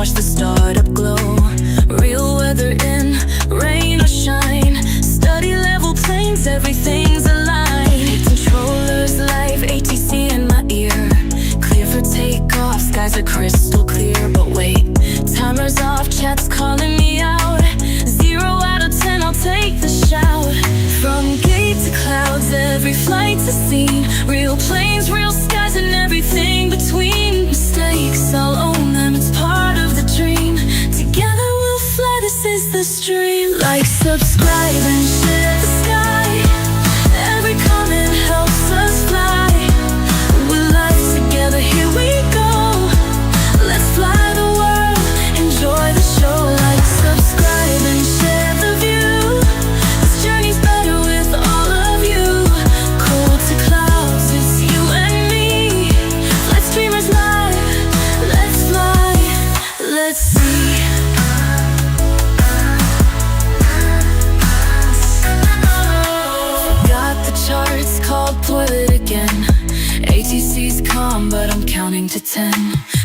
watch the startup glow. Real weather in, rain or shine. Study level planes, everything's aligned. Controllers live, ATC in my ear. Clear for takeoff, skies are crystal clear. But wait, timer's off, chat's calling me out. 0 out of 10, I'll take the shout. From gate to clouds, every flight's a scene. Real planes, real skies, and everything between. Mistakes, I'll own them, it's part of the dream. Together we'll fly, this is the stream. Like, subscribe, and share the sky. Every comment helps us fly. We're live together, here we go. Let's fly the world, enjoy the show. Like, subscribe, and share the view. This journey's better with all of you. Cold to clouds, it's you and me. Flight streamers live, let's fly, let's see. Got the charts called toilet again. ATC's calm, but I'm counting to 10.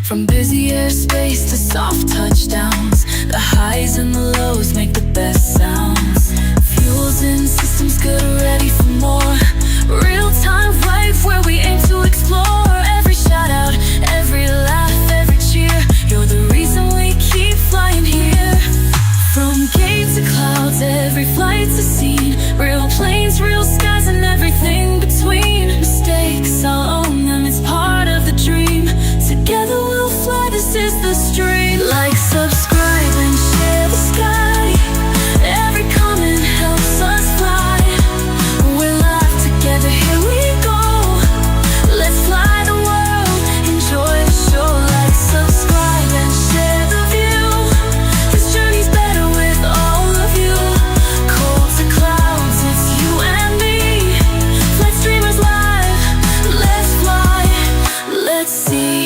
From busy airspace to soft touchdowns, the highs and the lows make the best sounds. Fuels in, systems good, ready for more. Real time vibe where we aim to explore. Every shout out, every laugh, every cheer. You're the reason we keep flying here. From gate to clouds, every flight's a scene. Real planes, real skies, and everything between. Mistakes, I'll own them, it's part of the dream. Together we'll fly, this is the stream. Like, subscribe, and share the sky. Every comment helps us fly. We're live together, here we go. Let's fly the world, enjoy the show. Like, subscribe, and share the view. This journey's better with all of you. Cold to clouds, it's you and me. Flight streamers live, let's fly, let's see.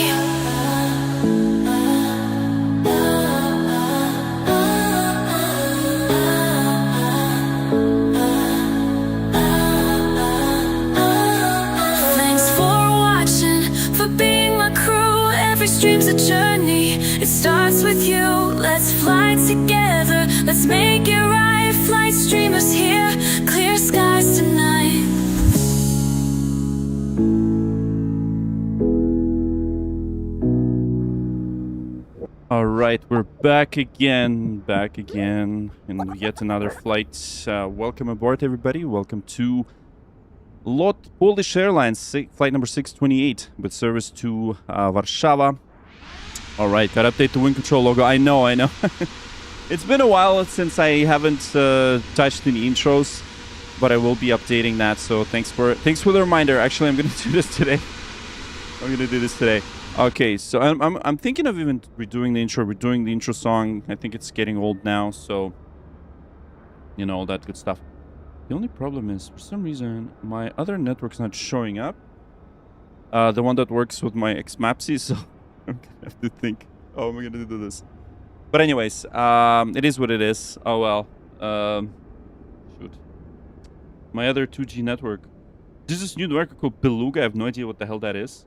Thanks for watching, for being my crew. Every stream's a journey, it starts with you. Let's fly together, let's make it right. Flight streamers here, clear skies tonight. All right, we're back again in yet another flight. Welcome aboard, everybody. Welcome to LOT Polish Airlines, flight number 628 with service to Warsaw. All right, got to update the wind control logo. I know. It's been a while since I haven't touched any intros, but I will be updating that. So thanks for the reminder. Actually, I'm going to do this today. Okay, so I'm thinking of even redoing the intro. We're doing the intro song. I think it's getting old now, so you know, all that good stuff. The only problem is, for some reason, my other network's not showing up. The one that works with my ex-Mapsy, so I'm gonna have to think, oh, am I gonna do this? But anyways, it is what it is. Oh well. Shoot. My other 2G network. There's this new network called Beluga. I have no idea what the hell that is.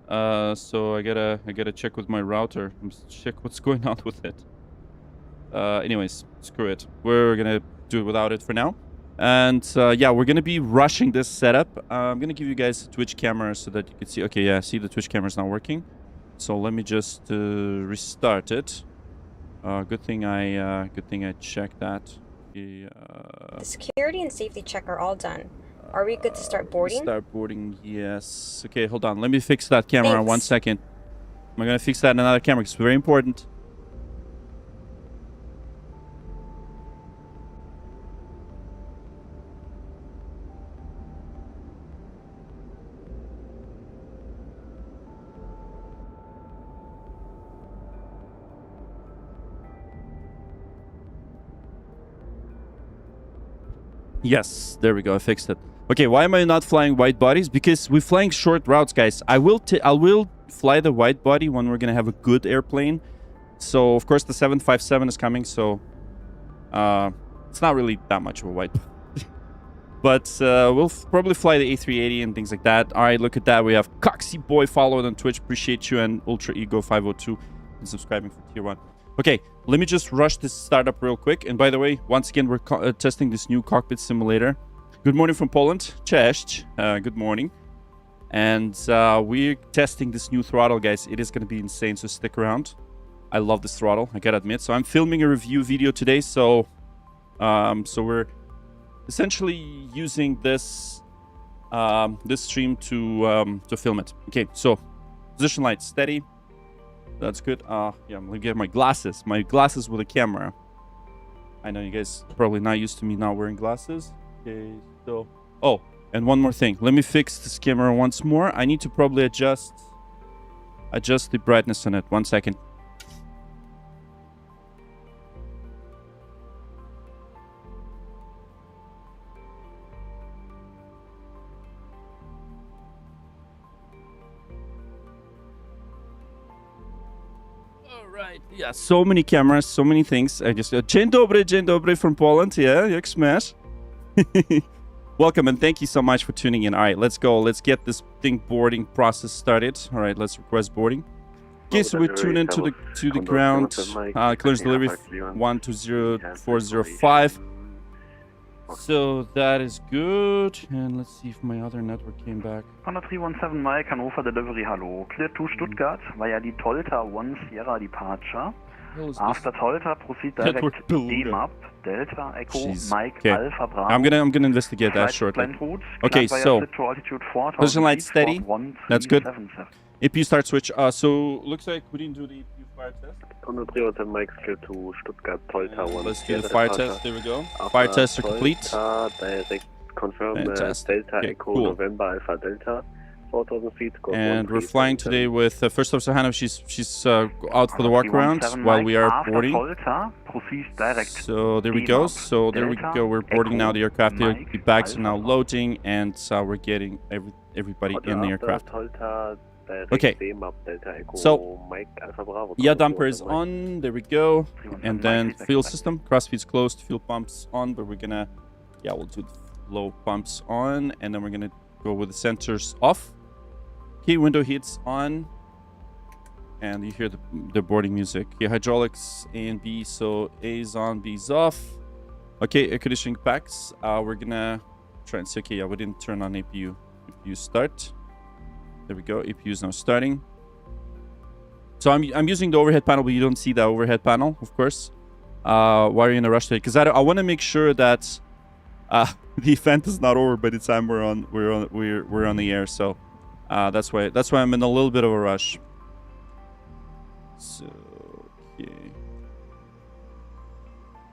So I gotta check with my router and check what's going on with it. Anyways, screw it. We're gonna do it without it for now. And yeah, we're gonna be rushing this setup. I'm gonna give you guys a Twitch camera so that you can see. Okay, yeah, see, the Twitch camera's not working. So let me just restart it. Good thing I checked that. The security and safety check are all done. Are we good to start boarding? Start boarding, yes. Okay, hold on. Let me fix that camera. Thanks. 1 second. I'm gonna fix that in another camera because it's very important. Yes, there we go. I fixed it. Okay, why am I not flying wide bodies? Because we're flying short routes, guys. I will fly the wide body when we're gonna have a good airplane. So of course the 757 is coming. So it's not really that much of a wide body. But we'll probably fly the A380 and things like that. All right, look at that. We have Coxy Boy followed on Twitch. Appreciate you, and Ultra Ego 502. and subscribing for tier 1. Okay, let me just rush this startup real quick. And by the way, once again, we're testing this new cockpit simulator. Good morning from Poland. Cześć. Good morning. And we're testing this new throttle, guys. It is going to be insane, so stick around. I love this throttle, I gotta admit. So I'm filming a review video today, so we're essentially using this this stream to film it. Okay, so position light steady. That's good. Yeah, I'm gonna get my glasses with a camera. I know you guys are probably not used to me not wearing glasses. Okay, so and one more thing. Let me fix this camera once more. I need to probably adjust the brightness on it. 1 second. Right, yeah, so many cameras, so many things. I just dzień dobry from Poland. Yeah, jak smash. Welcome and thank you so much for tuning in. All right, let's go. Let's get this thing boarding process started. All right, let's request boarding. Okay, so we tune into the ground. Clearance delivery 120405. So that is good. And let's see if my other network came back. 317 Mike, Hanover delivery, hello. Clear to Stuttgart via the Delta 1 Sierra departure. After Delta, proceed direct DMAP, Delta Echo Mike Alpha Bravo. I'm gonna investigate that shortly. Okay, so position light steady. That's good. EPU start switch. So looks like we didn't do the EPU fire test. 317 Mike, clear to Stuttgart Delta 1. Let's do the fire test. There we go. Fire tests are complete. Direct confirm Delta Echo November Alpha Delta. 4,000 feet. And we're flying today with First Officer Hanover. She's out for the walk around while we are boarding. So there we go. So there we go. We're boarding now the aircraft. The bags are now loading, and we're getting everybody in the aircraft. Okay. So yeah, damper is on. There we go. And then fuel system. Cross feed's closed. Fuel pumps on. But we're gonna we'll do the low pumps on, and then we're gonna go with the sensors off. Key window heats on, and you hear the boarding music. Okay, hydraulics A and B, so A is on, B is off. Okay, air conditioning packs. We're gonna try and see. Okay, yeah, we didn't turn on APU. APU start. There we go. APU is now starting. So I'm using the overhead panel, but you don't see that overhead panel, of course. Why are you in a rush today? Because I want to make sure that the event is not over by the time we're on the air. So. That's why I'm in a little bit of a rush. So okay.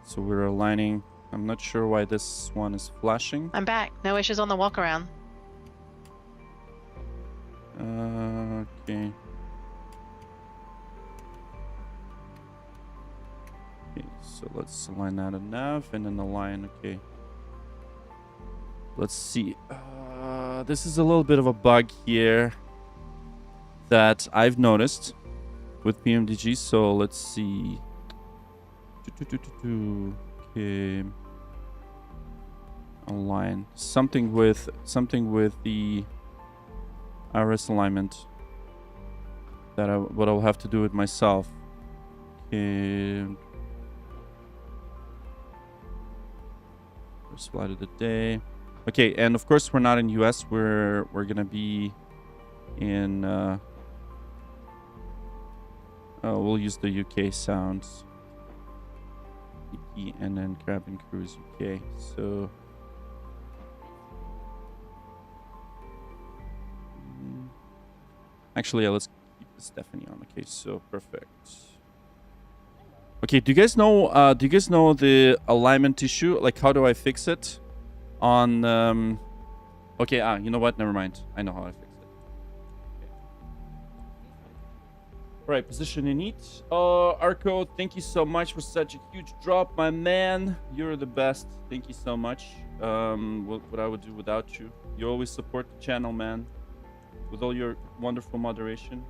So we're aligning. I'm not sure why this one is flashing. I'm back. No issues on the walk around. Okay. Okay, so let's align that in nav and then align. Okay. Let's see. This is a little bit of a bug here that I've noticed with PMDG. So let's see. Okay. Align. Something with the RS alignment that I'll have to do it myself. Okay. First flight of the day. Okay, and of course we're not in US. We're gonna be in. We'll use the UK sounds. EP and then cabin cruise UK. So. Actually, yeah, let's keep Stephanie on. Okay, so perfect. Okay, do you guys know? Do you guys know the alignment issue? Like, how do I fix it? On okay, you know what, never mind, I know how I fix it. Okay. All right, position in EAT. Arco, thank you so much for such a huge drop, my man. You're the best. Thank you so much. What I would do without you. You always support the channel, man, with all your wonderful moderation.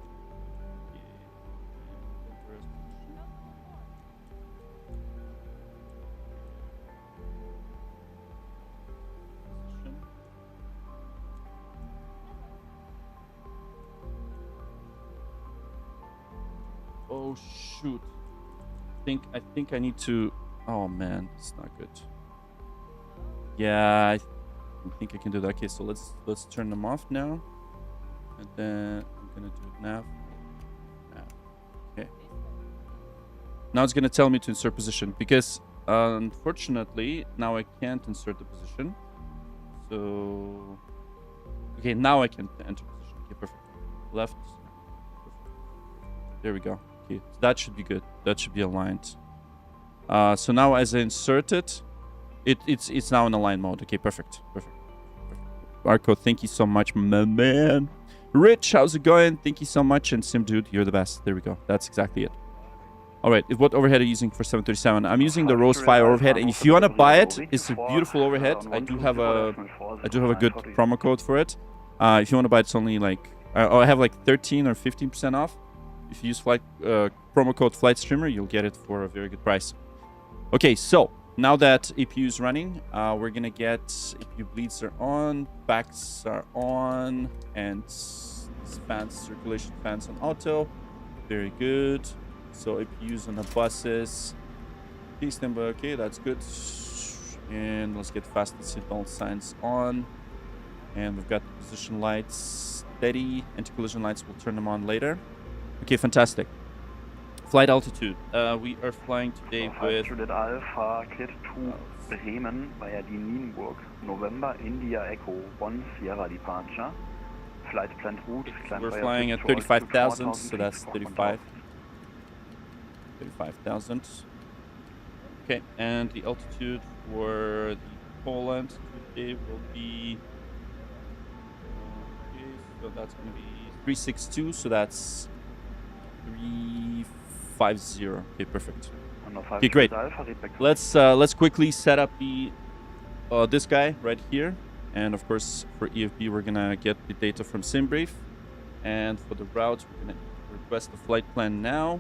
Oh shoot. I think I need to. Oh man, it's not good. Yeah, I think I can do that. Okay, so let's turn them off now, and then I'm gonna do nav. Okay. Now it's gonna tell me to insert position because unfortunately now I can't insert the position. So okay, now I can enter position. Okay, perfect. Left. There we go. Okay, so that should be good. That should be aligned. So now as I insert it, it's now in align mode. Okay, perfect. Marco, thank you so much, my man. Rich, how's it going? Thank you so much. And Sim Dude, you're the best. There we go. That's exactly it. All right, what overhead are you using for 737? I'm using the Rose Fire overhead, and if you want to buy it, it's a beautiful overhead. I do have a good promo code for it. If you want to buy it, it's only like I have like 13 or 15% off. If you use promo code Flight Streamer, you'll get it for a very good price. Okay, so now that EPU is running, we're gonna get EPU bleeds are on, backs are on, and fans, circulation fans on auto. Very good. So EPUs on the buses. Please stand by. Okay, that's good. And let's get fastest seatbelt signs on. And we've got the position lights steady. Anti-collision lights, we'll turn them on later. Okay, fantastic. Flight altitude. We are flying today with... Juliet Alpha, cleared to Bremen via die Nienburg. November, India Echo, 1 Sierra departure. Flight planned route is climb we're flying at 35,000, so that's 35,000. Okay, and the altitude for the Poland today will be... Okay, so that's going to be 362, so that's 350. Okay, perfect. Okay, great. Let's quickly set up the this guy right here, and of course for EFB we're gonna get the data from SimBrief, and for the route we're gonna request the flight plan now.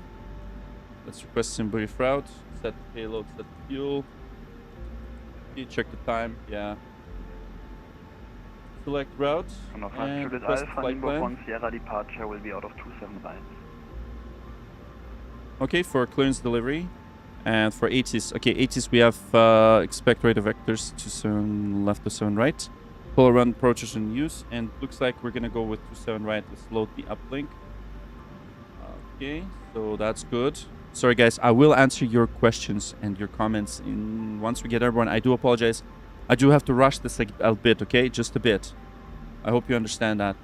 Let's request SimBrief route. Set the payload. Set the fuel. Okay, check the time. Yeah. Select route and request the flight plan. 1 Sierra departure will be out of 27 lines. Okay, for clearance delivery. And for ATIS, okay, ATIS we have expect rate of vectors 27 left to 7 right. Pull run approaches in use, and looks like we're gonna go with 27 right. Let's load the uplink. Okay, so that's good. Sorry guys, I will answer your questions and your comments once we get everyone. I do apologize. I do have to rush this a bit, okay? Just a bit. I hope you understand that.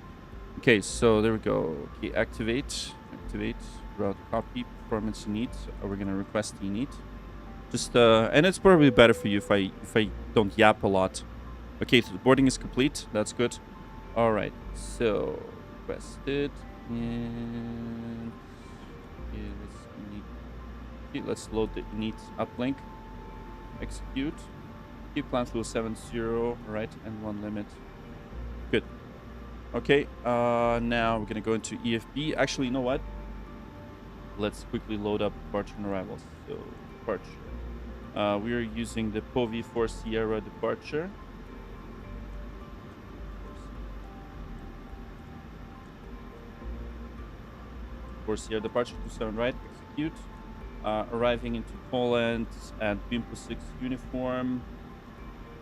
Okay, so there we go. Okay, activate, route copy, performance init. We're gonna request the init. Just and it's probably better for you if I don't yap a lot. Okay, so the boarding is complete. That's good. All right, so requested and let's load the init uplink. Execute. Keep climb fuel 70 right and 1 limit. Good. Okay. Now we're gonna go into EFB. Actually, you know what? Let's quickly load up departure and arrivals. So departure. We are using the POV 4 Sierra departure. For Sierra departure 27 right. Execute. Arriving into Poland at Bimpo 6 uniform,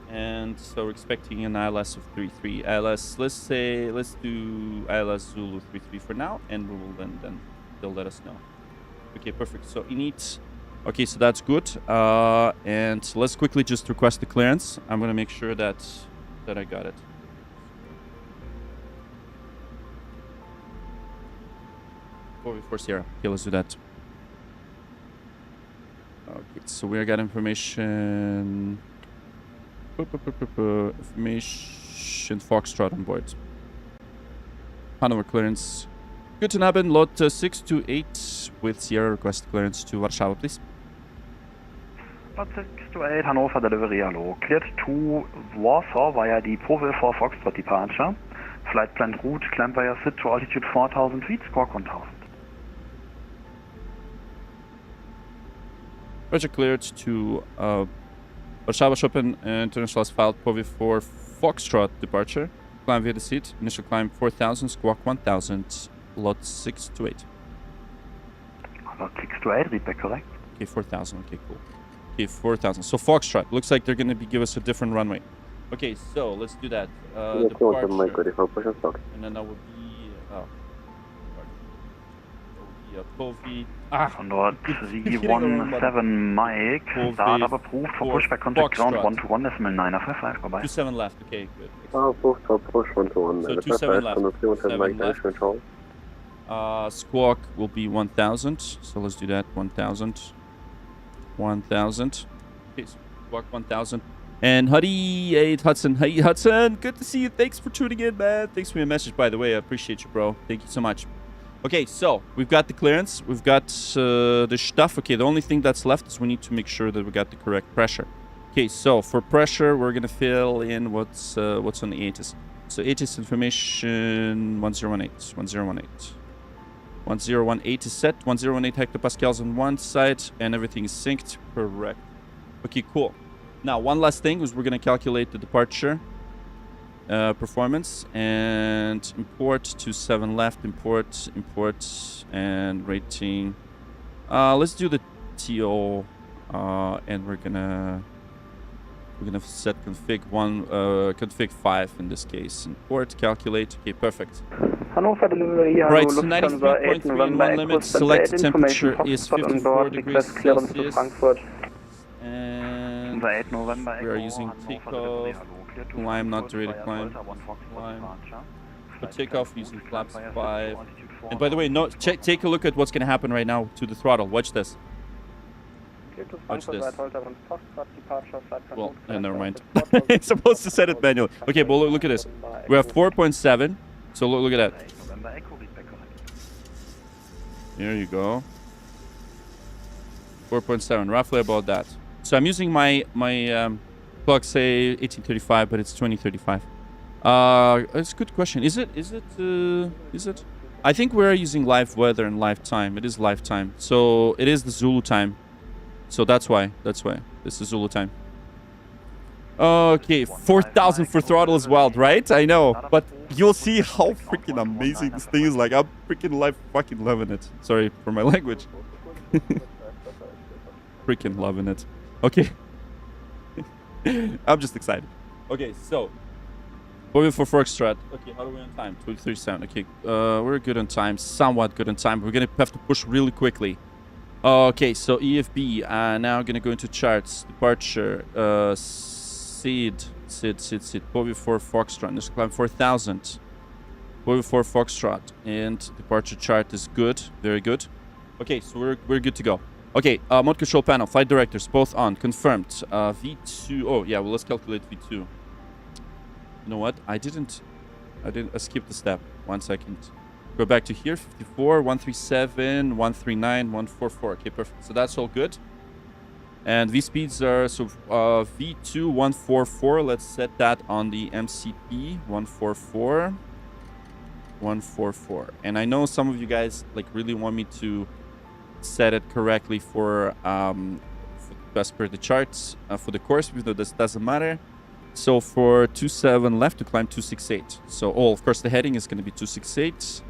and so we're expecting an ILS of 33. ILS, let's do ILS Zulu 33 for now, and we will then they'll let us know. Okay, perfect. So init. Okay, so that's good. And let's quickly just request the clearance. I'm gonna make sure that I got it. Before Sierra. Okay, let's do that. Okay, so we got information. Information Foxtrot on board. Hanover clearance. Guten Abend, lot 628 with Sierra request clearance to Warsaw, please. Lot 628 Hanover delivery, hello. Cleared to Warsaw via the Powell 4 Foxtrot departure. Flight planned route, climb via SID to altitude 4000 feet, squawk 1000. Roger, cleared to Warsaw Chopin International as filed POV 4 Foxtrot departure. Climb via the seat. Initial climb 4000, squawk 1000, lot 628. Click to Adripe, correct? Okay, 4,000. Okay, cool. Okay, 4,000. So Foxtrot. Looks like they're going to give us a different runway. Okay, so let's do that. Departure. And then that would be... Povi. Und dort 717 Mike, Startup approved for pushback contact ground 121.955, vorbei. 27 left, okay, good. Push 121. So 27 left. 7 left. Squawk will be 1,000, so let's do that, 1,000. 1,000. Okay, Squawk 1,000. And Huddy 8 Hudson. Hey Hudson, good to see you. Thanks for tuning in, man. Thanks for your message, by the way. I appreciate you, bro. Thank you so much. Okay, so we've got the clearance, we've got the stuff. Okay, the only thing that's left is we need to make sure that we got the correct pressure. Okay, so for pressure, we're gonna fill in what's on the ATIS. So ATIS information 1018, 1018. 1018 is set, 1018 hectopascals on one side, and everything is synced. Correct. Okay, cool. Now, one last thing is we're gonna calculate the departure performance and import 27 left, import, and rating. Let's do the TO, and we're gonna set config 5 in this case. Import, calculate. Okay, perfect. Hanover delivery, Right, so 93.3 in one limit. Select temperature is 54 degrees Celsius. And we are using takeoff. Climb, not rated climb. For takeoff, using flaps 5. And by the way, no, take a look at what's going to happen right now to the throttle. Watch this. Watch this. Well, never mind. It's supposed to set it manually. Okay, but look at this. We have 4.7. So look at that. There you go. 4.7, roughly about that. So I'm using my clock say 1835, but it's 2035. It's a good question. Is it? I think we're using live weather and live time. It is live time. So it is the Zulu time. So that's why. This is Zulu time. Okay, 4,000 for throttle is wild, right? I know. But you'll see how freaking amazing this thing is. Like, I'm freaking fucking loving it. Sorry for my language. Freaking loving it. Okay. I'm just excited. Okay, so going for Foxtrot. Okay, how are we on time? 2:37. Okay, we're good on time. Somewhat good on time. We're gonna have to push really quickly. Okay, so EFB. Now I'm gonna go into charts. Departure. Seed. Povi for Foxtrot. Let's climb 4,000. Povi for Foxtrot. And departure chart is good. Very good. Okay, so we're good to go. Okay, mode control panel, flight directors, both on, confirmed. V2, oh yeah, well, let's calculate V2. You know what? I skipped the step. 1 second. Go back to here, 54, 137, 139, 144. Okay, perfect. So that's all good. And V speeds are, so V2, 144. Let's set that on the MCP, 144. 144. And I know some of you guys like really want me to set it correctly for as per the charts for the course, even though this doesn't matter. So for 27 left to climb 268. So of course the heading is going to be 268,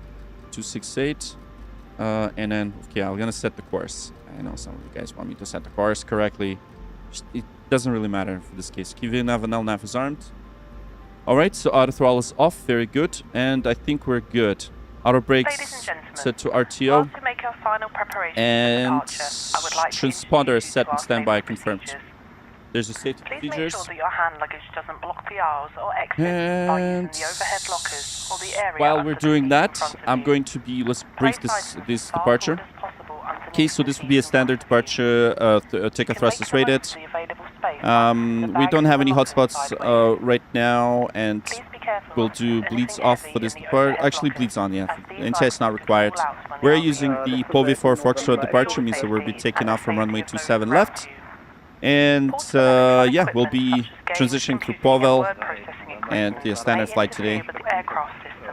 and then okay, I'm gonna set the course. I know some of you guys want me to set the course correctly. It doesn't really matter for this case. QV nav and LNAV is armed. All right, so auto throttle is off. Very good, and I think we're good. Auto brakes set to RTO, to make our final and transponder is set and standby confirmed. There's a safety procedures. Make sure that your hand luggage doesn't block the aisles or exits by using the overhead lockers or the area. While we're doing that, I'm going to be, let's brief this departure. Okay, so this will be a standard departure. Takeoff thrust is rated. We don't have any hotspots right now, and we'll do bleeds off for this departure. Actually, bleeds on, yeah. NTI is not required. We're using the POV for Foxtrot departure, means that we'll be taking off from runway 27 left. And yeah, we'll be transitioning through Powell and the standard flight today.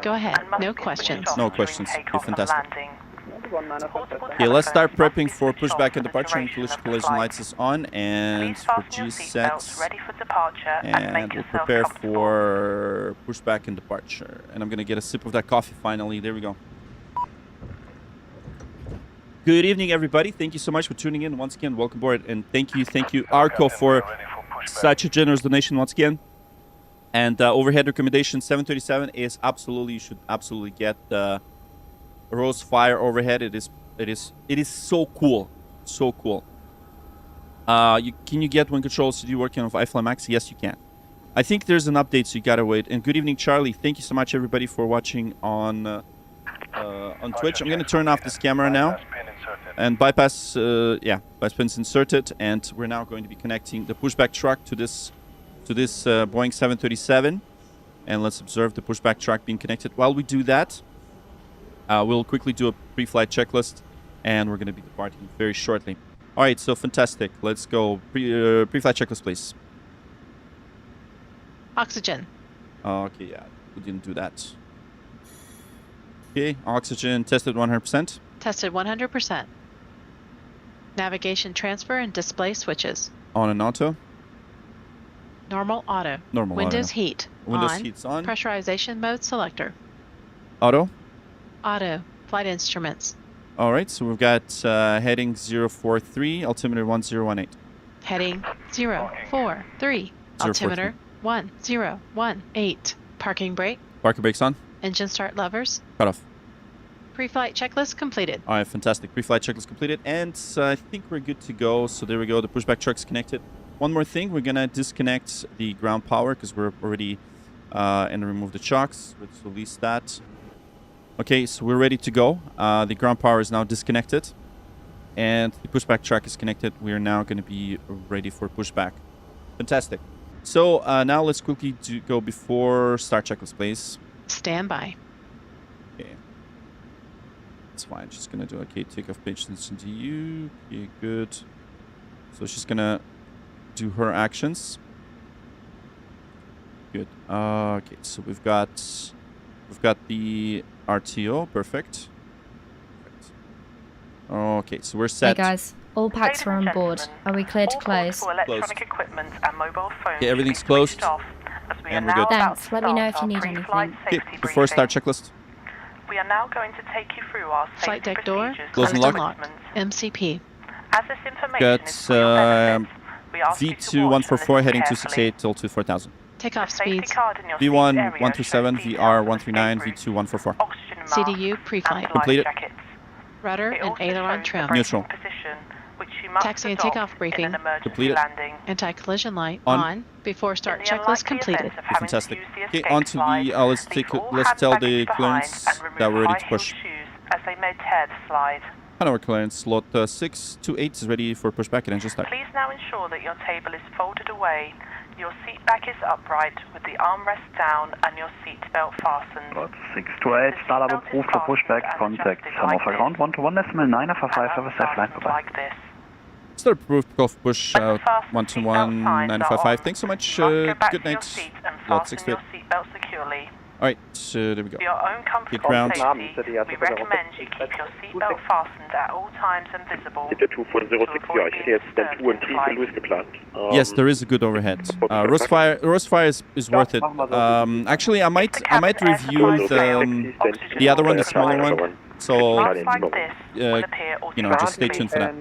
Go ahead. No questions. No questions. Okay, fantastic. Okay, let's start prepping for pushback and departure. And collision lights is on, and for G sets, and we'll prepare for pushback and departure. And I'm gonna get a sip of that coffee finally. There we go. Good evening, everybody. Thank you so much for tuning in once again. Welcome aboard, and thank you, Arco, for such a generous donation once again. And overhead recommendation 737 is absolutely, you should absolutely get the Rose Fire overhead. It is so cool, so cool. Can you get Wind Control CD working on iFly Max? Yes, you can. I think there's an update, so you gotta wait. And good evening, Charlie. Thank you so much, everybody, for watching on Twitch. I'm gonna turn off this camera now. And bypass pin's inserted, and we're now going to be connecting the pushback truck to this Boeing 737. And let's observe the pushback truck being connected. While we do that, we'll quickly do a pre-flight checklist, and we're going to be departing very shortly. All right, so fantastic. Let's go. Pre-flight checklist, please. Oxygen. Okay, yeah, we didn't do that. Okay, oxygen tested 100%. Tested 100%. Navigation transfer and display switches. On and auto. Normal auto. Normal Windows auto. heat. Windows on. heat's on. Pressurization mode selector. Auto. Auto. Flight instruments. All right, so we've got heading 043, altimeter 1018. Heading 043. Altimeter 1018. Parking brake. Parking brakes on. Engine start levers. Cut off. Pre-flight checklist completed. All right, fantastic. Pre-flight checklist completed, and I think we're good to go. So there we go. The pushback truck's connected. One more thing, we're gonna disconnect the ground power because we're already and remove the chocks. Let's release that. Okay, so we're ready to go. The ground power is now disconnected, and the pushback truck is connected. We are now going to be ready for pushback. Fantastic. So now let's quickly go before start checklist, please. Stand by. Okay. That's fine. She's going to do okay. Takeoff page attention to you. Okay, good. So she's going to do her actions. Good. Okay, so we've got the RTO. Perfect. Okay, so we're set. Hey guys, all packs are on board. Are we clear to close? Electronic equipment and mobile phones. Okay, everything's closed. And we're good. Thanks. Let me know if you need anything. Okay, before start checklist. We are now going to take you through our Flight deck door. Close and lock. MCP. As this information Got is for your benefit, we ask you to watch and V2144 listen heading carefully. 268 till 24000. Takeoff The safety speeds. card in your seat V1 area 127, shows details VR of the 139, escape route, V2 144. oxygen mask, CDU and pre-flight. life Completed. jackets. Rudder It and also aileron shows trim. the braking Neutral. position, which you must Taxi and adopt takeoff briefing. in an emergency Completed. landing. Anti-collision light On. on. Before start In the checklist unlikely completed. event of having to Fantastic. use the Okay, escape on to slide, the let's leave all tell hand the baggage clearance behind and that we're ready remove to push. high-heeled shoes as they may tear the slide. Hanover clearance slot 628 is ready for pushback and engine start. Please now ensure that your table is folded away, your seat back is upright with the armrest down and your seat belt fastened. 628, startup approved for pushback. Contact Hanover ground 121.9 for 5, have a safe flight. Bye-bye. Like this. Start approved. Call for push 121.955. Thanks so much. Good night. Lot 628. Seatbelt securely. All right, so there we go. For your own comfort Get and ground. safety, we recommend you keep your seatbelt fastened at all times and visible. Der Tour von 06, ja, ich hätte jetzt dann Tour und Tiefe losgeplant. Yes, there is a good overhead. Rosefire is worth it. Actually, I might review the other one, the smaller one. So Marks like this will appear just stay tuned for that.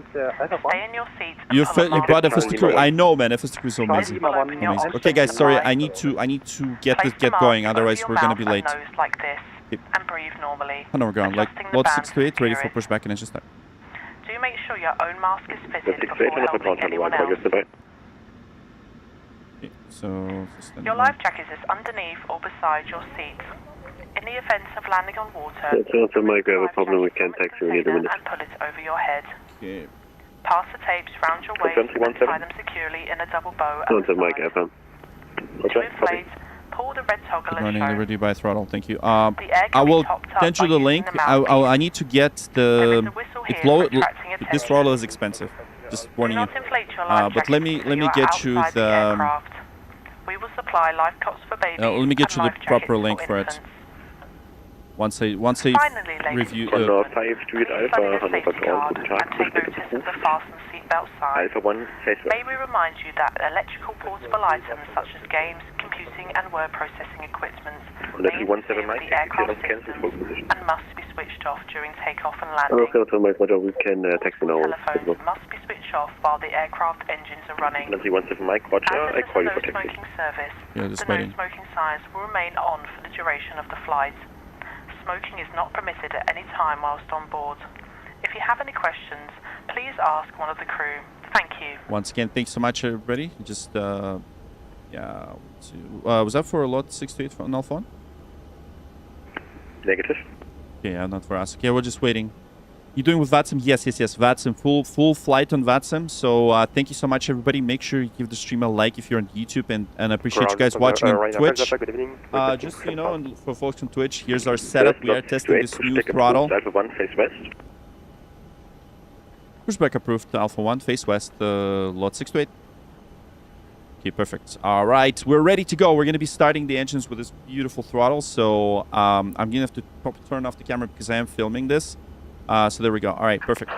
Stay in your seat. You bought FS2. I know, man. FS2 is so amazing. Amazing. Okay, guys. Sorry, I need to get going. Otherwise, we're gonna be late. Like this, and breathe normally. Hanover ground, like lot 628, ready for pushback and engine start. Do make sure your own mask is fitted 628 before Hanover helping ground, anyone Hanover, else. dabei. Okay, so Your life jacket is underneath or beside your seat. In the event of landing on water, So Mike, we have a problem with can taxi, we need a minute. and pull it over your head. Okay. Pass the tapes round your waist and 317. tie them securely in a double bow. So at the Mike, side. FM. To inflate, pull the red toggle as Running shown. liberty by throttle. Thank you. The air I can be will topped up send you by the using link. the mouthpiece. I need to get There is the. a whistle It's here low. for attracting This attention. throttle is expensive. Just warning Do you. not inflate your life But let me jacket until get you you are outside the. aircraft. We will supply life cots for babies. Let me get and you the life proper jackets link for it. infants. Once I Finally, ladies review. and Condor 5 Street Study Alpha, the Hanover safety ground, guard guten Tag, and take notice of the fastened seatbelt sign. Alpha 1, face May we remind you that electrical portable items such as games, computing and word processing equipment Und der may 317 Mike, the aircraft clearance cancel full position. and must be switched off during takeoff and Hello, landing. 317 Mike, Roger, we can taxi now. Telephones must be switched off while the aircraft engines are running. 317 Mike, Roger, As I this is call a you no for taxi. smoking service, Yeah, just the no waiting. smoking signs will remain on for the duration of the flight. Smoking is not permitted at any time whilst on board. If you have any questions, please ask one of the crew. Thank you. Once again, thanks so much, everybody. Just, yeah. Was that for a lot 628 on Alpha 1? Negative. Yeah, not for us. Okay, we're just waiting. You doing with VATSIM? Yes. VATSIM, full flight on VATSIM. So thank you so much, everybody. Make sure you give the stream a like if you're on YouTube, and I appreciate you guys watching on Twitch. Just so you know, and for folks on Twitch, here's our setup. We are testing this new throttle. Alpha 1, face west. Pushback approved. Alpha 1, face west. Lot 628. Okay, perfect. All right, we're ready to go. We're going to be starting the engines with this beautiful throttle. So I'm going to have to turn off the camera because I am filming this. So there we go. All right, perfect.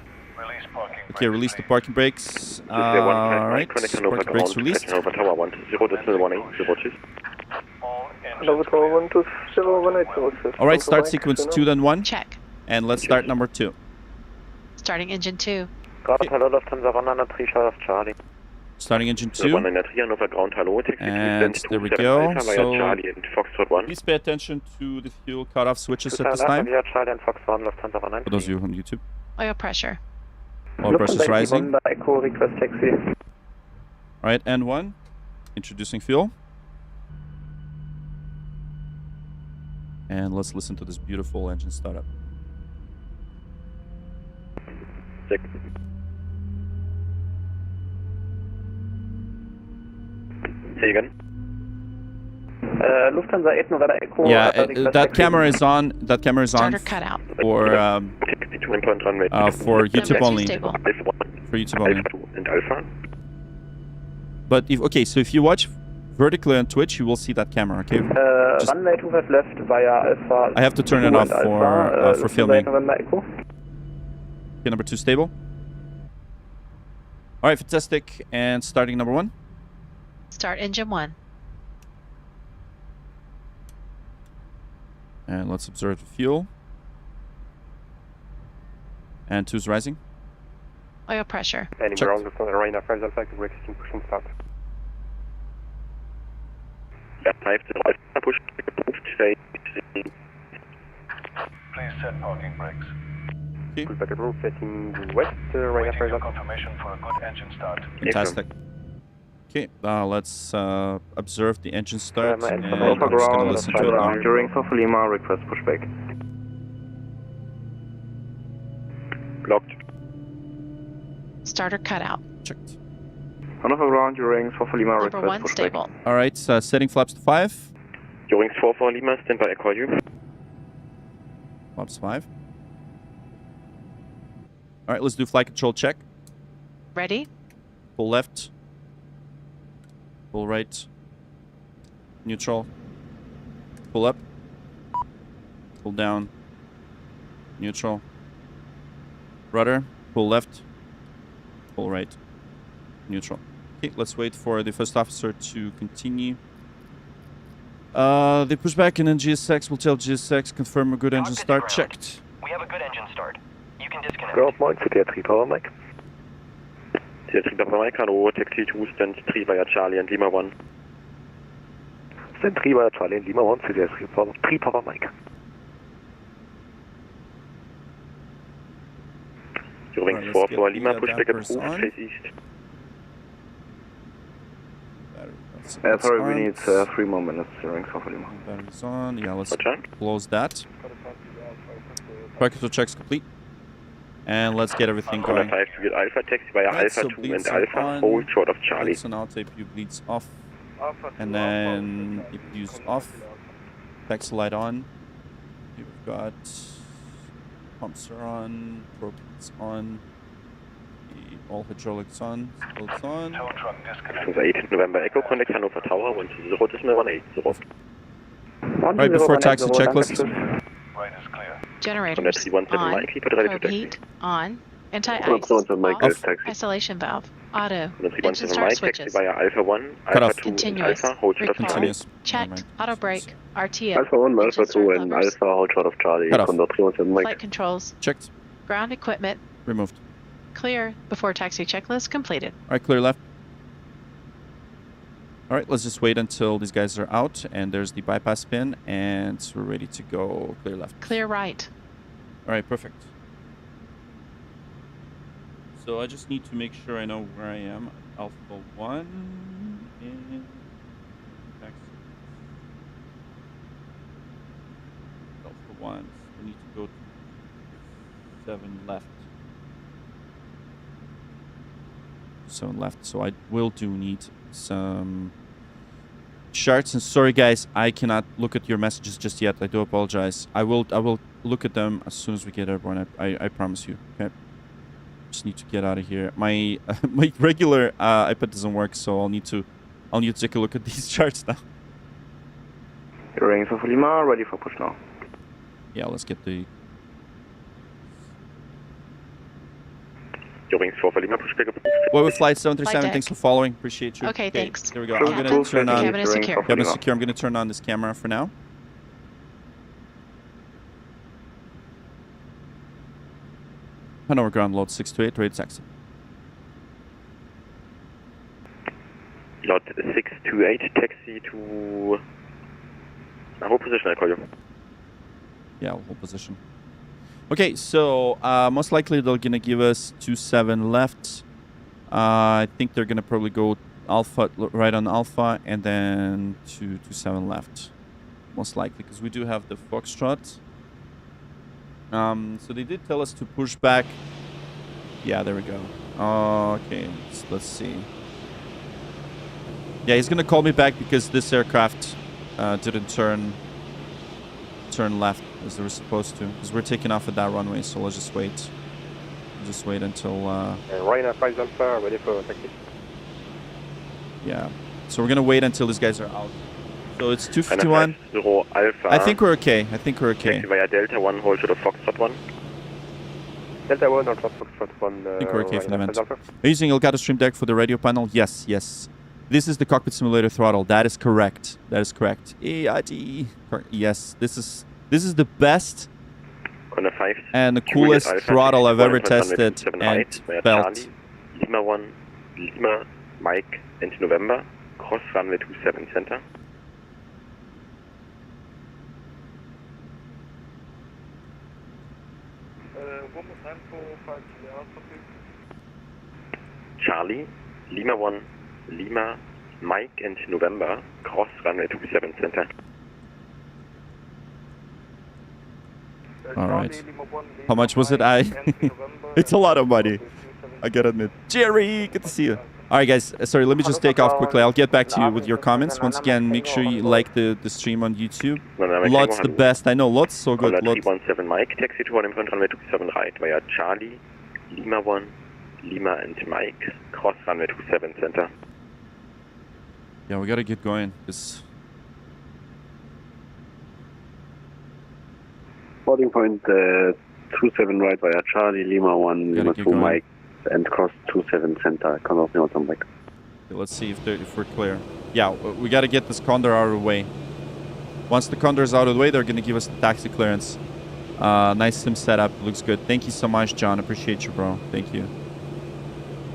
Okay, release the parking brakes. All right, parking brakes released. Hanover Tower 12018, All right, start sequence 2, then 1. Check. And let's start number 2. Starting engine 2. Starting engine 2. And And there we go. So please pay attention to the fuel cutoff switches at this time. For those of you on YouTube. Oil pressure. Oil pressure is rising. All right, and 1. Introducing fuel. And let's listen to this beautiful engine startup. Check. Say again. Lufthansa 8 November Echo. Yeah, that camera is on. That camera is on Starter cutout. for YouTube Number only. 2 stable. For YouTube only. And Alpha. But so if you watch vertically on Twitch, you will see that camera. Okay. Runway 25 left via Alpha. I have to turn it off for filming. November Echo. Okay, number 2 stable. All right, fantastic. And starting number 1. Start engine 1. And let's observe the fuel. And 2 is rising. Oil pressure. Anywhere wrong, Ryanair 5 Alpha, brake system push and start. Yeah, 5 to Alpha, push, say. Please set parking brakes. Okay. Pushback approved, setting west, Ryanair 5 Alpha. Confirmation for a good engine start. Fantastic. Okay, let's observe the engine start. And I'm Alpha just going to ground, listen to it now. during Sofa Lima, request pushback. Blocked. Starter cutout. Checked. Hanover ground, during Sofa Lima, Number request 1 pushback. stable. All right, setting flaps to 5. During 4 for Lima, stand by, I call you. Flaps 5. All right, let's do flight control check. Ready? Pull left. Pull right. Neutral. Pull up. Pull down. Neutral. Rudder. Pull left. Pull right. Neutral. Okay, let's wait for the first officer to continue. The pushback and then GSX will tell GSX confirm a good engine start. Checked. We have a good engine start. You can disconnect. Ground Mike, CTR 3 Power Mike. CTR 3 Power Mike, hello, taxi 2, stand 3 via Charlie and Lima 1. Stand 3 via Charlie and Lima 1, CTR 3 Power Mike. During 4 for Lima, pushback approved, face east. Sorry, we need 3 more minutes during Sofa Lima. Batteries on. Yeah, let's close that. Practical checks complete. And let's get everything going. 5 to get Alpha, taxi via Right, Alpha so 2 bleeds and Alpha, on. hold short of Charlie. Bleeds on, I'll tape you, bleeds off. And then EPW's off. Taxi light on. We've got pumps are on, propellants on. All hydraulics on, it's on. Tow truck disconnect. Lufthansa 8 November Echo, contact Hanover Tower, 120.180. Right before taxi checklist. Right is clear. Generators on. Probe heat on. Anti-ice Off. off. Isolation valve. Auto. Engine 317 start Mike, switches. taxi via Alpha 1, Cut Alpha off. 2 and Continuous. Alpha, hold short of Recall. Charlie. Continuous. Checked. Auto brake. RTO. Alpha 1, Alpha Engine 2 start and levers. Alpha, hold short of Charlie, Cut off. Condor 317 Mike. Flight controls. Checked. Ground equipment. Removed. Clear before taxi checklist completed. All right, clear left. All right, let's just wait until these guys are out, and there's the bypass pin, and we're ready to go. Clear left. Clear right. All right, perfect. So I just need to make sure I know where I am. Alpha 1 and taxi. Alpha 1. We need to go to 7 left. 7 left. So I will need some charts. And sorry guys, I cannot look at your messages just yet. I do apologize. I will look at them as soon as we get airborne. I promise you. Okay. Just need to get out of here. My my regular iPad doesn't work, so I'll need to take a look at these charts now. Hearing for Lima, ready for push now. Yeah, let's get the. Wings for Lima, push back up. Well, with flight 737, Flight thanks deck. for following. Appreciate you. Okay, thanks. There we go. Cabin. I'm gonna turn on. Cabin is secure. Cabin is secure. I'm gonna turn on this camera for now. Hanover ground load 628, ready to taxi. Lot 628, taxi to hold position, I call you. Yeah, hold position. Okay, so most likely they're gonna give us 27 left. I think they're gonna probably go Alpha right on Alpha and then 27 left, most likely, because we do have the Foxtrot. So they did tell us to push back. Yeah, there we go. Okay, let's see. Yeah, he's gonna call me back because this aircraft didn't turn left as they were supposed to, because we're taking off at that runway. So let's just wait. Just wait until. Ryanair 5 Alpha, ready for taxi. Yeah. So we're gonna wait until these guys are out. So it's 251. Alpha. I think we're okay. Taxi via Delta 1, hold short of Foxtrot 1. Delta 1, hold short of Foxtrot 1. I think we're okay for the event. Are you using Elgato Stream Deck for the radio panel? Yes, yes. This is the cockpit simulator throttle. That is correct. That is correct. EID. Yes, this is the best and the coolest throttle I've ever tested and felt. Lima 1, Lima, Mike, and November. Cross runway 27 center. Charlie, Lima 1, Lima, Mike, and November. Cross runway 27 center. All right. How much was it? It's a lot of money. I gotta admit. Jerry, good to see you. All right, guys. Sorry, let me just take off quickly. I'll get back to you with your comments. Once again, make sure you like the stream on YouTube. Lot's the best. I know Lot's so good. Lot. 317 Mike, taxi to 1 in front, runway 27 right via Charlie, Lima 1, Lima and Mike, cross runway 27 center. Yeah, we gotta get going. This. Boarding point 27 right via Charlie, Lima 1, Lima 2 Mike, and cross 27 center. Condor 317 Mike. Okay, let's see if we're clear. Yeah, we gotta get this Condor out of the way. Once the Condor is out of the way, they're gonna give us the taxi clearance. Nice sim setup. Looks good. Thank you so much, John. Appreciate you, bro. Thank you.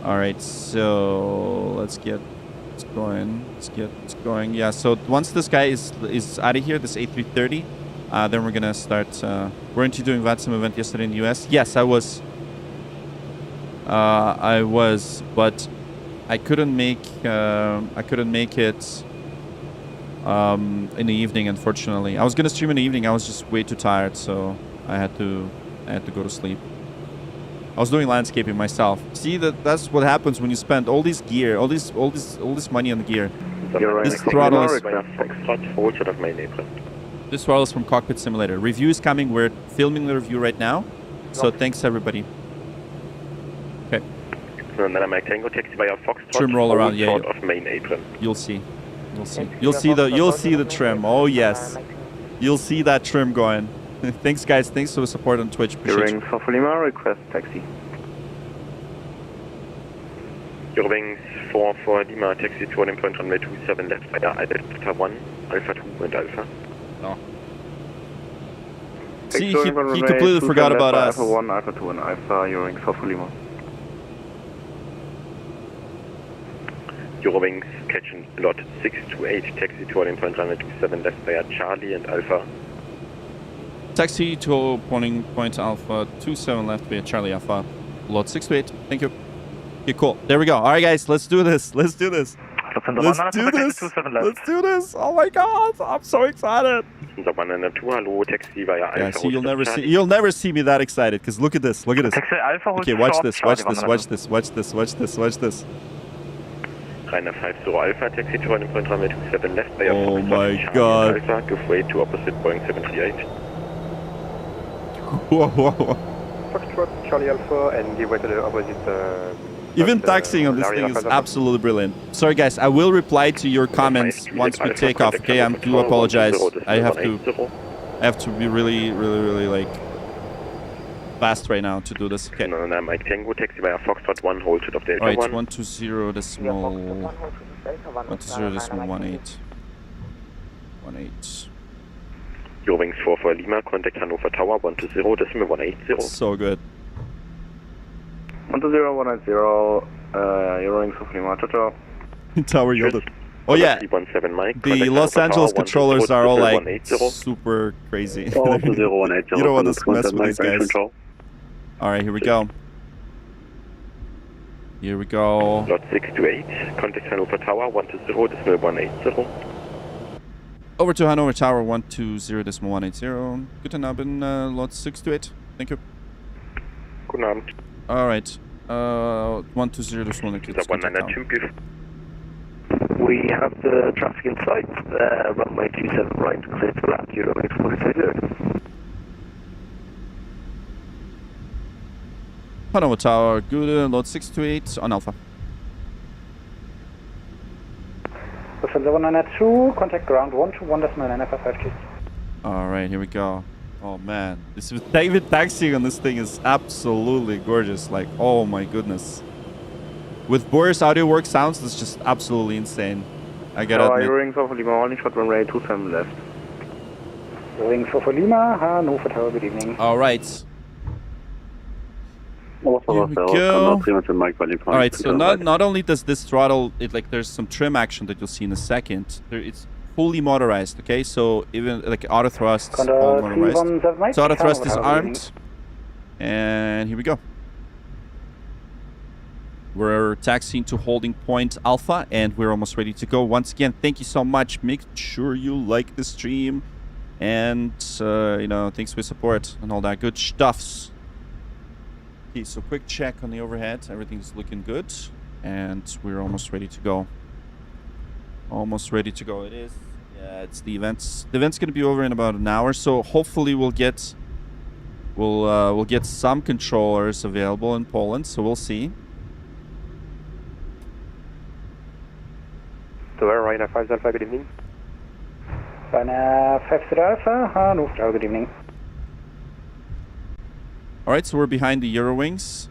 All right, so let's get going. Let's get going. Yeah. So once this guy is out of here, this A330. Then we're gonna start. Weren't you doing VATSIM event yesterday in the US? Yes, I was. But I couldn't make it in the evening. Unfortunately, I was gonna stream in the evening. I was just way too tired, so I had to go to sleep. I was doing landscaping myself. See, that's what happens when you spend all this gear, all this money on the gear. This throttle is. This throttle is from Cockpit Simulator. Review is coming. We're filming the review right now. So thanks everybody. Okay. Trim roll around. Yeah. You'll see. You'll see the trim. Oh yes. You'll see that trim going. Thanks guys. Thanks for the support on Twitch. Appreciate you. for Lima, request taxi. Eurowings 4 Lima, taxi to running point runway 27 left via Delta 1, Alpha 2 and Alpha. Oh. See, he completely forgot about us. Alpha 1, Alpha 2 and Alpha, Eurowings 4 Lima. Eurowings catching lot 628, taxi to running point runway 27 left via Charlie and Alpha. Taxi to boarding point Alpha 27 left via Charlie Alpha, lot 628. Thank you. Okay, cool. There we go. All right, guys, let's do this. Let's do this. Let's do this. Let's do this. Oh my God, I'm so excited. Yeah, see, you'll never see me that excited because look at this. Look at this. Okay, watch this. Watch this. Watch this. Watch this. Watch this. Watch this. Rainer 50 Alpha, taxi to running point runway 27 left via Oh my God. Alpha, give way to opposite Boeing 738. Whoa, whoa, whoa. Foxtrot, Charlie Alpha, and give way to the opposite. Even taxiing on this thing is absolutely brilliant. Sorry, guys, I will reply to your comments once we take off. Okay, I do apologize. I have to be really, really, really like fast right now to do this. Okay. Mike Tango, taxi via Foxtrot 1, hold short of Delta 1. Alright, 120 decimal 120 decimal 18. 18. Eurowings 4 Lima, contact Hanover Tower 120 decimal 180. So good. 120 180, Eurowings 4 Lima, ciao. Tower yielded. Oh yeah, the Los Angeles controllers are all like super crazy. You don't want to mess with these guys. Alright, here we go. Here we go. Lot 628, contact Hanover Tower 120 decimal 180. Over to Hanover Tower 120 decimal 180. Guten Abend, lot 628. Thank you. Guten Abend. Alright. 120 decimal 180. We have the traffic in sight, runway 27 right, clear to land, Eurowings 420. Hanover Tower, good, lot 628 on Alpha. Lufthansa 192, contact ground 121.955. Alright, here we go. Oh man, this with David taxiing on this thing is absolutely gorgeous. Like, oh my goodness. With Boris audio work sounds, it's just absolutely insane. I gotta admit. Eurowings 4 Lima, only short runway 27 left. Eurowings 4 Lima, Hanover Tower, good evening. Alright. Here we go. Alright, so not only does this throttle, there's some trim action that you'll see in a second. It's fully motorized, okay? So even like auto thrust is all motorized. So auto thrust is armed. And here we go. We're taxiing to holding point Alpha and we're almost ready to go. Once again, thank you so much. Make sure you like the stream and thanks for your support and all that good stuffs. Okay, so quick check on the overhead. Everything's looking good and we're almost ready to go. Almost ready to go. It is. Yeah, it's the events. The event's going to be over in about an hour, so hopefully we'll get some controllers available in Poland, so we'll see. So Ryanair 5 Alpha, good evening. Ryanair 5 Alpha, Hanover Tower, good evening. Alright, so we're behind the Eurowings.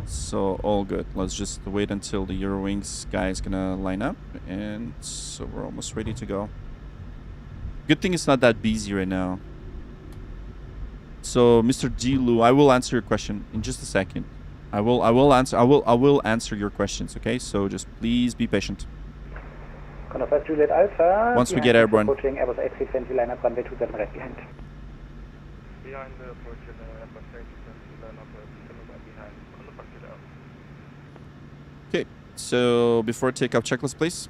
So all good. Let's just wait until the Eurowings guy is gonna line up. And so we're almost ready to go. Good thing it's not that busy right now. So Mr. D. Lu, I will answer your question in just a second. I will answer your questions, okay? So just please be patient. Juliet Alpha. Once we get airborne. Approaching Airbus A320 line up runway 27 right behind. Behind the approach Airbus A320 line up behind. Okay, so before takeoff checklist, please.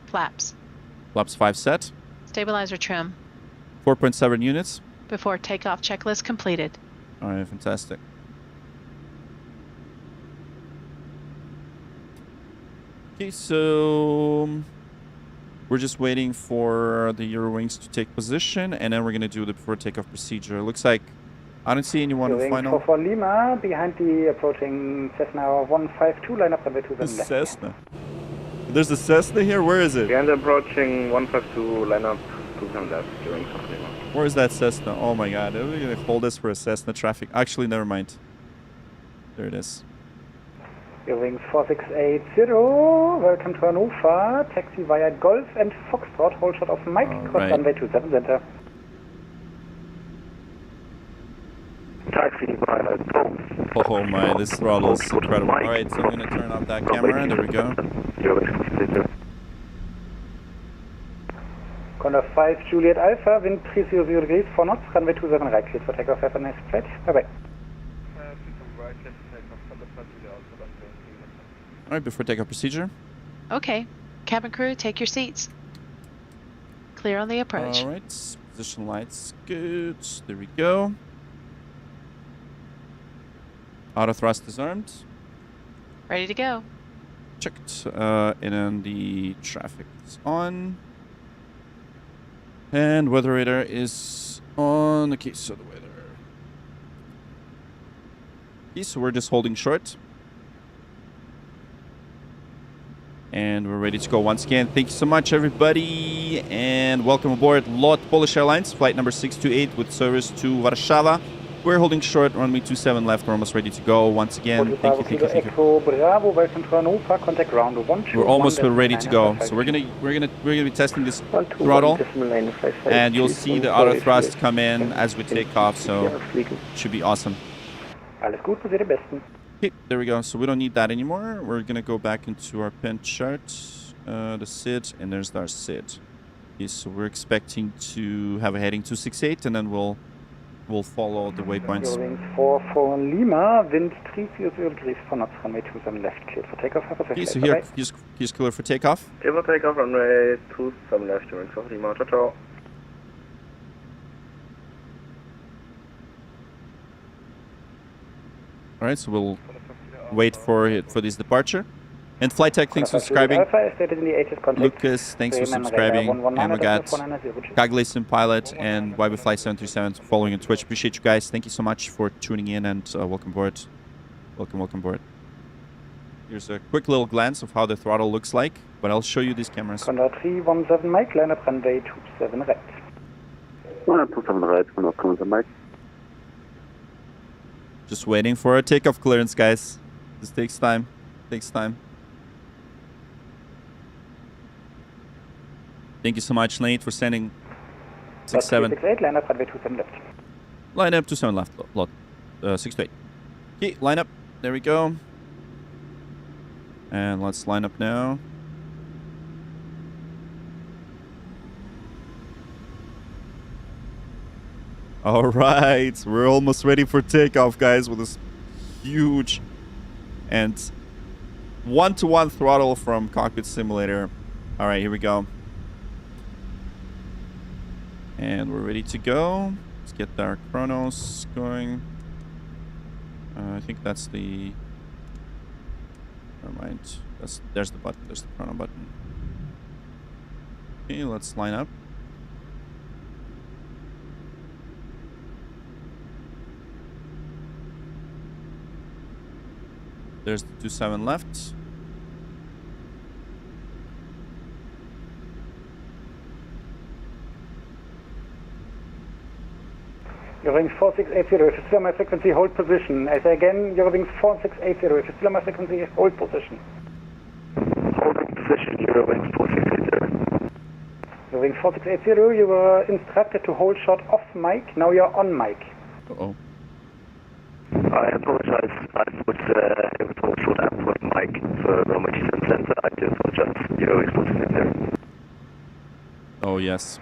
Flaps. Flaps 5 set. Stabilizer trim. 4.7 units. Before takeoff checklist completed. All right, fantastic. Okay, so we're just waiting for the Eurowings to take position, and then we're going to do the before takeoff procedure. It looks like I don't see anyone in final. For Lima, behind the approaching Cessna 152, line up runway 27 left. Cessna. There's a Cessna here? Where is it? Behind approaching 152, line up 27 left, Eurowings 4 Lima. Where is that Cessna? Oh my god, are we going to hold this for a Cessna traffic? Actually, never mind. There it is. Eurowings 4680, welcome to Hanover, taxi via Golf and Foxtrot, hold shot of Mike, cross runway 27 center. Taxi via Golf. Oh my, this throttle is incredible. Alright, so I'm going to turn off that camera, there we go. Condor 5 Juliet Alpha, wind 300 degrees, 4 knots, runway 27 right, cleared for takeoff, have a nice flight, bye bye. Alright, before takeoff procedure. Okay. Cabin crew, take your seats. Clear on the approach. Alright, position lights, good. There we go. Auto thrust is armed. Ready to go. Checked. And then the traffic is on. And weather radar is on. Okay, so the weather. Okay, so we're just holding short. And we're ready to go once again. Thank you so much, everybody. And welcome aboard LOT Polish Airlines, flight number 628 with service to Warszawa. We're holding short, runway 27 left. We're almost ready to go once again. Thank you. Bravo, welcome to Hanover, contact ground 121. We're almost ready to go. So we're gonna be testing this throttle, and you'll see the auto thrust come in as we take off. So it should be awesome. Alles gut, passiert am besten. Okay, there we go. So we don't need that anymore. We're gonna go back into our pin chart, the SID, and there's our SID. Okay, so we're expecting to have a heading 268, and then we'll follow the waypoints. Eurowings 44 Lima, wind 340 degrees, 4 knots, runway 27 left, cleared for takeoff. Have a safe Okay, so flight. here, here's clear for takeoff. Clear for takeoff, runway 27 left, Eurowings 4 Lima, ciao ciao. All right, so we'll wait for this departure. And flight tech, thanks for subscribing. Lucas, thanks for subscribing. And we got Kaglisim Pilot and YB Flight 737 following on Twitch. Appreciate you guys. Thank you so much for tuning in, and welcome aboard. Welcome aboard. Here's a quick little glance of how the throttle looks like, but I'll show you these cameras. Condor 317 Mike, line up runway 27 right. 27 right, Condor 317 Mike. Just waiting for a takeoff clearance, guys. This takes time. Thank you so much, Nate, for sending 67. 668, line up runway 27 left. Line up 27 left, lot 6 to 8. Okay, line up. There we go. And let's line up now. All right, we're almost ready for takeoff, guys, with this huge and one-to-one throttle from Cockpit Simulator. All right, here we go. And we're ready to go. Let's get our chronos going. I think that's the... Never mind. There's the button. There's the chrono button. Okay, let's line up. There's the 27 left. Eurowings 4680, if you're still on my frequency, hold position. I say again, Eurowings 4680, if you're still on my frequency, hold position. Holding position, Eurowings 4680. Eurowings 4680, you were instructed to hold short off mic, now you're on mic. Uh-oh. I apologize, I was told short airport mic for runway 27 center. I do apologize, Eurowings 4680. Oh, yes.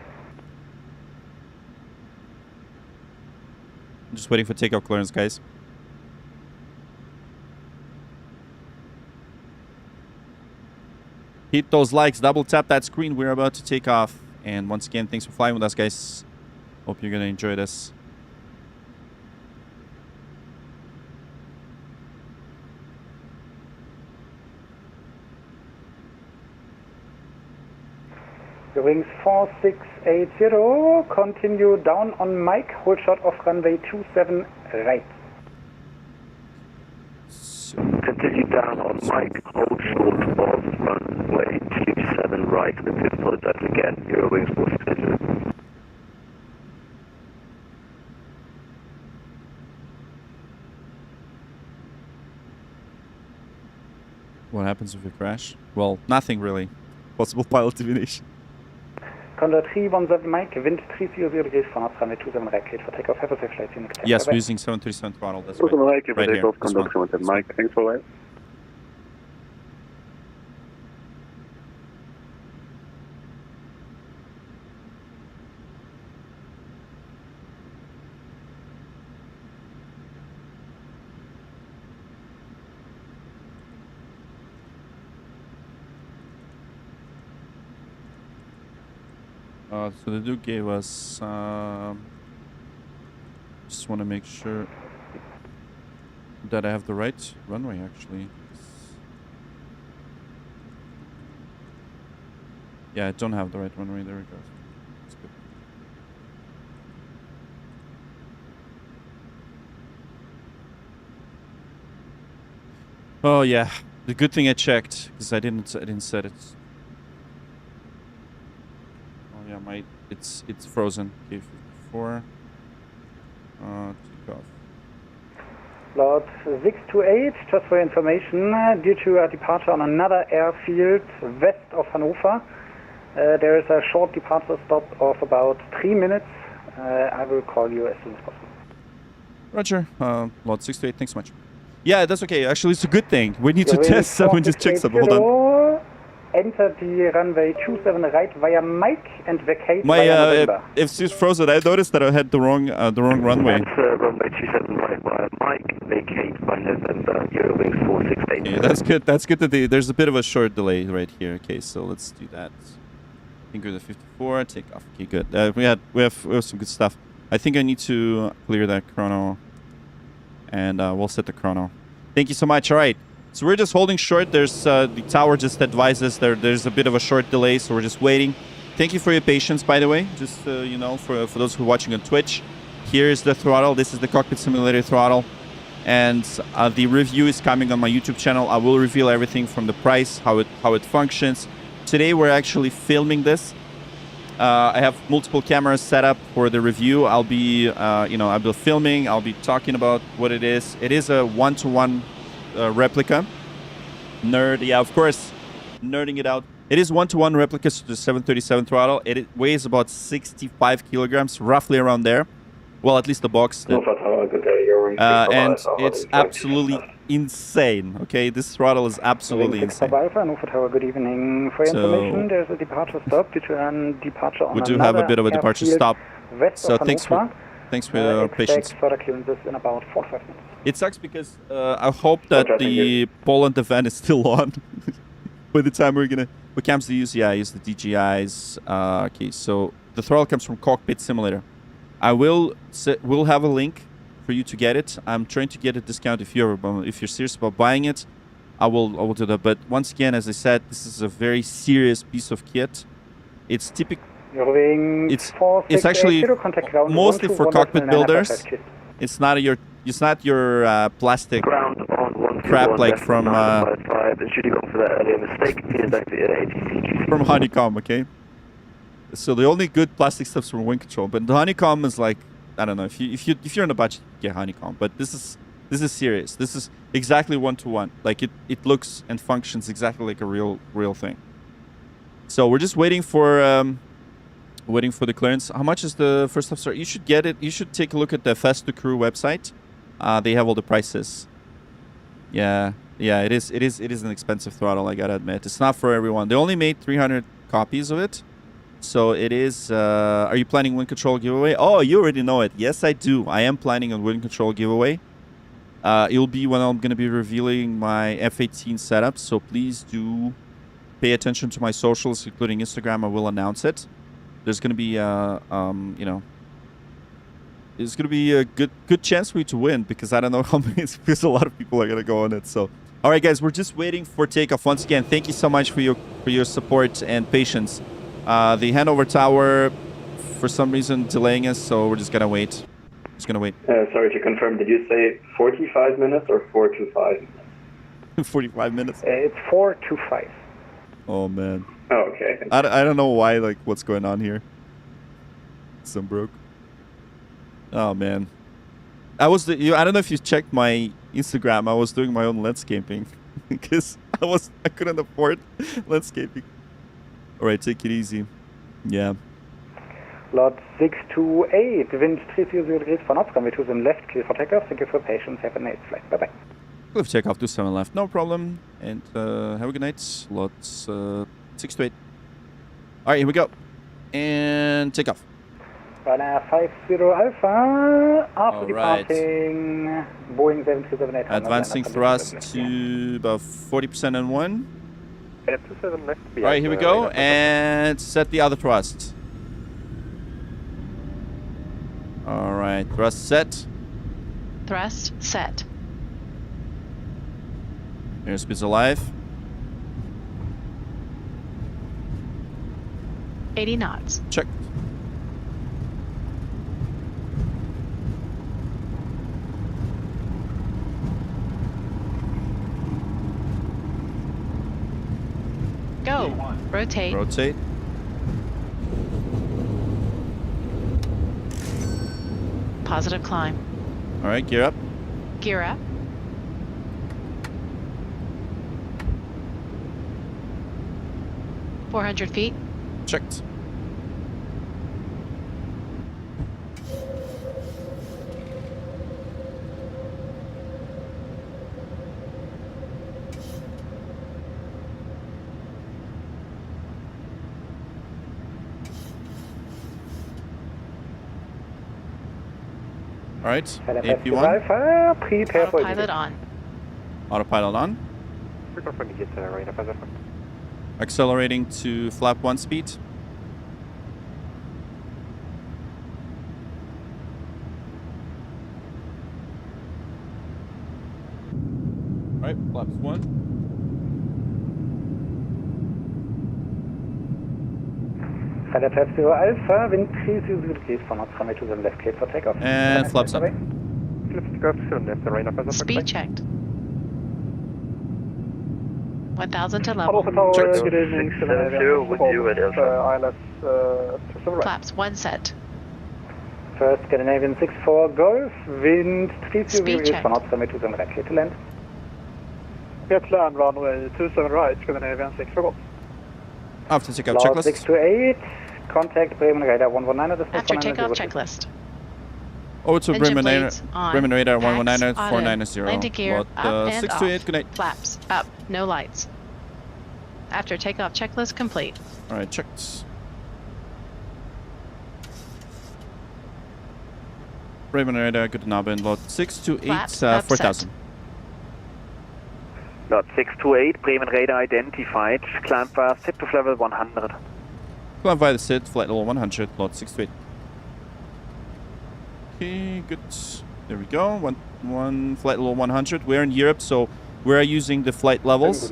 I'm just waiting for takeoff clearance, guys. Hit those likes, double tap that screen. We're about to take off. And once again, thanks for flying with us, guys. Hope you're going to enjoy this. Eurowings 4680, continue down on mic, hold short off runway 27 right. Continue down on mic, hold short of runway 27 right. I do apologize again, Eurowings 4680. happens with a crash? Well, nothing really. Possible pilot deviation. Condor 317 Mike, wind 300 degrees from us, runway 27 right, cleared for takeoff. Have a safe flight. Yes, we're using 737 throttle. That's right. Right here, Right here. Condor 317 Mike, thanks for that. So the Duke gave us, just want to make sure that I have the right runway, actually. Yeah, I don't have the right runway. There we go. That's good. Oh yeah, the good thing I checked because I didn't set it. Yeah, it's frozen. Okay, 54. Take off. Lord 628, just for your information, due to a departure on another airfield west of Hanover, there is a short departure stop of about 3 minutes. I will call you as soon as possible. Roger. Lord 628, thanks so much. Yeah, that's okay. Actually, it's a good thing. We need to test someone. Just check something. Hold on. Enter the runway 27 right via Mike and vacate My via November. if it's frozen, I noticed that I had the wrong runway. That's runway 27 right via Mike, vacate by November, Eurowings 468. Okay, that's good. That's good that there's a bit of a short delay right here. Okay, so let's do that. Finger the 54, take off. Okay, good. We have some good stuff. I think I need to clear that chrono, and we'll set the chrono. Thank you so much. All right. So we're just holding short. There's the tower just advises there's a bit of a short delay, so we're just waiting. Thank you for your patience, by the way. Just you know, for those who are watching on Twitch, here's the throttle. This is the cockpit simulator throttle, and the review is coming on my YouTube channel. I will reveal everything from the price, how it functions. Today we're actually filming this. I have multiple cameras set up for the review. I'll be I'll be filming. I'll be talking about what it is. It is a one-to-one replica. Nerd, yeah, of course, nerding it out. It is one-to-one replica to the 737 throttle. It weighs about 65 kilograms, roughly around there. Well, at least the box. And it's absolutely insane. Okay, this throttle is absolutely insane. Good evening. For your information, there's a departure stop due to a departure on we do have a bit of a departure stop. So thanks for your patience. Further clearances in about 4-5 minutes. It sucks because I hope that the Poland event is still on by the time what cams to use? Yeah, I use the DJIs. Okay, so the throttle comes from Cockpit Simulator. We'll have a link for you to get it. I'm trying to get a discount if you're serious about buying it. I will do that. But once again, as I said, this is a very serious piece of kit. It's typical. It's actually mostly for cockpit builders. It's not your plastic crap like from Honeycomb. Okay. So the only good plastic stuff's from Wind Control, but the Honeycomb is like, I don't know, if you're on a budget, get Honeycomb. But this is serious. This is exactly one-to-one. Like it looks and functions exactly like a real thing. So we're just waiting for the clearance. How much is the first stop? Sorry, you should get it. You should take a look at the Fast to Crew website. They have all the prices. Yeah, it is an expensive throttle, I gotta admit. It's not for everyone. They only made 300 copies of it. So it is, are you planning Wind Control giveaway? Oh, you already know it. Yes, I do. I am planning a Wind Control giveaway. It'll be when I'm going to be revealing my F-18 setup. So please do pay attention to my socials, including Instagram. I will announce it. There's going to be, there's going to be a good chance for you to win because I don't know how many, because a lot of people are going to go on it. So, all right, guys, we're just waiting for takeoff. Once again, thank you so much for your support and patience. The Hanover Tower, for some reason, delaying us, so we're just gonna wait. Sorry to confirm, did you say 45 minutes or 4 to 5 minutes? 45 minutes. It's 4 to 5. Oh man. Oh, okay. I don't know why. Like, what's going on here? Some broke. Oh man. I don't know if you checked my Instagram. I was doing my own landscaping. because I couldn't afford landscaping. All right, take it easy. Yeah. Lot 628, wind 300 degrees for knots, runway 27 left, clear for takeoff. Thank you for your patience. Have a nice flight. Bye-bye. Clear for takeoff, 27 left, no problem. And have a good night. Lots 628. All right, here we go. And take off. Ryanair 50 Alpha, after departing, Boeing 737-800. Advancing thrust to about 40% on one. 27 left. All right, here we go. And set the other thrust. All right, thrust set. Thrust set. Airspeed's alive. 80 knots. Check. Go. Rotate. Rotate. Positive climb. All right, gear up. Gear up. $400 feet. Checked. All right, AP1. Prepare for Autopilot on. Autopilot on. Accelerating to flap 1 speed. All right, flaps 1. Ryanair 50 Alpha, wind 300 degrees for knots, runway 27 left, clear for takeoff. And flaps up. Speed checked. 1,000 to level. Good evening, with you at ILS Flaps 1 set. First Scandinavian 64 Golf, wind 300 degrees check. for knots, runway 27 right, clear to land. Get land, runway 27 right, Scandinavian 64 Golf. After takeoff Loud checklist. 628, contact Bremen Radar 119 at this After takeoff checklist. Over to Engine Bremen blades on. Bremen Radar Max 119 auto. 490. Landing gear Lot, up and 628, off. good night. Flaps up, no lights. After takeoff checklist complete. All right, checked. Bremen Radar, good Abend. Lot 628, Flaps up 4000. Lot 628, Bremen radar identified. Climb via set to level 100. Climb via the SID, flight level 100, lot 628. Okay, good. There we go. One flight level 100. We're in Europe, so we're using the flight levels.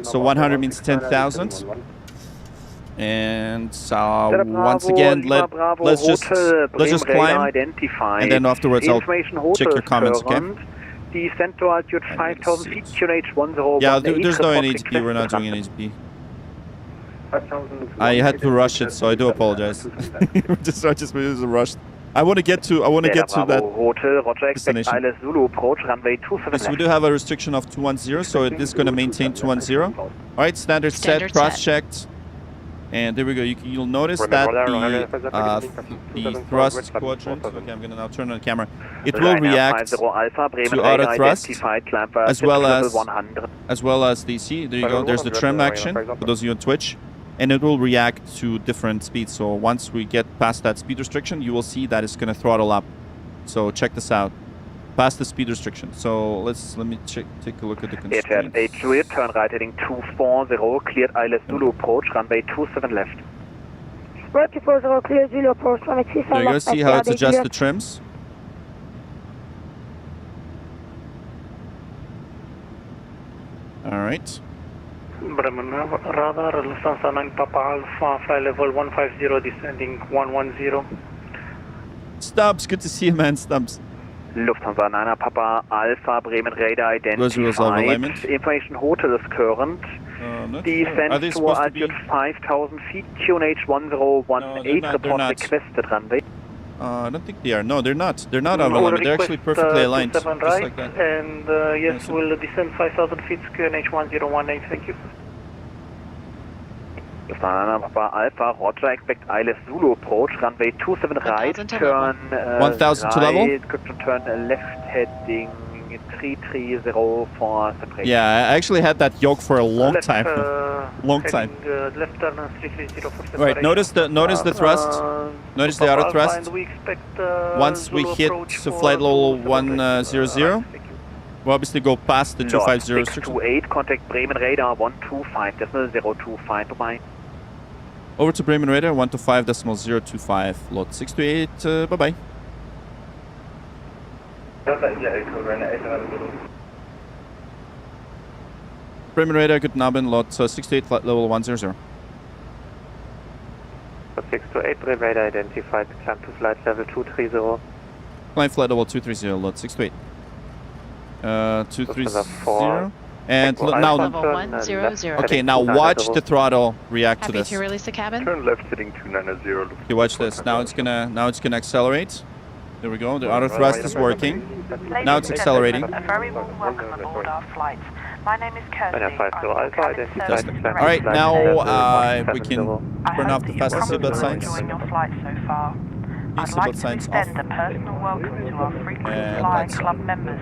So 100 means 10,000. And once again, let's just climb, and then afterwards I'll check your comments, okay? Descent to altitude 5,000 feet, QNH10. Yeah, there's no NHP. We're not doing NHP. I had to rush it, so I do apologize. I just rushed. I want to get to that destination. Yes, we do have a restriction of 210, so it is going to maintain 210. All right, standard set, cross-checked. And there we go. You'll notice that the thrust quadrant. Okay, I'm gonna now turn on the camera. It will react to auto thrust as well as the see. There you go. There's the trim action for those of you on Twitch, and it will react to different speeds. So once we get past that speed restriction, you will see that it's gonna throttle up. So check this out. Past the speed restriction. So let me take a look at the constraints. H Juliet, turn right heading 240, cleared ILS Zulu approach, runway 27 left. Right 240, cleared Zulu approach, runway 27 left. There you go, see how it's adjusted the trims? Alright. Bremen radar, Lufthansa 9 Papa Alpha, flight level 150, descending 110. Stubbs, good to see you, man, Stubbs. Lufthansa 9 Papa Alpha, Bremen radar identified. Information hotel is current. Descent to altitude 5,000 feet, QNH 1018, report requested runway. I don't think they are. No, they're not. They're not over limit. They're actually perfectly aligned. Just right, like that. And yes, we'll descend 5,000 feet, QNH 1018. Thank you. Lufthansa Papa Alpha, Roger, expect ILS Zulu approach, runway 27 right, turn 1,000 to level? turn left heading 330 for separation. Yeah, I actually had that yoke for a long time. Long time. Left turn 330 for separation. Right, notice the thrust. Notice the auto thrust. And we expect, once we hit to flight level 100, we'll obviously go past the 250 restriction. 628, contact Bremen radar 125.025, bye-bye. Over to Bremen radar 125.025, lot 628, bye-bye. Bremen radar, guten Abend, lot 628, flight level 100. 628, Bremen radar identified, climb to flight level 230. Climb flight level 230, lot 628. 230. And now, okay, now watch the throttle react to this. Happy to release the cabin. Turn left heading 290. Okay, watch this. Now it's gonna accelerate. There we go. The auto thrust is working. Now it's accelerating. A very warm welcome aboard our flight. My name is Kirsty. All right, now we can turn off the fasten seatbelt signs. Enjoying your flight so far. I'd like to extend a personal welcome to our frequent flyer club members.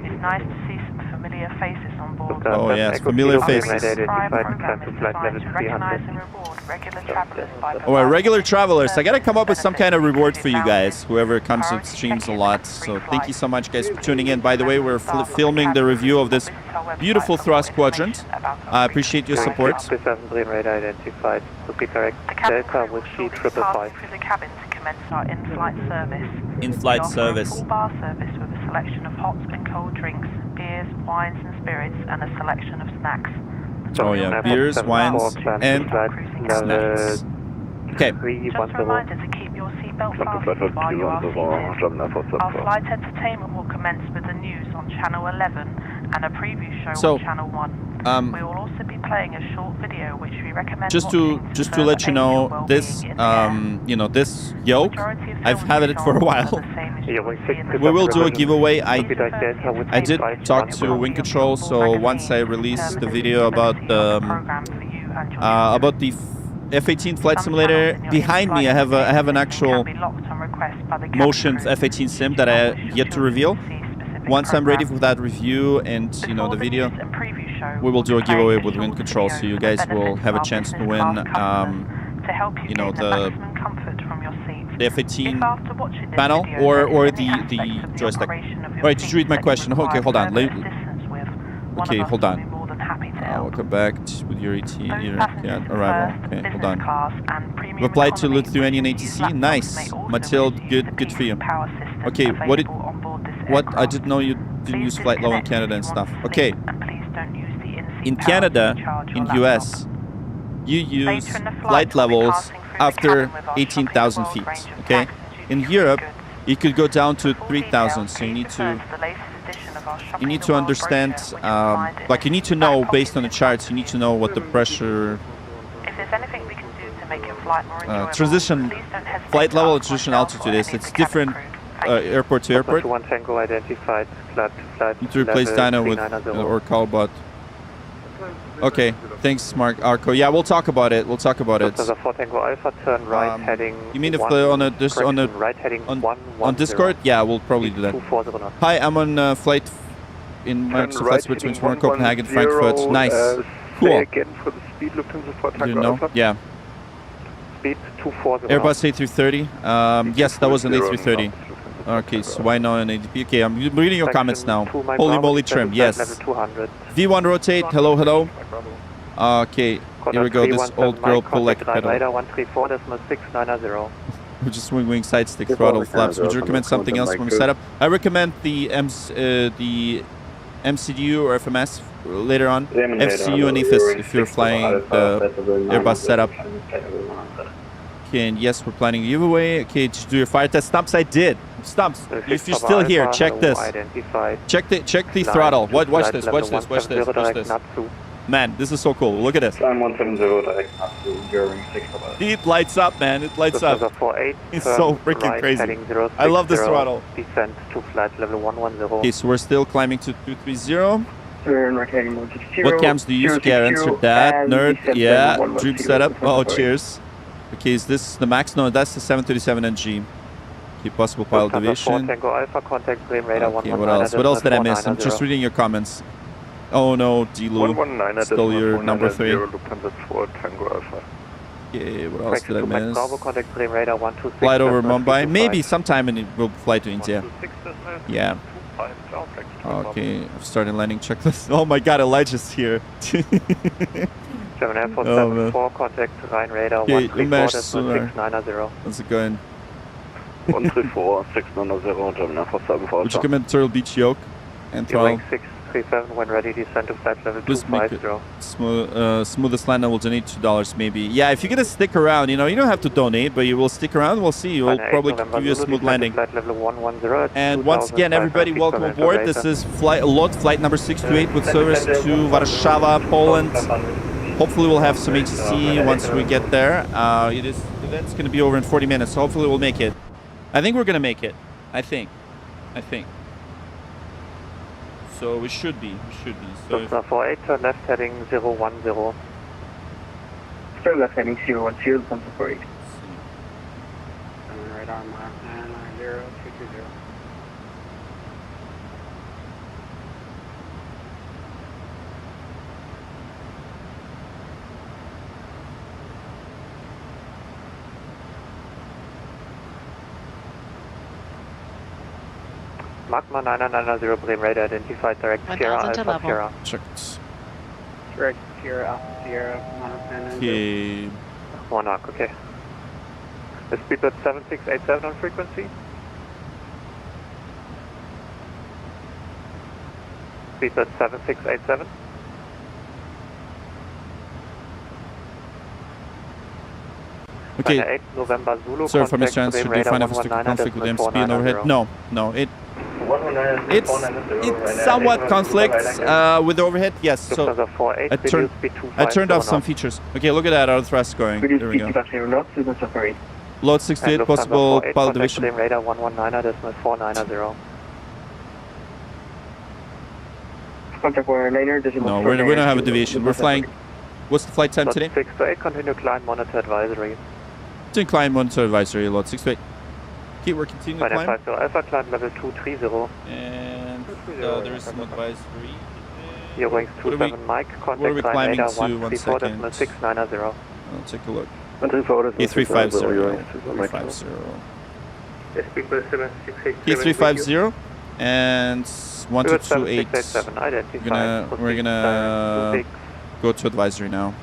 It's nice to see some familiar faces on board. Oh yes, familiar faces. Oh, regular travelers. I gotta come up with some kind of reward for you guys, whoever comes and streams a lot. So thank you so much, guys, for tuning in. By the way, we're filming the review of this beautiful thrust quadrant. I appreciate your support. Delta with C555. Our in-flight service. In-flight service. Full bar service with a selection of hot and cold drinks, beers, wines and spirits, and a selection of snacks. Oh yeah, beers, wines, and snacks. Okay. Just a reminder to keep your seatbelt fastened while you are seated. Our flight entertainment will commence with the news on Channel 11 and a preview show on Channel 1. We will also be playing a short video which we recommend just to let you know, this this yoke, I've had it for a while. We will do a giveaway. I did talk to Wind Control, so once I release the video about the F-18 flight simulator, behind me I have an actual motion F-18 sim that I have yet to reveal. Once I'm ready for that review and the video, we will do a giveaway with Wind Control, so you guys will have a chance to win the F-18 panel or the joystick. Alright, just read my question. Okay, hold on. Okay, hold on. Welcome back with your arrival. Okay, hold on. Replied to Lithuanian ATC. Nice. Mathilde, good for you. Okay, what? I didn't know you didn't use flight low in Canada and stuff. Okay. In Canada, in US, you use flight levels after 18,000 feet. Okay. In Europe, it could go down to 3,000. So you need to understand, like you need to know based on the charts. You need to know what the pressure. If there's anything we can do to make your flight more enjoyable, transition flight level, transition altitude is. It's different. Airport to airport. One Tango identified. Need to replace Dyno with or Callbot. Okay, thanks, Mark Arco. Yeah, we'll talk about it. We'll talk about it. 4 Tango Alpha, turn right heading. You mean if on Discord? Yeah, we'll probably do that. Hi, I'm on flight in flights between Toronto, Copenhagen, Frankfurt. Nice. Cool. Again for the speed, Lufthansa 4 Tango Alpha. Yeah. Speed 240. Airbus A330. Yes, that was an A330. Okay, so why not an ADP? Okay, I'm reading your comments now. Holy moly trim, yes. V1 rotate, hello. Okay, here we go, this old girl pull like a pedal. We're just wing side stick throttle flaps. Would you recommend something else from setup? I recommend the MCDU or FMS later on. FCU and EFIS if you're flying the Airbus setup. Okay, and yes, we're planning a giveaway. Okay, just do your fire test. Stumps, I did. Stumps, if you're still here, check this. Check the throttle. Watch this. Man, this is so cool. Look at this. Climb 170 direct up to Goering 6. It lights up, man. It lights up. 48, It's so freaking right, crazy. heading 060, I love this throttle. Descent to flight level 110. Okay, so we're still climbing to 230. Turn right heading 160. What cams do you use? Okay, I answered that. Nerd, yeah. Dream setup. Oh, cheers. Okay, is this the max? No, that's the 737 NG. Okay, possible pilot deviation. Tango Alpha, contact Bream Radar Okay, what else? What else did I miss? I'm just reading your comments. Oh no, D-Lu. Still your number 3. Okay, what else did I miss? Contact Bream Radar 126. Flight over Mumbai. Maybe sometime and we'll fly to India. Yeah. Okay, I've started landing checklist. Oh my god, Elijah's here. German Air Force 74, contact Rhine Radar 134.690. How's it going? 134, 690, German Air Force 74. Would you come in Turtle Beach yoke and throttle? 637, when ready, descend to flight level 250. Smoothest landing will donate $2 maybe. Yeah, if you're gonna stick around, you know, you don't have to donate, but you will stick around, we'll see. We'll probably give you a smooth landing. And once again, everybody, welcome aboard. This is LOT, flight number 628 with service to Warszawa, Poland. Hopefully we'll have some HCC once we get there. The event's gonna be over in 40 minutes, so hopefully we'll make it. I think we're gonna make it. I think. So we should be. So Cessna 48, turn left heading 010. Turn left heading 010, Cessna 48. Right arm, 990, 220. Magma 9990, Bremen Radar identified, direct Sierra Alpha Sierra. Checked. Direct Sierra Alpha Sierra, 990. Okay. Monarch, okay. The speedbird 7687 on frequency. Speedbird 7687. Okay. 8 November Zulu. Sir, from Mr. Answer, do you find a restricted conflict with MSP and overhead? No. It's somewhat conflicts with the overhead, yes. So I turned off some features. Okay, look at that, our thrust going. There we go. Load 68, possible pilot division. Radar 119.490. No, we don't have a deviation. We're flying. What's the flight time today? 6 to 8, continue climb monitor advisory. Continue climb monitor advisory, load 6 to 8. Okay, we're continuing to climb. Alpha climb level 230. And there is some advisory. Eurowings 27 Mike, contact what are we climbing radar to? 134.690. I'll take a look. 350. 350 and 1228. We're gonna go to advisory now.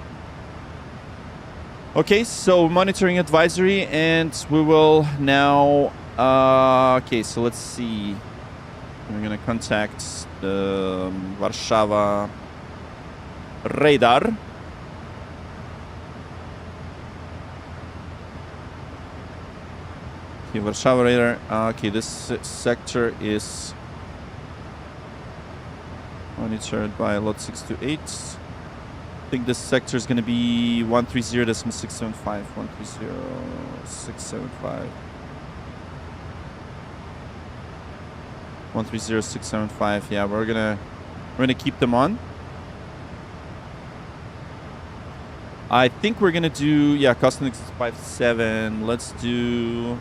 Okay, so monitoring advisory, and we will now. Okay, so let's see. We're gonna contact the Warszawa radar. Okay, Warszawa radar. Okay, this sector is monitored by lot 628. I think this sector is going to be 130.675. 130.675. 130.675. Yeah, we're gonna keep them on. I think we're gonna do custom 57. Let's give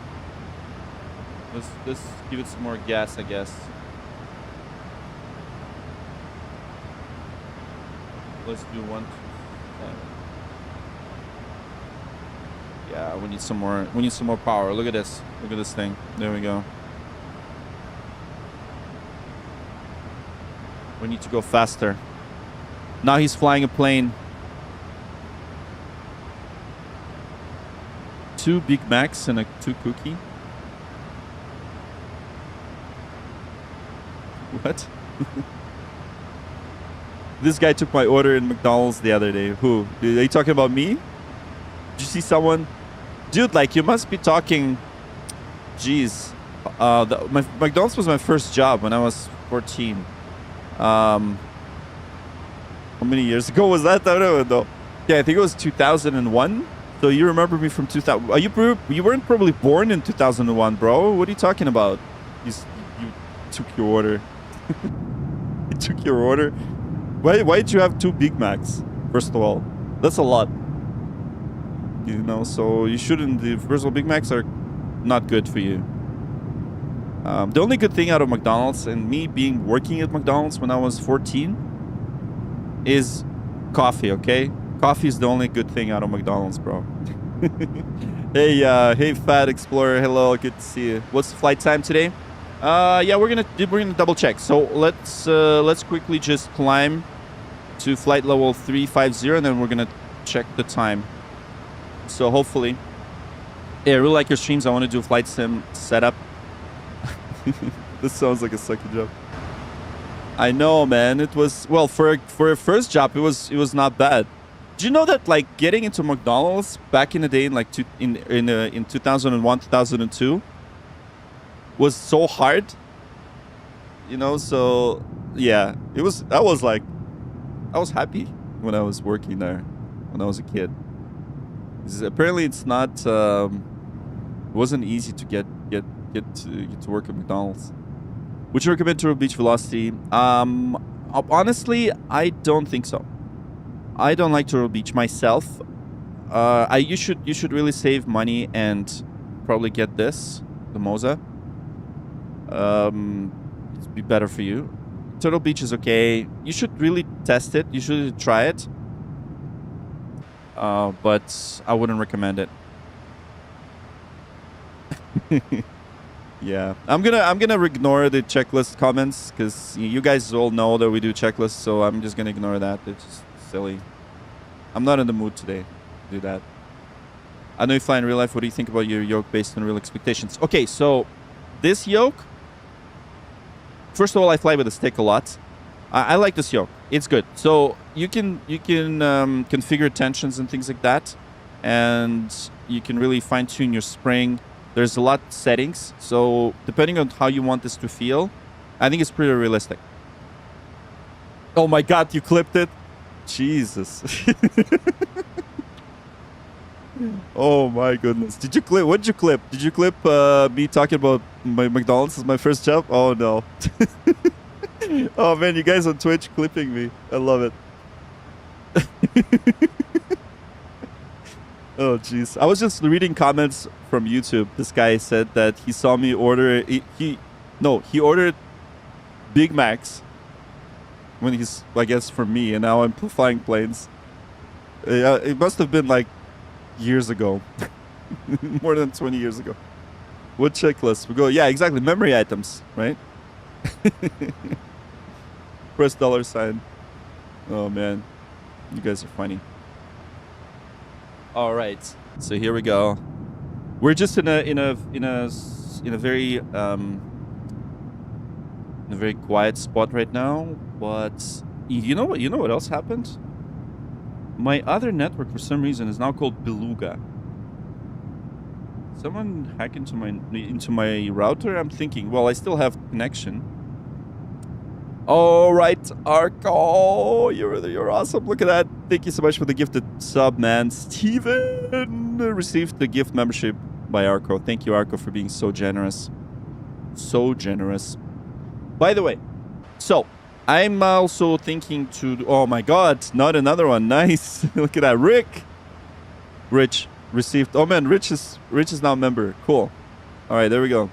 it some more gas, I guess. Let's do 127. Yeah, we need some more. We need some more power. Look at this. Look at this thing. There we go. We need to go faster. Now he's flying a plane. 2 Big Macs and a 2 cookie. What? This guy took my order in McDonald's the other day. Who? Are you talking about me? Did you see someone? Dude, like, you must be talking... Jeez. McDonald's was my first job when I was 14. When How many years ago was that? I don't know. Yeah, I think it was 2001. So you remember me from 2000? You weren't probably born in 2001, bro. What are you talking about? You took your order. You took your order. Why did you have 2 Big Macs? First of all, that's a lot. You know, so you shouldn't. First of all, Big Macs are not good for you. The only good thing out of McDonald's, and me working at McDonald's when I was 14, is coffee. Okay, coffee is the only good thing out of McDonald's, bro. Hey, Fat Explorer. Hello, good to see you. What's the flight time today? Yeah, we're gonna double check. So let's quickly just climb to flight level 350, and then we're gonna check the time. So hopefully, yeah, I really like your streams. I want to do a flight sim setup. This sounds like a second job. I know, man. It was, well, for a first job, it was not bad. Do you know that like getting into McDonald's back in the day, in like in 2001, 2002, was so hard. You know, so yeah, it was. I was happy when I was working there when I was a kid. Apparently, it's not. It wasn't easy to get to work at McDonald's. Would you recommend Turtle Beach Velocity? Honestly, I don't think so. I don't like Turtle Beach myself. You should really save money and probably get this, the Moza. It'd be better for you. Turtle Beach is okay. You should really test it. You should try it. But I wouldn't recommend it. Yeah, I'm gonna ignore the checklist comments because you guys all know that we do checklists, so I'm just gonna ignore that. It's just silly. I'm not in the mood today to do that. I know you fly in real life. What do you think about your yoke based on real expectations? Okay, so this yoke. First of all, I fly with a stick a lot. I like this yoke. It's good. So you can configure tensions and things like that, and you can really fine tune your spring. There's a lot of settings, so depending on how you want this to feel, I think it's pretty realistic. Oh my God, you clipped it? Jesus. Oh my goodness. Did you clip? What did you clip? Did you clip me talking about my McDonald's as my first job? Oh no. Oh man, you guys on Twitch clipping me. I love it. Oh jeez. I was just reading comments from YouTube. This guy said that he saw me order he ordered Big Macs when he's, I guess, for me, and now I'm flying planes. It must have been like years ago. More than 20 years ago. What checklist? We go, yeah, exactly. Memory items, right? Press $sign. Oh man. You guys are funny. All right, so here we go. We're just in a very quiet spot right now. But you know what else happened? My other network for some reason is now called Beluga. Someone hacked into my router. I'm thinking, well, I still have connection. All right, Arco, you're awesome. Look at that. Thank you so much for the gifted sub, man. Steven received the gift membership by Arco. Thank you, Arco, for being so generous. So generous. By the way, so I'm also thinking to... Oh my God, not another one. Nice. Look at that. Rich received... Oh man, Rich is now a member. Cool. All right, there we go.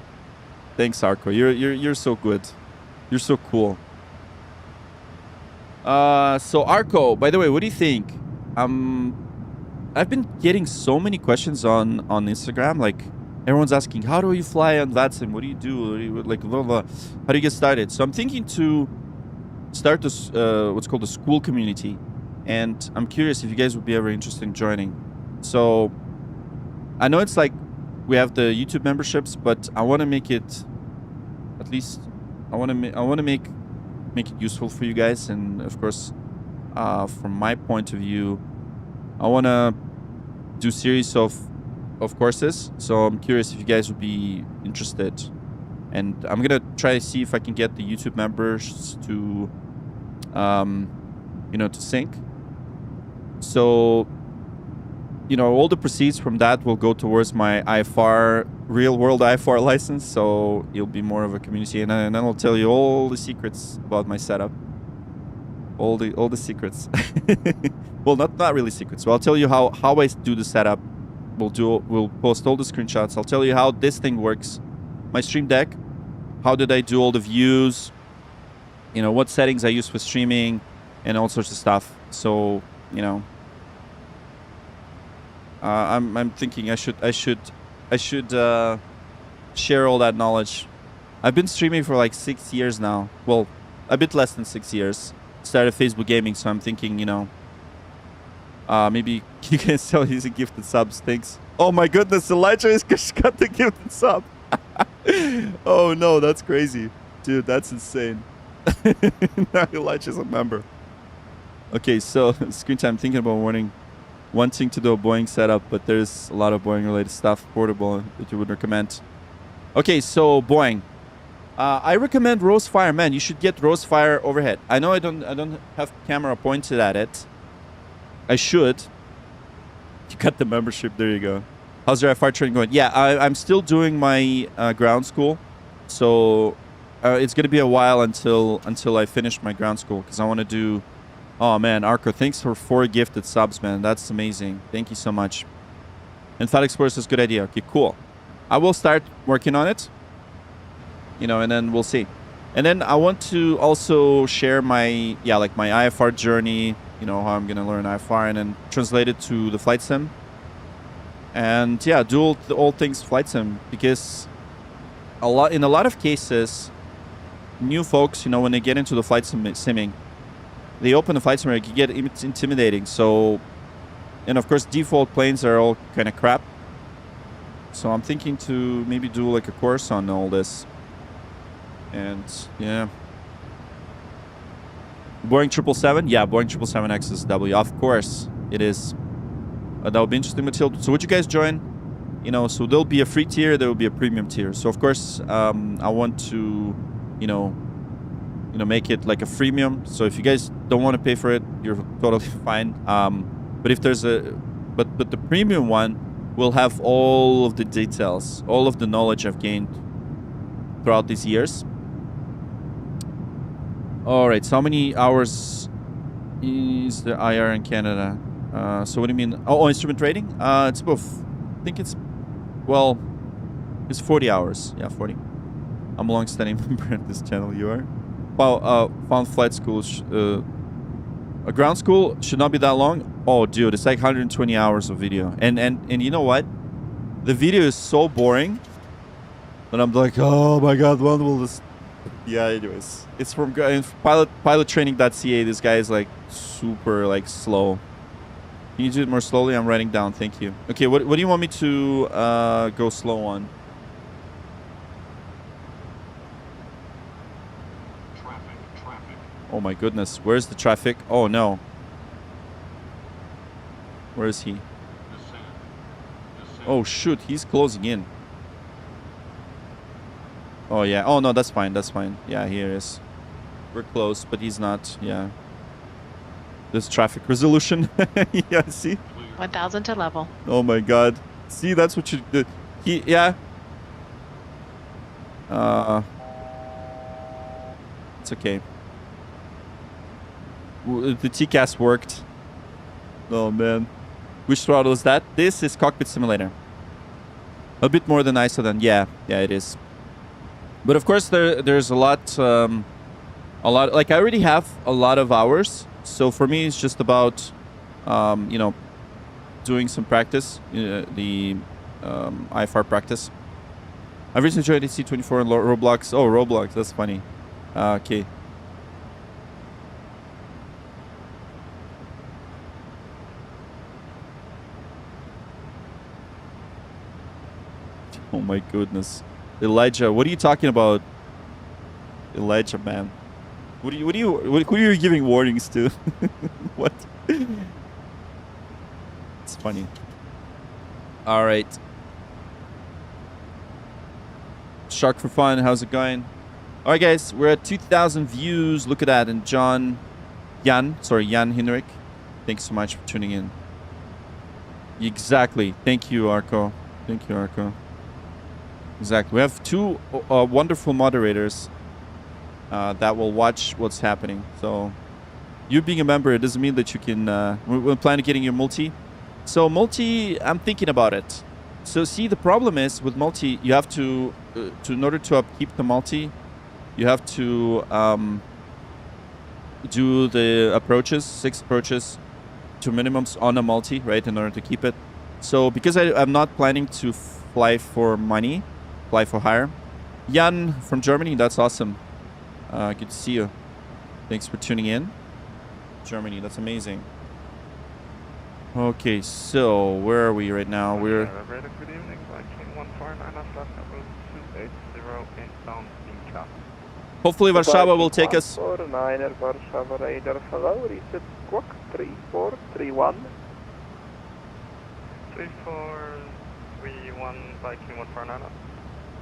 Thanks, Arco. You're so good. You're so cool. So Arco, by the way, what do you think? I've been getting so many questions on Instagram. Like, everyone's asking, how do you fly on VATSIM? What do you do? Like, blah, blah. How do you get started? So I'm thinking to start this, what's called a school community. And I'm curious if you guys would be ever interested in joining. So I know it's like we have the YouTube memberships, but I want to make it, at least, I want to make it useful for you guys. And of course, from my point of view, I want to do series of courses. So I'm curious if you guys would be interested. And I'm gonna try to see if I can get the YouTube members to you know, to sync. So, you know, all the proceeds from that will go towards my IFR, real world IFR license. So it'll be more of a community, and then I'll tell you all the secrets about my setup. All the secrets. Well, not really secrets. So I'll tell you how I do the setup. We'll post all the screenshots. I'll tell you how this thing works. My stream deck. How did I do all the views? You know, what settings I use for streaming, and all sorts of stuff. So, you know, I'm thinking I should share all that knowledge. I've been streaming for like 6 years now. Well, a bit less than 6 years. Started Facebook gaming, so I'm thinking, you know, maybe you can tell he's a gifted subs. Thanks. Oh my goodness, Elijah has got the gifted sub. Oh no, that's crazy, dude. That's insane. Now Elijah's a member. Okay, so screen time. Thinking about wanting to do a Boeing setup, but there's a lot of Boeing related stuff portable that you would recommend. Okay, so Boeing. I recommend Rosefire, man. You should get Rosefire overhead. I know I don't have camera pointed at it. I should. You got the membership. There you go. How's your IFR training going? Yeah, I'm still doing my ground school, so it's gonna be a while until I finish my ground school, because I want to do. Oh man, Arco, thanks for 4 gifted subs, man. That's amazing. Thank you so much. And Fat Explorer says good idea. Okay, cool. I will start working on it. You know, and then we'll see. And then I want to also share my my IFR journey. You know, how I'm gonna learn IFR and then translate it to the flight sim. And yeah, do all things flight sim, because in a lot of cases, new folks, you know, when they get into the flight simming, they open the flight simulator, it can get intimidating. So, and of course, default planes are all kind of crap. So I'm thinking to maybe do like a course on all this. And yeah, Boeing 777, yeah, Boeing 777X is W, of course it is. That would be interesting material. So would you guys join? You know, so there'll be a free tier, there will be a premium tier. So of course, I want to, you know, make it like a freemium. So if you guys don't want to pay for it, you're totally fine. But if there's but the premium one will have all of the details, all of the knowledge I've gained throughout these years. All right, so how many hours is the IR in Canada? So what do you mean? Oh, instrument rating? It's both. I think it's, well, it's 40 hours. Yeah, 40. I'm a long-standing member of this channel. You are? Well, found flight school. A ground school should not be that long. Oh, dude, it's like 120 hours of video. And you know what? The video is so boring that I'm like, oh my god, when will this? Yeah, anyways, it's from pilottraining.ca. This guy is like super like slow. Can you do it more slowly? I'm writing down. Thank you. Okay, what do you want me to go slow on? Traffic. Oh my goodness, where's the traffic? Oh no. Where is he? Oh shoot, he's closing in. Oh yeah. Oh no, that's fine. That's fine. Yeah, here is. We're close, but he's not. Yeah. This traffic resolution. Yeah, see? 1,000 to level. Oh my god. See, that's what you did. Yeah. It's okay. The TCAS worked. Oh man. Which throttle is that? This is Cockpit Simulator. A bit more than ISO then. Yeah, it is. But of course, there's a lot. Like I already have a lot of hours, so for me it's just about, you know, doing some practice, the IFR practice. I've recently joined C24 and Roblox. Oh, Roblox, that's funny. Okay. Oh my goodness. Elijah, what are you talking about? Elijah, man. Who are you giving warnings to? What? It's funny. All right. Shark for fun, how's it going? All right, guys, we're at 2,000 views. Look at that. And John Jan Henrik. Thanks so much for tuning in. Exactly. Thank you, Arco. Thank you, Arco. Exactly. We have two wonderful moderators that will watch what's happening. So you being a member, it doesn't mean that you can... we're planning on getting your multi. So multi, I'm thinking about it. So see, the problem is with multi, you have to in order to upkeep the multi, you have to do the approaches, 6 approaches to minimums on a multi, right, in order to keep it. So because I'm not planning to fly for money, fly for hire. Jan from Germany, that's awesome. Good to see you. Thanks for tuning in. Germany, that's amazing. Okay, so where are we right now? We're... Good evening, Viking 149, flight number 280 inbound Inca. Hopefully Warsaw will take us. 149er Warsaw radar, hello, reset squawk 3431. 3431 Viking 149.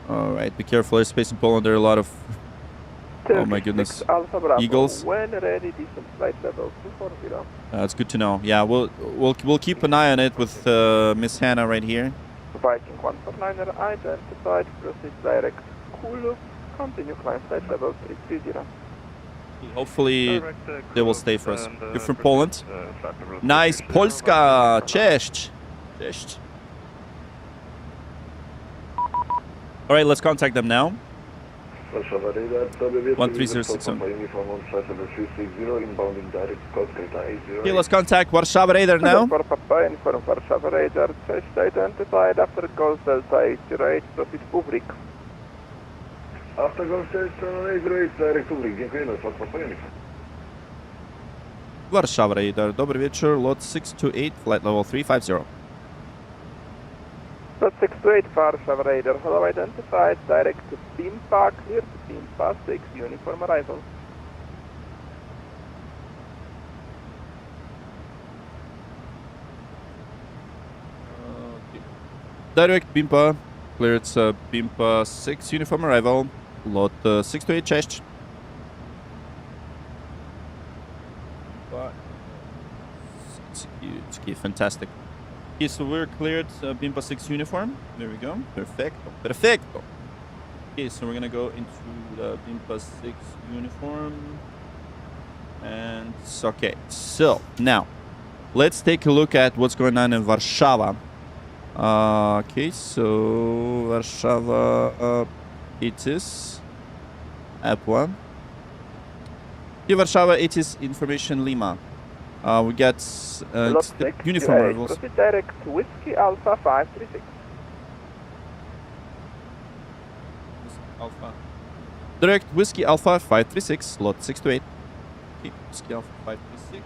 Alright, be careful, airspace in Poland, there are a lot of... Oh my goodness. Eagles. When ready, decent flight level 240. That's good to know. Yeah, we'll keep an eye on it with Miss Hannah right here. Viking 149er identified, proceed direct cool, continue climb flight level 330. Hopefully they will stay for us. You're from Poland? Nice, Polska! Cześć! Cześć. Alright, let's contact them now. 13067. Okay, let's contact Warsaw Radar now. Warsaw Radar, test identified after Gulf Delta 88, proceed public. After Gulf Delta 88, direct public, dziękujemy, podpasujemy. Warsaw Radar, dobry wieczór, lot 628, flight level 350. Lot 628, Warsaw Radar, hello, identified, direct to BIMPA, clear to BIMPA 6, uniform arrival. Direct BIMPA, cleared BIMPA 6, uniform arrival, lot 628, cześć. Okay, fantastic. Okay, so we're cleared BIMPA 6 uniform. There we go. Perfecto. Perfecto. Okay, so we're gonna go into the BIMPA 6 uniform. And okay, so now let's take a look at what's going on in Warsaw. Okay, so Warsaw, it is EPWA. Okay, Warsaw, it is information Lima. We got uniform arrivals. Proceed direct to Whiskey Alpha 536. Alpha. Direct Whiskey Alpha 536, lot 628. Okay, Whiskey Alpha 536.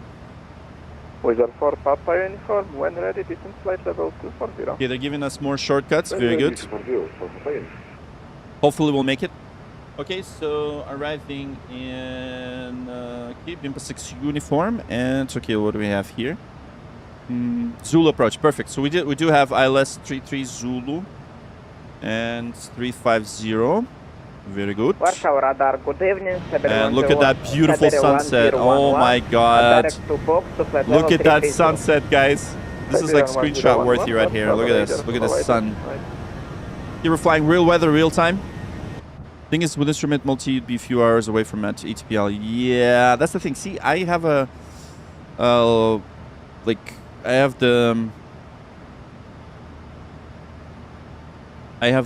Wizard 4 Papa uniform, when ready, distance flight level 240. Okay, they're giving us more shortcuts, very good. Hopefully we'll make it. Okay, so arriving in BIMPA 6 uniform, and okay, what do we have here? Zulu approach, perfect. So we do have ILS 33 Zulu and 350. Very good. Warsaw Radar, good evening. And look at that beautiful sunset. Oh my god. Look at that sunset, guys. This is like screenshot worthy right here. Look at this. Look at the sun. You were flying real weather, real time. Thing is, with instrument multi, you'd be a few hours away from at ETPL. Yeah, that's the thing. See, I have a, I have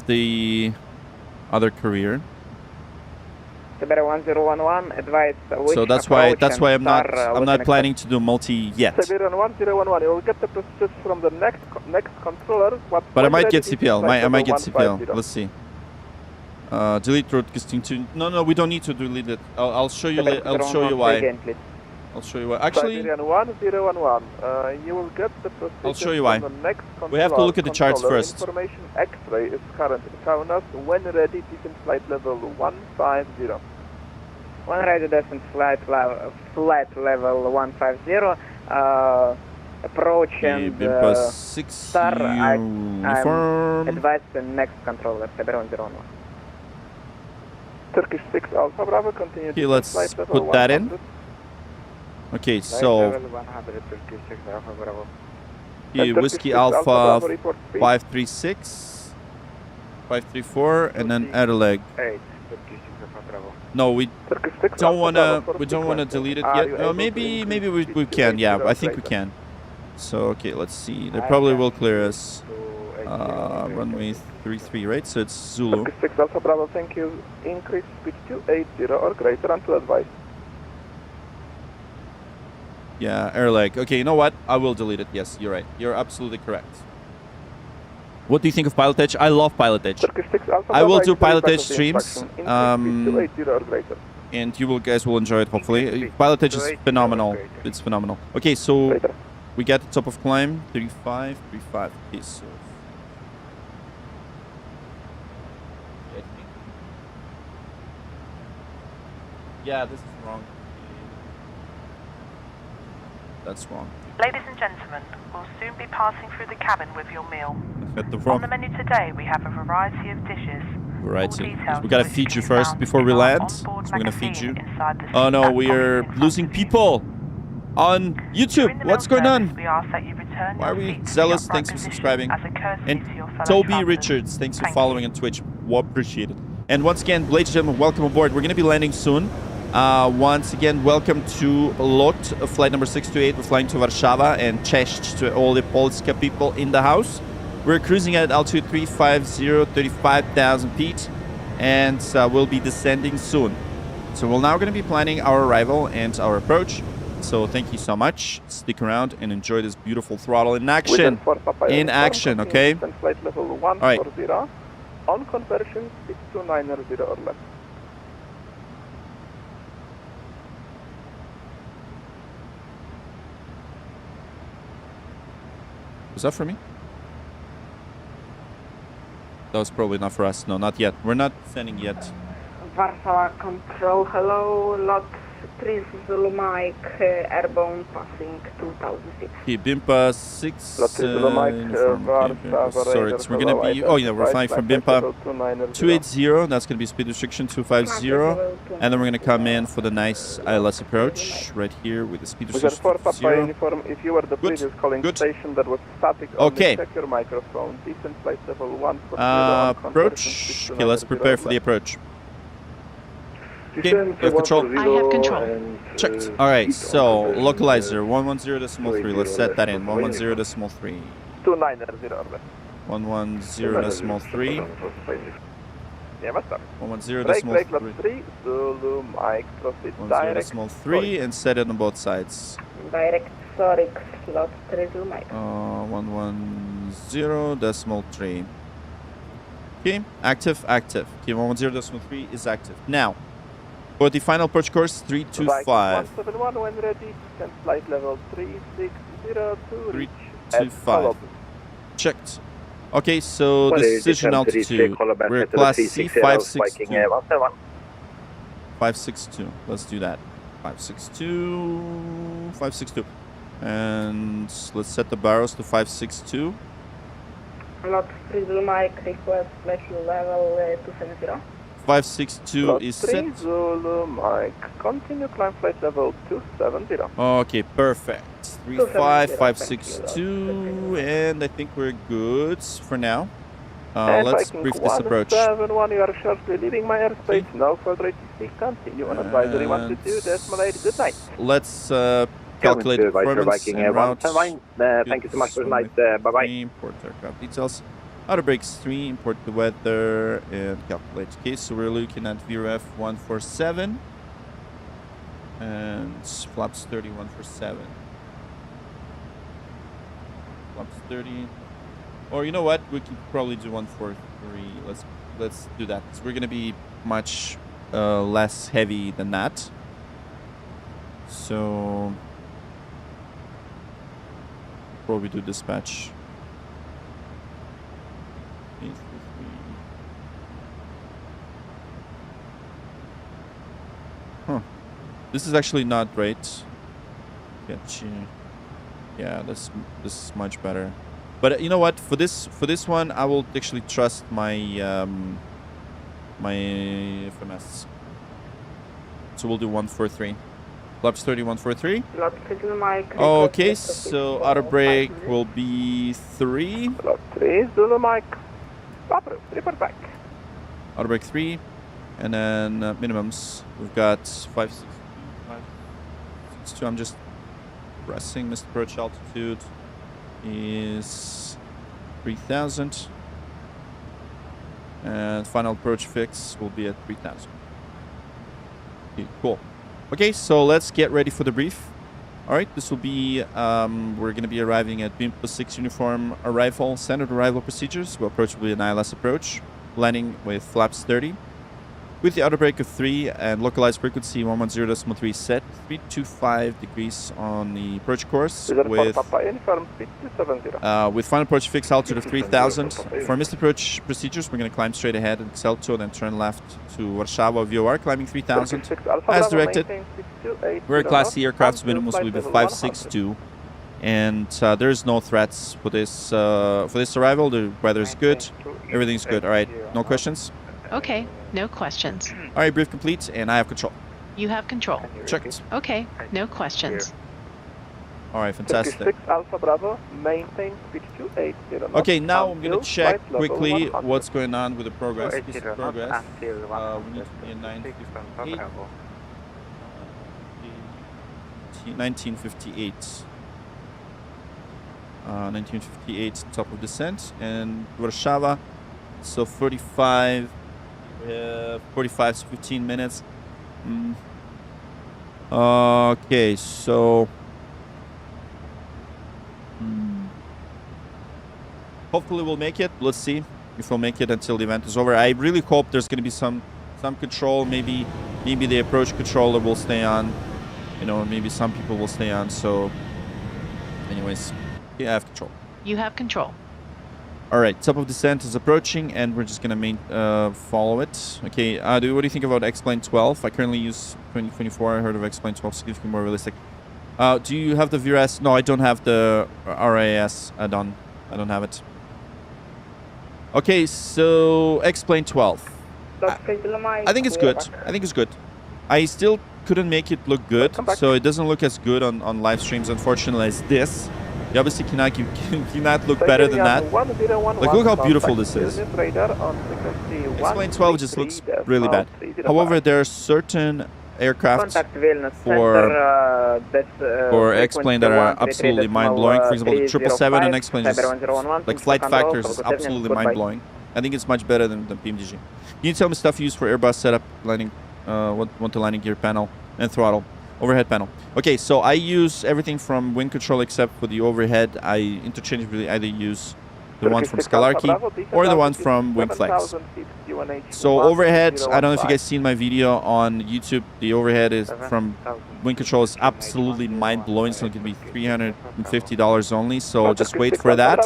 the other career. So that's why I'm not planning to do multi yet. Siberian 1011, you will get the procedures from the next controller. But I might get CPL. I might get CPL. Let's see. Delete route distinction. No, we don't need to delete it. I'll show you. I'll show you why. I'll show you why. Actually, Siberian 1011, you will get the procedures I'll show you why. from the next controller. We have to look at the charts first. Information X-ray is currently Kaunas. When ready, descent flight level 150. When ready, descent flight level 150. Approach and star. I'm advised the next controller. Siberian 01. Turkish 6 Alpha Bravo, continue. Okay, let's put that in. Okay, so here, Whiskey Alpha 536, 534, and then Airline. No, we don't wanna delete it yet. Maybe we can. Yeah, I think we can. So okay, let's see. They probably will clear us. Runway 33, right? So it's Zulu. 6 Alpha Bravo, thank you. Increase speed to 80 or greater and to advise. Yeah, Airline. Okay, you know what? I will delete it. Yes, you're right. You're absolutely correct. What do you think of Pilotage? I love Pilotage. I will do Pilotage streams. And you guys will enjoy it, hopefully. Pilotage is phenomenal. It's phenomenal. Okay, so we get the top of climb. 35, 35. Okay, so... Yeah, this is wrong. That's wrong. Ladies and gentlemen, we'll soon be passing through the cabin with your meal. On the menu today, we have a variety of dishes. Variety. We gotta feed you first before we land. So we're gonna feed you. Oh no, we are losing people on YouTube. What's going on? Why are we zealous? Thanks for subscribing. And Toby Richards, thanks for following on Twitch. Well appreciated. And once again, ladies and gentlemen, welcome aboard. We're gonna be landing soon. Once again, welcome to LOT, flight number 628. We're flying to Warszawa and cześć to all the Polska people in the house. We're cruising at altitude 350, 35,000 feet, and we'll be descending soon. So we're now going to be planning our arrival and our approach. So thank you so much. Stick around and enjoy this beautiful throttle in action. In action, okay? All right. On conversion, 6290 or less. Was that for me? That was probably not for us. No, not yet. We're not sending yet. Warsaw Control, hello, lot 3 Zulu Mike, airborne passing 2006. Okay, Bimpa 6. Sorry, we're going to be... Oh, yeah, we're flying from Bimpa 280. That's going to be speed restriction 250. And then we're going to come in for the nice ILS approach right here with the speed restriction 250. If you were the previous calling station that was static, okay. Check your microphone. Descent flight level 1 for approach. Okay, let's prepare for the approach. Okay, you have control. I have control. Checked. All right, so localizer 110.3. Let's set that in. 110.3. 290. 110.3. 110.3. Zulu Mike, proceed direct. 110.3 and set it on both sides. Direct Zurich, slot 3 Zulu Mike. 110.3. Okay, active. Okay, 110.3 is active. Now, for the final approach course, 325. 171 when ready, descent flight level 3602, reach 325. Checked. Okay, so decision altitude. We're class C 562. 562. Let's do that. 562. And let's set the barrels to 562. Lot 3 Zulu Mike, request flight level 270. 562 is set. Zulu Mike, continue climb flight level 270. Okay, perfect. 35, 562, and I think we're good for now. Let's brief this approach. 171, you are shortly leaving my airspace. No further ATC. Continue on advisory 122. Decimal 8. Good night. Let's calculate performance and route. Thank you so much for tonight. Bye-bye. Import aircraft details. Outer brakes 3, import the weather, and calculate. Okay, so we're looking at VRF 147 and flaps 30 147. Flaps 30. Or you know what? We can probably do 143. Let's do that. So we're gonna be much less heavy than that. So probably do dispatch. Huh. This is actually not right. Yeah, this is much better. But you know what? For this one, I will actually trust my my FMS. So we'll do 143. Flaps 3143. Lot 3 Mike. Okay, so outer brake will be 3. Lot 3 Zulu Mike. Approved. Report back. Outer brake 3. And then minimums. We've got 562. 562. I'm just pressing. Missed approach altitude is 3,000. And final approach fix will be at 3,000. Okay, cool. Okay, so let's get ready for the brief. All right, this will be, we're going to be arriving at BIM plus 6 uniform arrival, standard arrival procedures. We'll approach will be an ILS approach, landing with flaps 30. With the outer brake of 3 and localized frequency 110.3 set, 325 degrees on the approach course with final approach fixed altitude of 3,000. For missed approach procedures, we're going to climb straight ahead and Celto, then turn left to Warsaw VOR, climbing 3,000 as directed. We're Class C aircraft's minimum will be 562. And there's no threats for this arrival. The weather is good. Everything's good. All right, no questions? Okay, no questions. All right, brief complete, and I have control. You have control. Checked. Okay, no questions. All right, fantastic. 6 Alpha Bravo, maintain speed 280. Okay, now I'm going to check quickly what's going on with the progress. This is progress. We need to be in 958. 1958. 1958, top of descent, and Warsaw. So 45 to 15 minutes. Okay, so hopefully we'll make it. Let's see if we'll make it until the event is over. I really hope there's going to be some control. Maybe the approach controller will stay on. You know, maybe some people will stay on. So, anyways, yeah, I have control. You have control. All right, top of descent is approaching, and we're just gonna follow it. Okay, what do you think about X-Plane 12? I currently use 2024. I heard of X-Plane 12, significantly more realistic. Do you have the VRS? No, I don't have the RAS add-on. I don't have it. Okay, so X-Plane 12. I think it's good. I think it's good. I still couldn't make it look good, so it doesn't look as good on live streams, unfortunately, as this. You obviously cannot look better than that. Like, look how beautiful this is. X-Plane 12 just looks really bad. However, there are certain aircraft for X-Plane that are absolutely mind-blowing. For example, the 777 and X-Plane, like flight factors is absolutely mind-blowing. I think it's much better than PMDG. Can you tell me stuff used for Airbus setup, landing, want to landing gear panel and throttle? Overhead panel. Okay, so I use everything from wing control except for the overhead. I interchangeably either use the one from Scalarkey or the one from Wing Flex. So overhead, I don't know if you guys seen my video on YouTube. The overhead is from wing control is absolutely mind-blowing. So it can be $350 only. So just wait for that.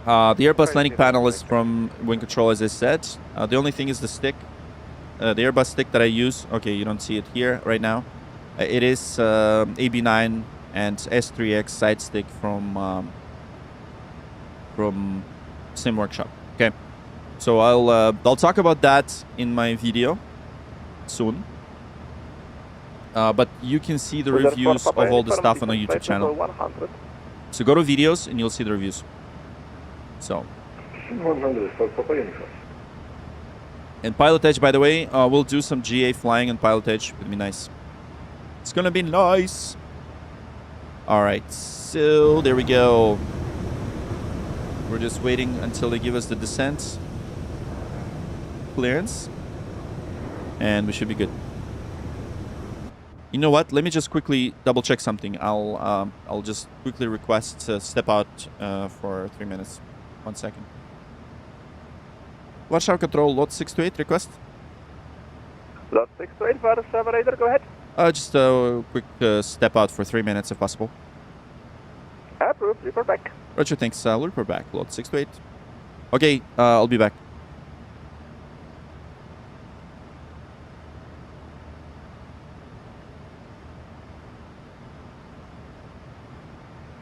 The Airbus landing panel is from wing control, as I said. The only thing is the stick. The Airbus stick that I use, okay, you don't see it here right now. It is AB9 and S3X side stick from Sim Workshop. Okay, so I'll talk about that in my video soon. But you can see the reviews of all the stuff on the YouTube channel. So go to videos and you'll see the reviews. So. And pilot edge, by the way, we'll do some GA flying and pilot edge. It'll be nice. It's gonna be nice. All right, so there we go. We're just waiting until they give us the descent clearance, and we should be good. You know what? Let me just quickly double check something. I'll just quickly request to step out for 3 minutes. 1 second. Warsaw Control, lot 628, request. Lot 628, Warsaw Radar, go ahead. Just a quick step out for 3 minutes if possible. Approved, report back. Roger, thanks. We'll report back, lot 628. Okay, I'll be back.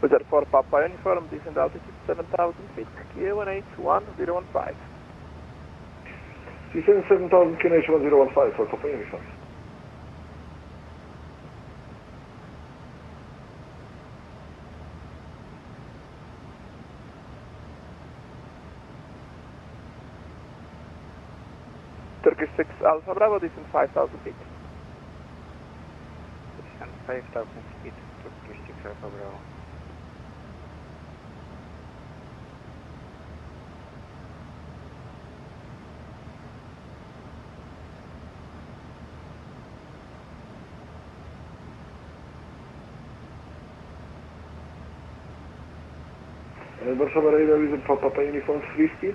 Wizard 4 Papa Uniform, descent altitude 7,000 feet, Q1811015. Descent 7,000, Q1811015 for Papa Uniform. Turkish 6 Alpha Bravo, descent 5,000 feet. Descent 5,000 feet, Turkish 6 Alpha Bravo. Warsaw radar with Papa Uniform 3 speed.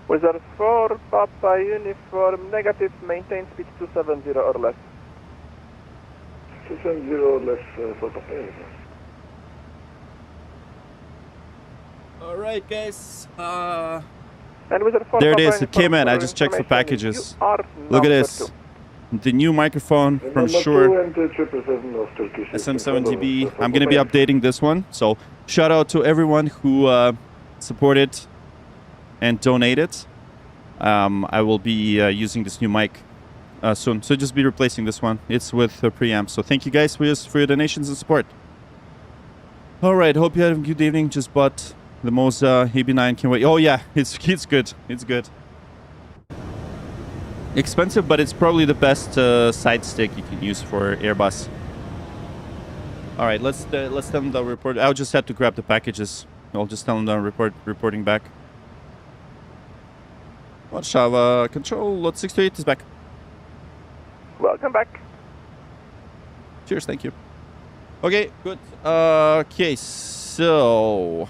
Wizard 4, Papa Uniform, negative, maintain speed 270 or less. 270 or less for Papa Uniform. Alright, guys. And Wizard 4, there it Papa is. It came in. I just checked for packages. Look at this. The new microphone from Shure. SM70B. I'm going to be updating this one. So shout out to everyone who supported and donated. I will be using this new mic soon. So just be replacing this one. It's with the preamp. So thank you guys for your donations and support. All right. Hope you had a good evening. Just bought the Moza AB9. Can't wait. Oh yeah, it's good. It's good. Expensive, but it's probably the best side stick you can use for Airbus. All right, let's tell them the report. I'll just have to grab the packages. I'll just tell them the reporting back. Warszawa control, lot 628 is back. Welcome back. Cheers, thank you. Okay, good. Okay, so.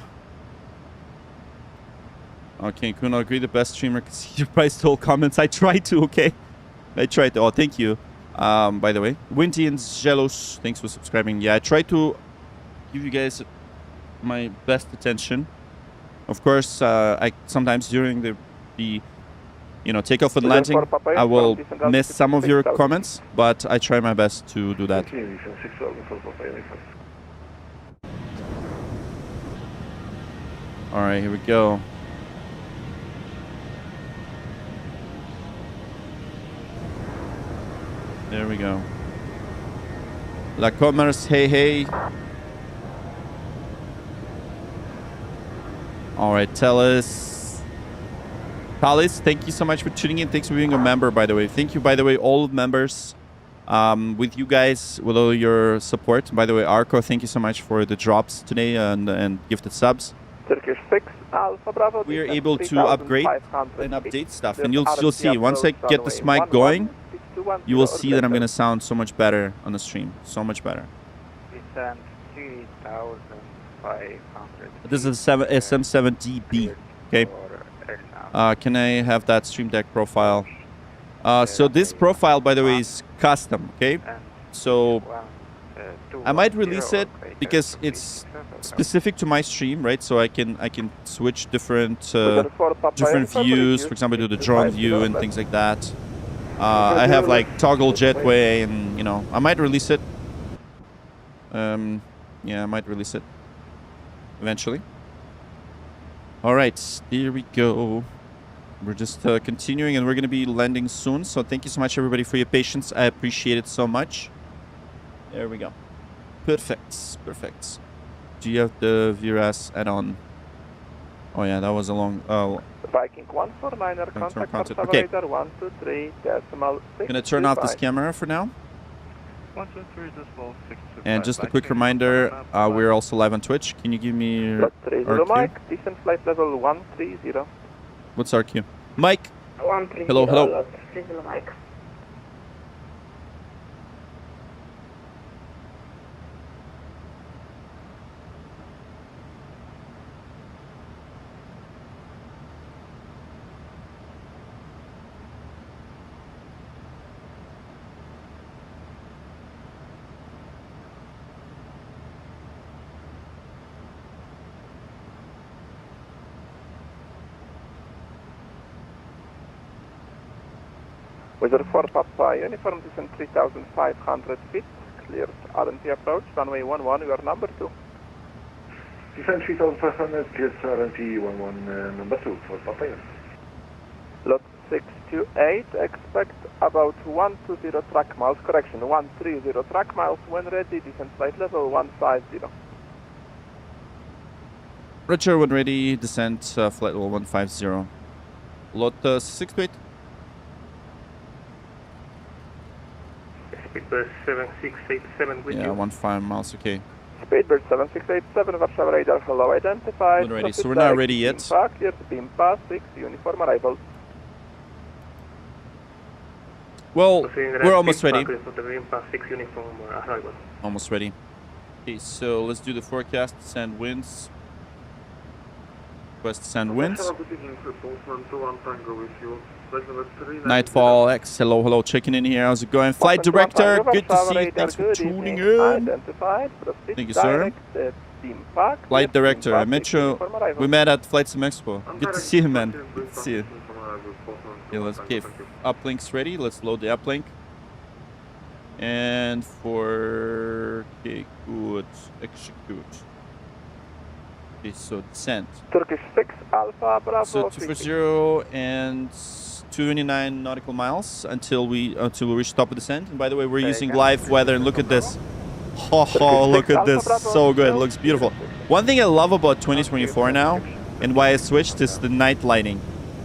Okay, Kuno, agree the best streamer can see your price to all comments. I tried to, okay? I tried to. Oh, thank you. By the way. Winty and Jealous, thanks for subscribing. Yeah, I tried to give you guys my best attention. Of course, I sometimes during the takeoff and landing, I will miss some of your comments, but I try my best to do that. All right, here we go. There we go. La Commerce, hey, hey. All right, Talis, thank you so much for tuning in. Thanks for being a member, by the way. Thank you, by the way, all members. With you guys, with all your support. By the way, Arco, thank you so much for the drops today and gifted subs. Turkish 6 Alpha Bravo. We are able to upgrade and update stuff, and you'll see once I get this mic going. You will see that I'm going to sound so much better on the stream. So much better. Descent 3,500. This is SM7DB. Okay. Can I have that Stream Deck profile? So this profile, by the way, is custom. Okay. So I might release it because it's specific to my stream, right? So I can switch different views. For example, do the drone view and things like that. I have like toggle jetway, and I might release it. Yeah, I might release it eventually. All right, here we go. We're just continuing, and we're going to be landing soon. So thank you so much, everybody, for your patience. I appreciate it so much. There we go. Perfect. Perfect. Do you have the VRAS add-on? Oh yeah, that was a long. Viking 149er, contact okay. 123.6. Gonna turn off this camera for now. 123.6. And just a quick reminder, we're also live on Twitch. Can you give me your Mike, descent flight level 130. What's our queue? Mike. 130. Hello. 30 Mike. Wizard 4 Papa, uniform descent 3,500 feet, cleared RNT approach, runway 11, you are number 2. Descent 3,500, cleared RNT 11, number 2 for Papa. Lot 628, expect about 120 track miles, correction, 130 track miles, when ready, descent flight level 150. Roger, when ready, descent flight level 150. Lot 628. Speedbird 7687 with yeah, you. 15 miles, okay. Speedbird 7687, Warsaw radar, hello, identified. Not ready, so we're not ready yet. Here's beam pass 6, uniform arrival. Well, we're almost ready. Arrival. Almost ready. Okay, so let's do the forecast. Send winds. Request send winds. Nightfall X. Hello, hello. Checking in here. How's it going? Flight director. Good to see you. Thanks for tuning in. Thank you, sir. Flight director. I met you. We met at Flight Sim Expo. Good to see you, man. Good to see you. Yeah, let's get uplinks ready. Let's load the uplink. And for okay, good. Execute. Okay, so descent. Turkish 6 Alpha Bravo. So 240 and 29 nautical miles until we reach top of descent. And by the way, we're using live weather. And look at this. Oh, look at this. So good. It looks beautiful. One thing I love about 2024 now, and why I switched, is the night lighting.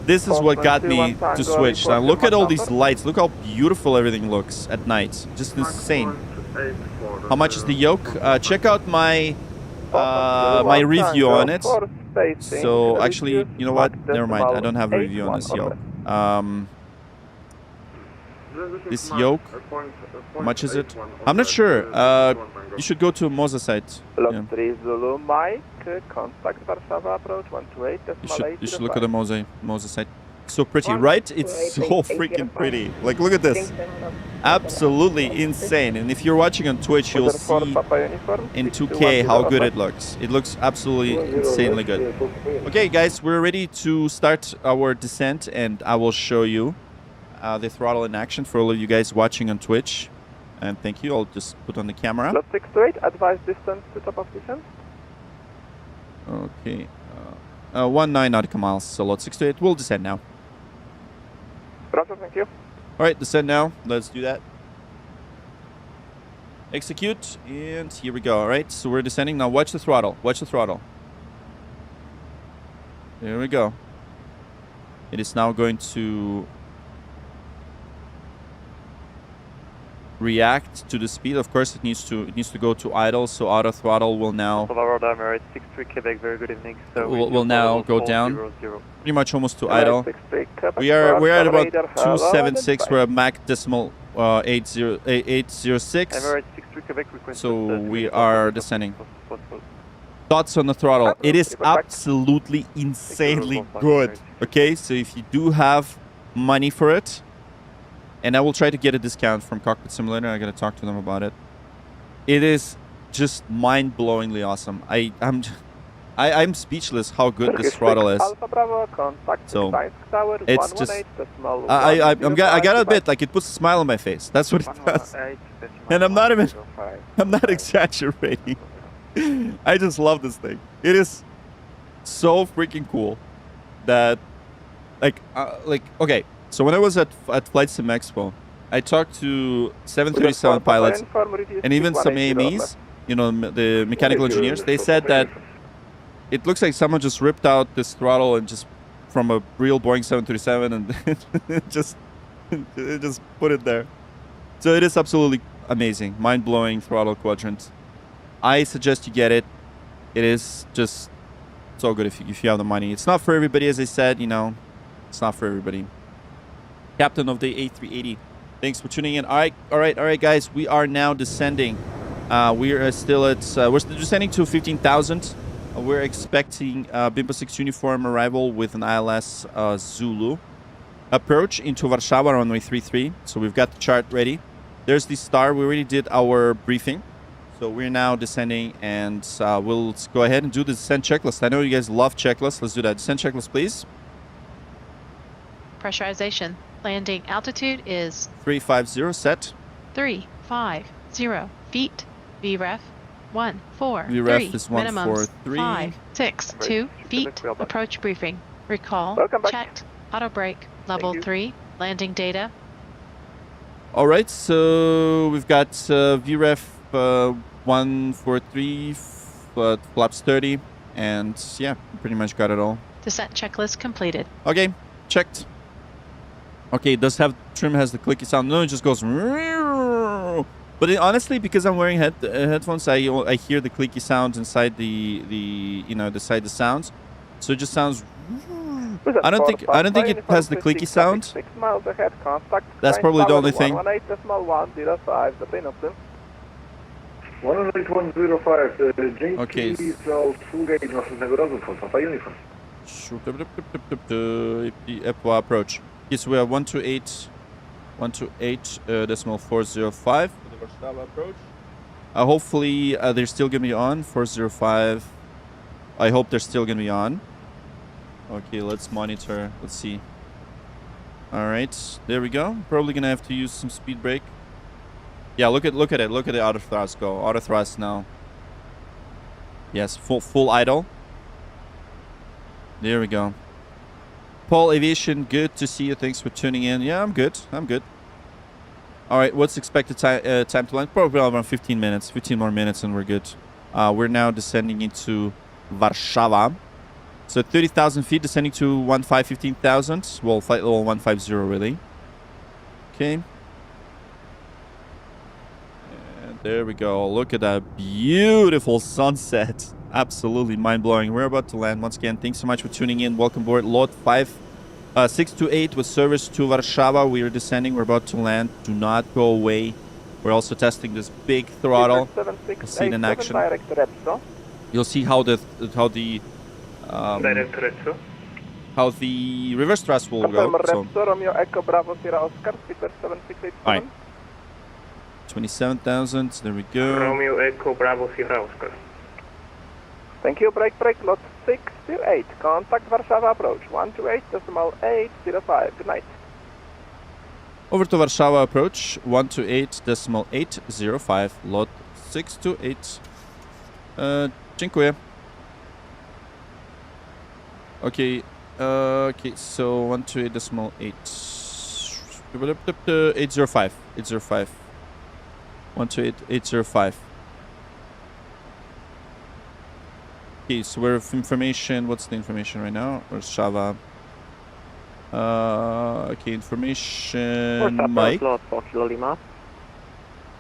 This is what got me to switch. Now look at all these lights. Look how beautiful everything looks at night. Just insane. How much is the yoke? Check out my my review on it. So actually, you know what? Never mind. I don't have a review on this yoke. This yoke, how much is it? I'm not sure. You should go to Moza site. Yeah. You should look at the Moza site. So pretty, right? It's so freaking pretty. Like, look at this. Absolutely insane. And if you're watching on Twitch, you'll see in 2K how good it looks. It looks absolutely insanely good. Okay, guys, we're ready to start our descent, and I will show you the throttle in action for all of you guys watching on Twitch. And thank you. I'll just put on the camera. Lot 628, advise distance to top of descent. Okay. 19 nautical miles. So lot 628. We'll descend now. Roger, thank you. All right, descend now. Let's do that. Execute, and here we go. All right, so we're descending now. Watch the throttle. Watch the throttle. There we go. It is now going to react to the speed. Of course, it needs to go to idle. So auto throttle will now. Very good evening. So will now go down. Pretty much almost to idle. We're at about 276. We're at Mach decimal 806. So we are descending. Thoughts on the throttle? It is absolutely insanely good. Okay, so if you do have money for it, and I will try to get a discount from Cockpit Simulator. I gotta talk to them about it. It is just mind-blowingly awesome. I'm speechless how good this throttle is. So it's just I gotta admit, like, it puts a smile on my face. That's what it does. And I'm not exaggerating. I just love this thing. It is so freaking cool that like okay. So when I was at Flight Sim Expo, I talked to 737 pilots and even some AMEs, you know, the mechanical engineers. They said that it looks like someone just ripped out this throttle and just from a real Boeing 737 and just put it there. So it is absolutely amazing, mind-blowing throttle quadrant. I suggest you get it. It is just so good if you have the money. It's not for everybody, as I said. You know, it's not for everybody. Captain of the A380, thanks for tuning in. All right, guys. We are now descending. We are still at we're descending to 15,000. We're expecting BIMPA 6 uniform arrival with an ILS Zulu. Approach into Warsaw runway 33. So we've got the chart ready. There's the star. We already did our briefing. So we're now descending, and we'll go ahead and do the descent checklist. I know you guys love checklists. Let's do that. Descent checklist, please. Pressurization. Landing altitude is 350 set. 350 feet. VREF 143. VREF is minimums 143. 562 feet. Approach briefing. Recall. Checked. Auto brake. Level 3. Landing data. All right, so we've got VREF 143, flaps 30, and yeah, pretty much got it all. Descent checklist completed. Okay, checked. Okay, it does have trim, has the clicky sound. No, it just goes. But honestly, because I'm wearing headphones, I hear the clicky sounds inside the sounds, so it just sounds. I don't think it has the clicky sound. 6 miles ahead, contact. That's probably the only thing. 118.105, 118.105, dzięki Okay. za usługę i następnego razu from Papa Uniform. EPWA approach. Yes, we are 128.405 for the Warsaw approach. Hopefully they're still gonna be on 405. I hope they're still gonna be on. Okay, let's monitor. Let's see. All right, there we go. Probably gonna have to use some speed brake. Yeah, look at it. Look at the auto thrust go. Auto thrust now. Yes, full idle. There we go. Paul Aviation, good to see you. Thanks for tuning in. Yeah, I'm good. All right, what's expected time to land? Probably around 15 minutes. 15 more minutes and we're good. We're now descending into Warszawa. So 30,000 feet, descending to 15,000. Well, flight level 150 really. Okay. And there we go. Look at that beautiful sunset. Absolutely mind-blowing. We're about to land once again. Thanks so much for tuning in. Welcome aboard Lot 628 with service to Warszawa. We are descending. We're about to land. Do not go away. We're also testing this big throttle. You'll see it in action. You'll see how the reverse thrust will go. So. All right. 27,000. There we go. Romeo Echo Bravo Sierra Oscar. Thank you. Break, lot 628. Contact Warszawa approach 128.805. Good night. Over to Warszawa approach 128.805. Lot 628. Dziękuję. Okay. Okay. So 128.8. 805. 805. 128.805. Okay, so we're information. What's the information right now? Warszawa. Okay, information. Mike.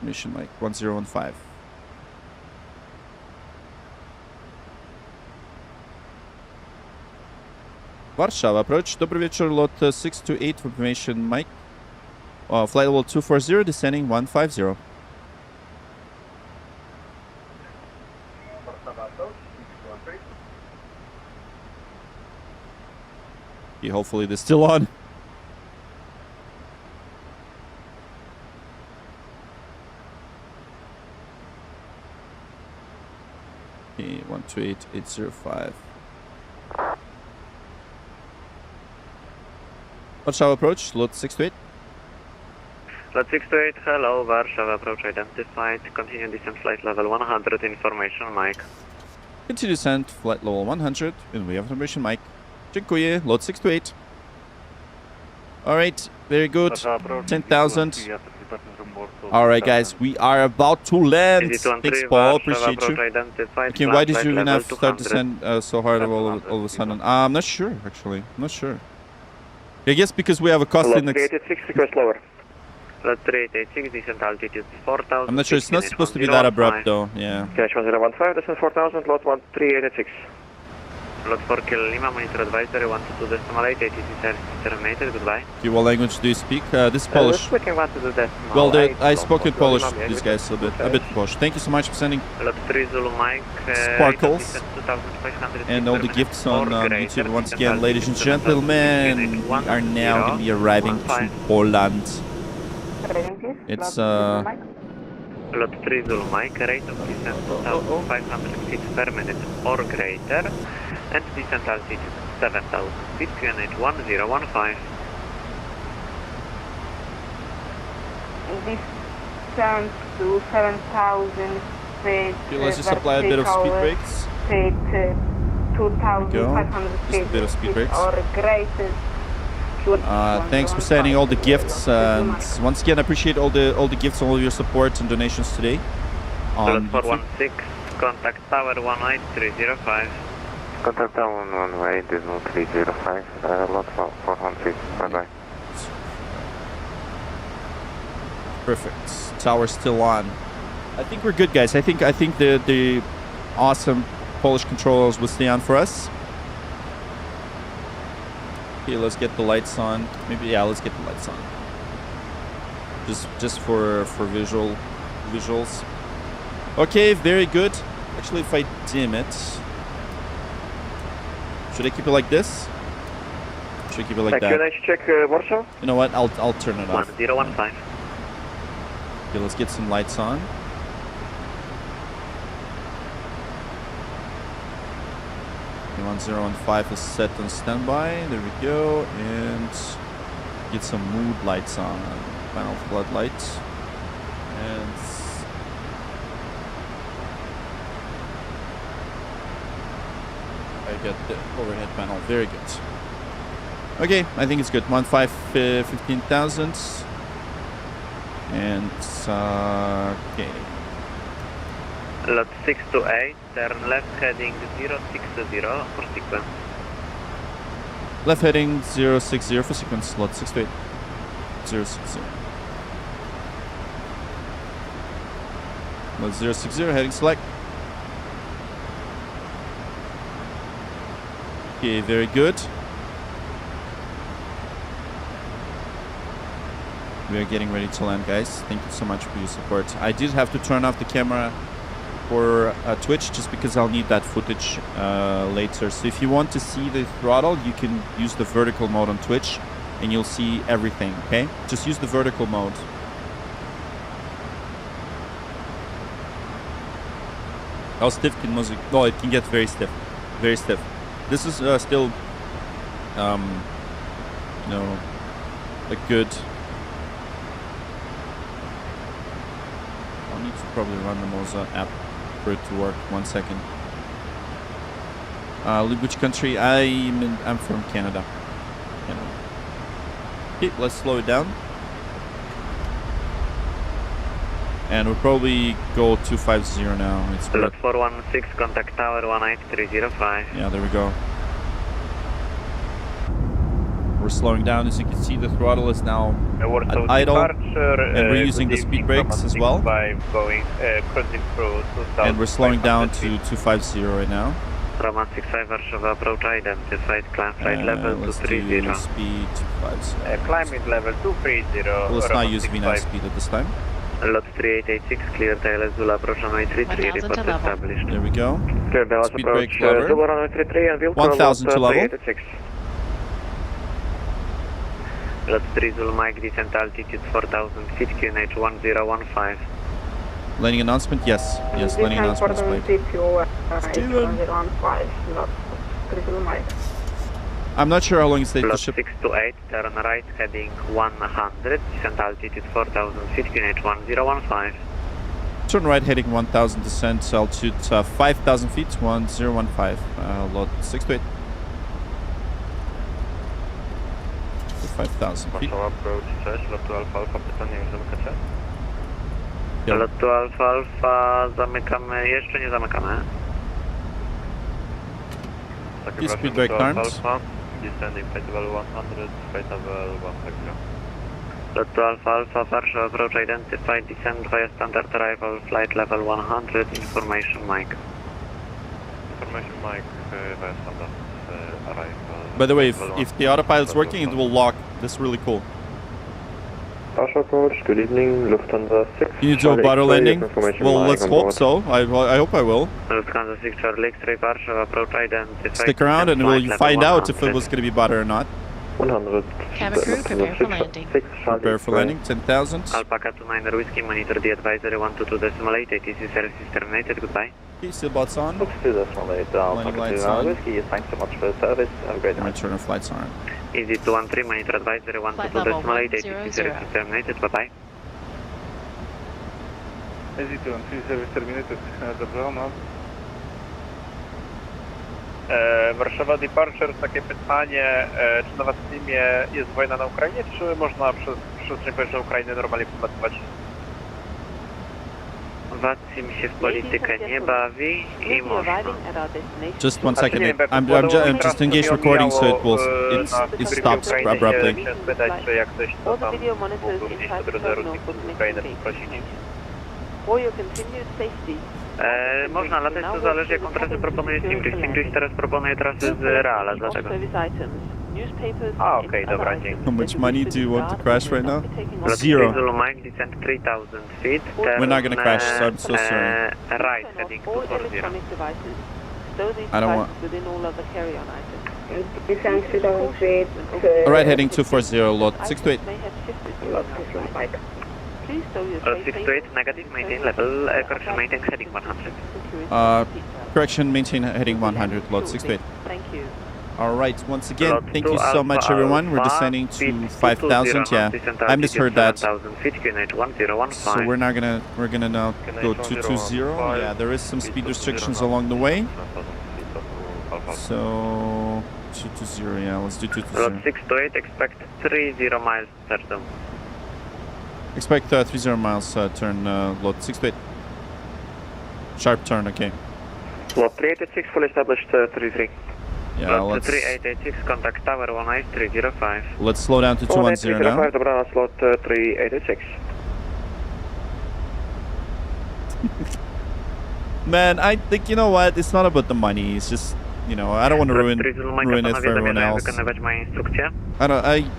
Information Mike 1015. Warszawa approach. Dobry wieczór, lot 628 for information Mike. Flight level 240, descending 150. Okay, hopefully they're still on. Okay, 128.805. Warszawa approach, lot 628. Lot 628, hello, Warszawa approach identified. Continue descent flight level 100, information Mike. Continue descent flight level 100, and we have information Mike. Dziękuję, lot 628. Alright, very good. 10,000. Alright guys, we are about to land. Thanks Paul, appreciate you. Okay, why did you have to start descent so hard all of a sudden? I'm not sure, actually. I'm not sure. I guess because we have a cost index. Lot 386, request lower. Lot 386, descent altitude 4,000. I'm not sure, it's not supposed to be that abrupt though, yeah. Catch 1015, descent 4,000, lot 13886. Lot 4 Kilo Lima, monitor advisory 122.8, ATC service terminated, goodbye. Okay, what language do you speak? This is Polish. Speaking 122.8. Well, I spoke in Polish, these guys, a bit Polish. Thank you so much for sending Lot 3 Zulu Mike, sparkles and all the gifts on YouTube. Once again, ladies and gentlemen, we are now going to be arriving to Poland. It's Lot 3 Zulu Mike, rate of descent 2,500 feet per minute or greater, and descent altitude 7,000 feet, QNH 1015. Descent to 7,000 feet. Okay, let's just apply a bit of speed brakes. 2,500 feet. Just a bit of speed brakes. Or greater. Thanks for sending all the gifts, and once again, I appreciate all the gifts, all of your support and donations today. Lot 416, contact tower 18305. Contact tower 18305, lot 416, bye bye. Perfect. Tower's still on. I think we're good, guys. I think the awesome Polish controllers will stay on for us. Okay, let's get the lights on. Maybe, yeah, let's get the lights on. Just for visuals. Okay, very good. Actually, if I dim it, should I keep it like this? Should I keep it like that? Can I check Warsaw? You know what? I'll turn it off. 1015. Okay, let's get some lights on. Okay, 1015 is set on standby. There we go, and get some mood lights on. Panel floodlights, and I get the overhead panel. Very good. Okay, I think it's good. 15,000. And okay. Lot 628, turn left heading 060 for sequence. Left heading 060 for sequence. Lot 628 060. Lot 060 heading select. Okay, very good. We are getting ready to land, guys. Thank you so much for your support. I did have to turn off the camera for Twitch just because I'll need that footage later. So if you want to see the throttle, you can use the vertical mode on Twitch and you'll see everything, okay? Just use the vertical mode. How stiff can music? Oh, it can get very stiff. Very stiff. This is still, you know, a good... I'll need to probably run the Moza app for it to work. 1 second. Which country? I'm from Canada. Okay, let's slow it down. And we'll probably go 250 now. It's Lot 416, contact tower 18305. Yeah, there we go. We're slowing down. As you can see, the throttle is now at idle. And we're using the speed brakes as well. Going, cruising through and we're slowing down to 250 right now. Roman 65 Warsaw approach identified, climb flight level 230. Speed 250. Climbing level 230. Well, let's not use V9 speed at this time. Lot 3886, clear tail Zula approach runway 33, report established. There we go. Clear Dallas Speed approach brake lever. Zula runway 33 and we'll 1000 to level. Lot 3 Zulu Mike, descent altitude 4000 feet, QNH 1015. Landing announcement? Yes. Yes, landing announcement is played. Steven! I'm not sure how long it takes to ship. 628, turn right heading 100, descent altitude 4000 feet, QNH 1015. Turn right heading 1000, descent altitude 5000 feet, 1015. Lot 628. 5000 feet. Approach, cześć, lot 2 Alfa Alfa, pytanie, już zamykacie? Lot 2 Alfa Alfa, zamykamy, jeszcze nie zamykamy. Speed brake arms. Descending flight level 100, flight level 150. Lot 2 Alpha Alpha, Warsaw approach identified, descend via standard arrival, flight level 100, information Mike. Information Mike, via standard arrival. By the way, if the autopilot's working, it will lock. That's really cool. Warsaw approach, good evening, Lufthansa 6. You need to do a butter landing? Well, let's hope so. I hope I will. Lufthansa 6 Charlie X-ray, Warsaw approach identified. Stick around and we'll find out if it was going to be butter or not. 100. Cabin crew, prepare for landing. Prepare for landing, 10,000. Alpaca 29 Whiskey, monitor the advisory 122.8, ATC services terminated, goodbye. Okay, seatbelts on. 2.8, Alpaca Whiskey, thanks so much for the service, have a great night. My turn of flights on. Easy 213, monitor advisory 122.8, ATC services terminated, bye-bye. Easy 213, service terminated, dobrze, no. Warszawa Departure, takie pytanie, czy na VATSIMie jest wojna na Ukrainie, czy można przez przestrzeń powietrzną Ukrainy normalnie podlatywać? VATSIM się w politykę nie bawi i można. Just 1 second. I'm just engaged recording, so it stops abruptly. Spytać, czy jak ktoś to tam mógł gdzieś po drodze Ukrainę poprosić. Można latać, to zależy jaką trasę proponuje Stingray. Stingray teraz proponuje trasę z Reala, dlatego. A, okej, dobra, dzięki. How much money do you want to crash right now? Lot Zero. Zulu Mike, descent 3000 feet. We're not gonna crash, so I'm so sorry. Right, heading 240. I don't want... Alright, heading 240, lot 628. Lot 628, negative, maintain level, correction, maintain heading 100. Correction, maintain heading 100, lot 628. Thank you. Alright, once again, thank you so much everyone. We're descending to 5,000, yeah. I misheard that. So we're gonna now go 220. Yeah, there is some speed restrictions along the way. So 220, yeah, let's do 220. Lot 628, expect 30 miles turn. Expect 30 miles turn, lot 628. Sharp turn, okay. Lot 386, fully established 33. Yeah, lot let's... 3886, contact tower 18305. Let's slow down to 210 now. Dobranoc, lot 3886. Man, I think, you know what, it's not about the money, it's just, you know, I don't want to ruin it for everyone else.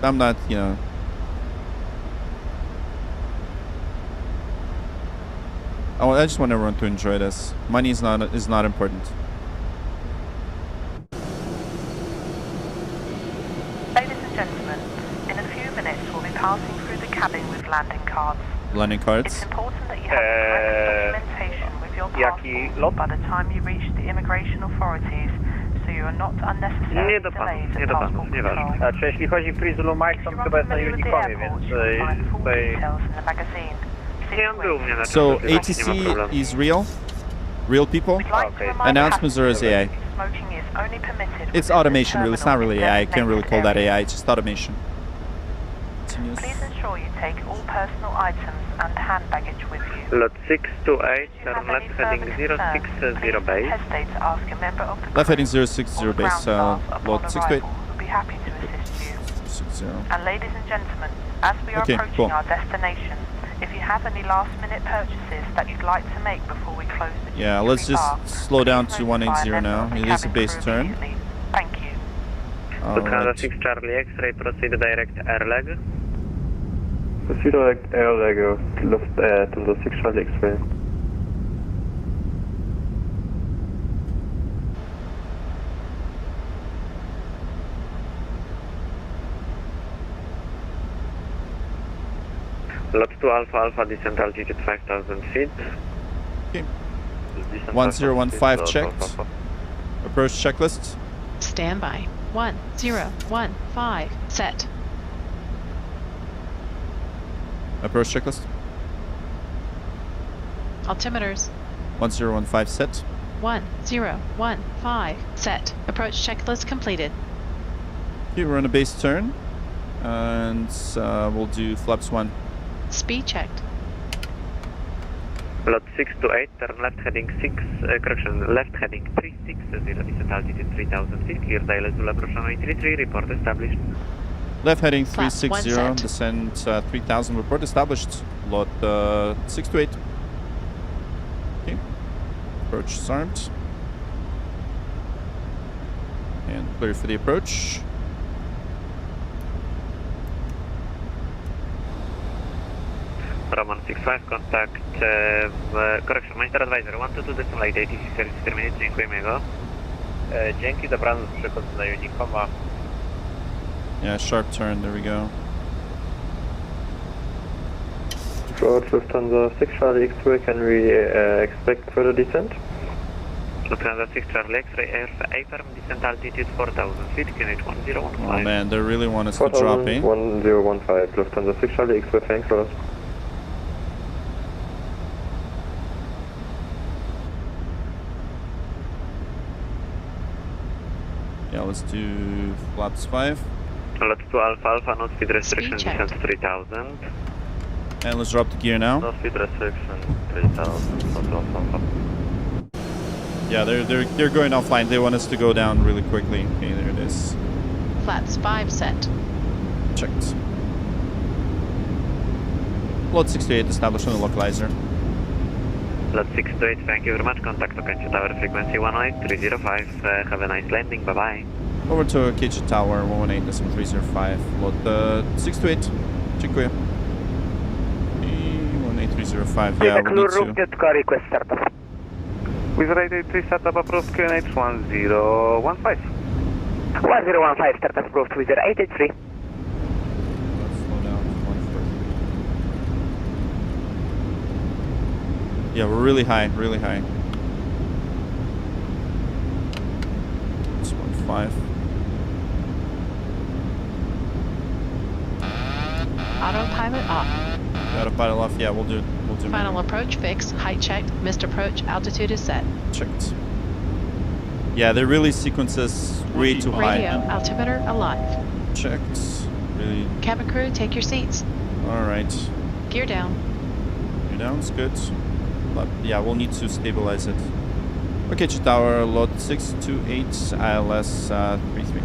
I'm not, you know... I just want everyone to enjoy this. Money is not important. Ladies and gentlemen, in a few minutes we'll be passing through the cabin with landing cards. Landing cards? It's important that you have the correct documentation with your passport by the time you reach the immigration authorities, so you are not unnecessarily delayed at passport control. Czy jeśli chodzi o Free Zulu Mike, są chyba na Unicornie, więc tutaj... So ATC is real? Real people? Okay. Announcements are as AI? It's automation really, it's not really AI, I can't really call that AI, it's just automation. Please ensure you take all personal items and hand baggage with you. Lot 628, turn left heading 060 base. Hesitate to ask a member of the Left heading 060 base, lot 628. We'll be happy to assist you. 60. And ladies and gentlemen, as we are approaching our destination, if you have any last-minute purchases that you'd like to make before we close the yeah, let's just slow down to 180 now. It is a base turn. Thank you. Lufthansa 6 Charlie X-ray, proceed direct airleg. Proceed direct airleg, Lufthansa 6 Charlie X-ray. Lot 2 Alpha Alpha, descent altitude 5,000 feet. Okay. 1015 checked. Approach checklist. Standby. 1015 set. Approach checklist. Altimeters. 1015 set. 1015 set. Approach checklist completed. Okay, we're on a base turn. And we'll do flaps 1. Speed checked. Lot 628, turn left heading 6, correction, left heading 360, descent altitude 3000 feet, clear dial Zulu approach runway 33, report established. Left heading 360, descent 3000, report established, lot 628. Okay, approach is armed. And clear for the approach. Roman 65, contact, correction, Master Advisor, 122 decimal 86 minutes, dziękujemy go. Dzięki, dobranoc, przechodzę na Unicoma. Yeah, sharp turn, there we go. Approach Lufthansa 6 Charlie X-ray, can we expect further descent? Lufthansa 6 Charlie X-ray, affirm descent altitude 4,000 feet, QNH 1015. Oh man, they really want us to drop, eh? 1015, Lufthansa 6 Charlie X-ray, thanks for us. Yeah, let's do flaps 5. Lot 2 Alpha Alpha, no speed restriction, descent 3000. And let's drop the gear now. No speed restriction, 3000. Yeah, they're going offline. They want us to go down really quickly. Okay, there it is. Flaps 5 set. Checked. Lot 68 established on the localizer. Lot 68, thank you very much. Contact Okęcie Tower frequency 18305. Have a nice landing. Bye bye. Over to Okęcie Tower 118.305. Lot 628. Dziękuję. 18305. Yeah, we need to. Request startup. With rate 83 startup approved QNH 1015. 1015 startup approved with 883. Yeah, we're really high, really high. It's 15. Autopilot off. Autopilot off. Yeah, we'll do. Final approach fixed. Height checked. Missed approach. Altitude is set. Checked. Yeah, they really sequences way too high. Radio altimeter alive. Checked. Really. Cabin crew, take your seats. All right. Gear down. Gear down's good. But yeah, we'll need to stabilize it. Okay, Tower, lot 628, ILS 33.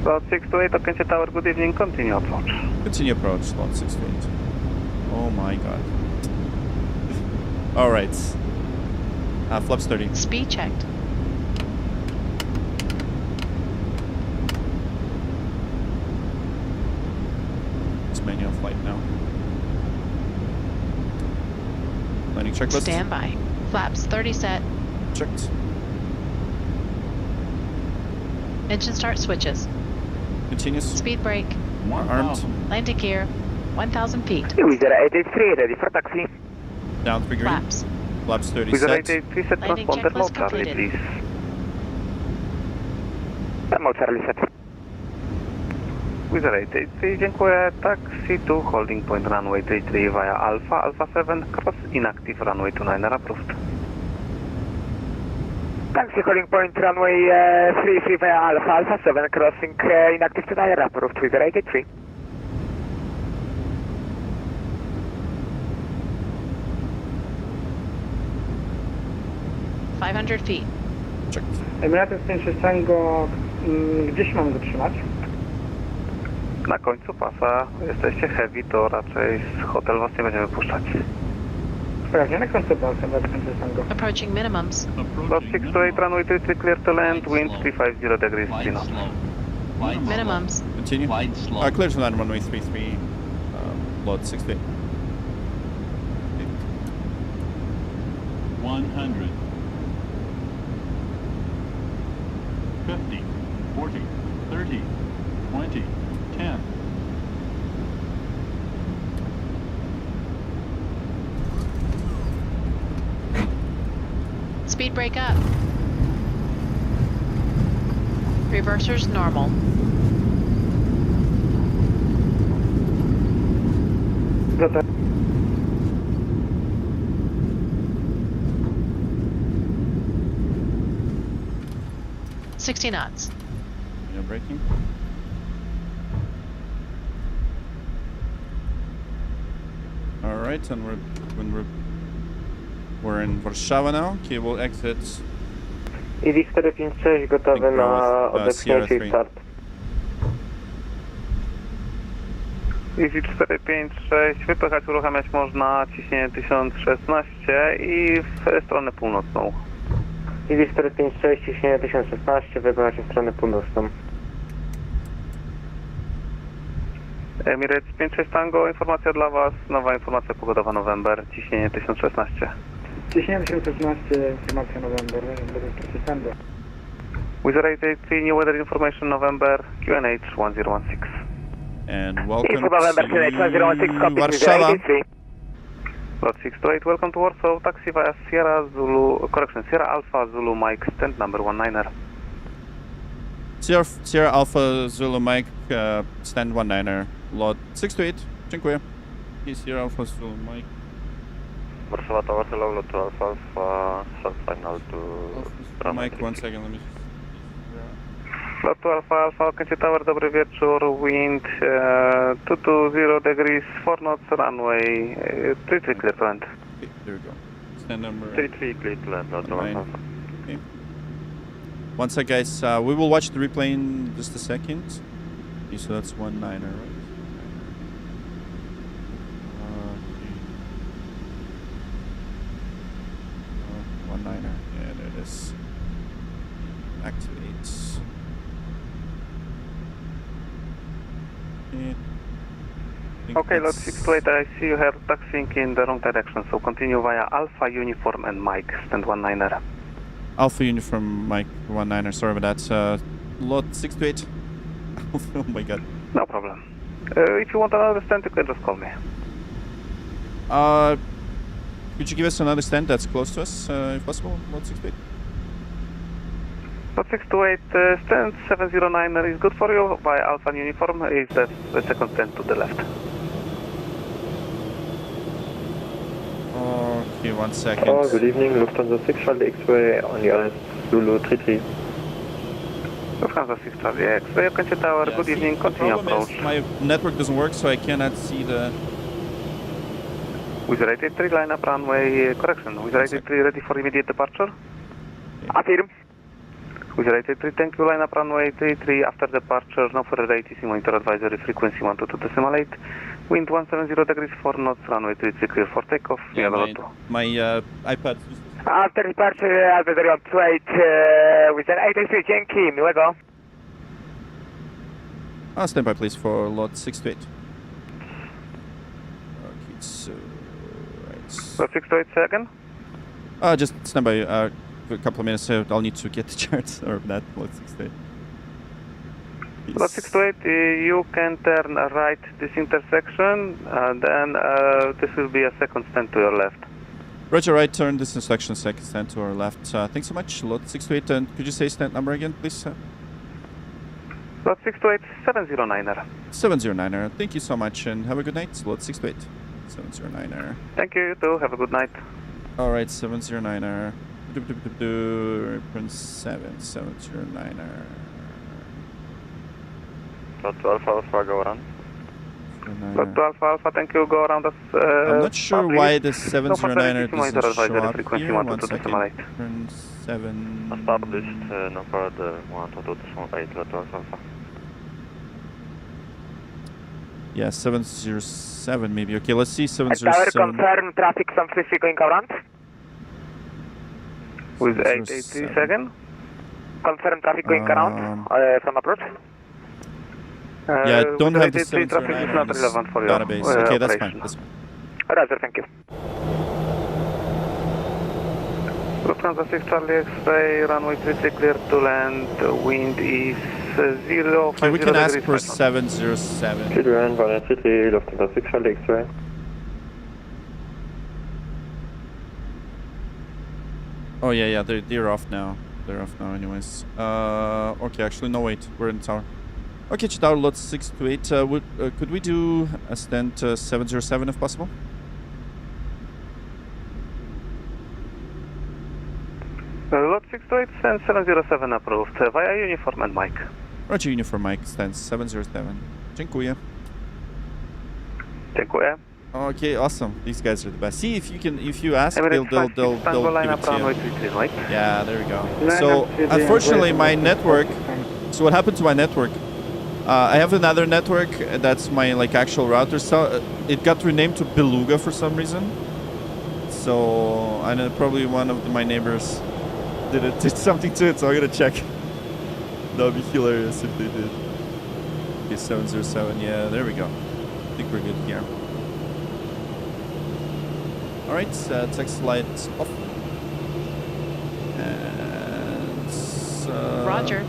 Lot 628, Okęcie Tower, good evening, continue approach. Continue approach, lot 628. Oh my god. Alright. Flaps 30. Speed checked. It's manual flight now. Landing checklist. Standby. Flaps 30 set. Checked. Engine start switches. Continuous. Speed brake. Armed. Landing gear. 1,000 feet. Wizard 883 ready for taxi. Down 3 green. Flaps. Flaps 30 Wizard set. 883 set Landing transponder checklist mode Charlie, completed. please. Mode Charlie set. Wizard 883, dziękuję. Taxi to holding point runway 33 via Alpha, Alpha 7, cross inactive runway 29 approved. Taxi holding point runway 33 via Alpha, Alpha 7, crossing inactive 29 approved. Wizard 883. $500 feet. Checked. Emirates 56 Tango, gdzieś mam go trzymać? Na końcu pasa jesteście heavy, to raczej z hotel was nie będziemy puszczać. Sprawnie, na końcu pasa, Emirates 56 Tango. Approaching minimums. Lot 628, runway 33 clear to land, wind 350 degrees 3 knots. Minimums. Continue. Clear to land runway 33, lot 68. 100. 50, 40, 30, 20, 10. Speed brake up. Reversers normal. Gotowe. 60 knots. No braking. All right, and we're in Warsaw now. Okay, we'll exit. ED456 gotowy na odepchnięcie i start. Easy 456, wypychać, uruchamiać można ciśnienie 1016 i w stronę północną. Easy 456, ciśnienie 1016, wypychać w stronę północną. Emirates 56 Tango, informacja dla Was, nowa informacja pogodowa November, ciśnienie 1016. Ciśnienie 1016, informacja November, Emirates Tango. Wizard 883, new weather information November, QNH 1016. And welcome November, QNH 1016, copy, Warszawa. Lot 628, welcome to Warsaw, taxi via Sierra Zulu, correction, Sierra Alpha Zulu Mike, stand number 19er. Sierra Alpha Zulu Mike, stand 19er, lot 628, dziękuję. Sierra Alpha Zulu Mike. Warsaw Tower, hello, lot 2 Alpha, short final to... Mike, 1 second, let me... Lot 12 Alpha, Kansas Tower, dobry wieczór, wind 220 degrees, 4 knots, runway 33 clear to land. Okay, there we go. Stand number 33 clear to land, Lot 12 Alpha. Okay. One sec, guys. We will watch the replay in just a second. Okay, so that's 19er, right? Okay. 19er. Yeah, there it is. Activates. Okay, Lot 628, I see you have taxiing in the wrong direction, so continue via Alpha Uniform and Mike, stand 19er. Alpha Uniform Mike 19er, sorry about that. Lot 628. Oh my god. No problem. If you want another stand, you can just call me. Could you give us another stand that's close to us, if possible? Lot 628. Lot 628, stand 709 is good for you. By Alpha Uniform is the second stand to the left. Okay, 1 second. Oh, good evening, Lufthansa 6 Charlie X-Ray on the Airlines Zulu 33. Lufthansa 6 Charlie X-Ray, Kansas Tower, Yeah, good evening, the continue problem approach. is my network doesn't work, so I cannot see the... With rated 3 line up runway, correction, with rated 3 ready for immediate departure. Affirm. With rated 3, thank you, line up runway 33 after departure, no further ATC monitor advisory, frequency 122.8, wind 170 degrees, 4 knots, runway 33 clear for takeoff. Yeah, my iPad... After departure, Albedo on 28, with an 883 Yankee, miłego. Stand by please for Lot 628. Okay, so... Right. Lot 628 second? Just stand by for a couple of minutes, I'll need to get the charts or that Lot 628. Lot 628, you can turn right this intersection, and then this will be a second stand to your left. Roger, right turn this intersection, second stand to our left. Thanks so much, Lot 628, and could you say stand number again, please? Lot 628, 709er. 709er, thank you so much, and have a good night, Lot 628. 709er. Thank you, you too, have a good night. Alright, 709er. Prince 709er. Lot 12 Alpha, go around. Lot 12 Alpha, thank you, go around us. I'm not sure why the 709er doesn't show up frequency here. 1 second. 7... Established, no further 122.8, Lot 12 Alpha. Yeah, 707 maybe. Okay, let's see 707. Tower, confirm traffic some free going around. With 883 second. Confirm traffic going around from approach. Yeah, I don't have the 709 traffic is not relevant for your database. Okay, that's fine. That's fine. Roger, thank you. Lufthansa 6 Charlie X-ray, runway 33 clear to land, wind is 0. Okay, we can ask for 707. Clear to land, runway 33, Lufthansa 6 Charlie X-ray. Oh yeah, they're off now. They're off now anyways. Okay, actually, no wait, we're in the tower. Okay, Tower Lot 628, could we do a stand 707 if possible? Lot 628 stand 707 approved, via uniform and Mike. Roger, uniform Mike, stand 707. Dziękuję. Dziękuję. Okay, awesome. These guys are the best. See if you ask, they'll give it to you. Yeah, there we go. So unfortunately, my network. So what happened to my network? I have another network that's my actual router. So it got renamed to Beluga for some reason. So I know probably one of my neighbors did something to it. So I'm gonna check. That would be hilarious if they did. Okay, 707. Yeah, there we go. I think we're good here. Alright, text lights off. And... Roger.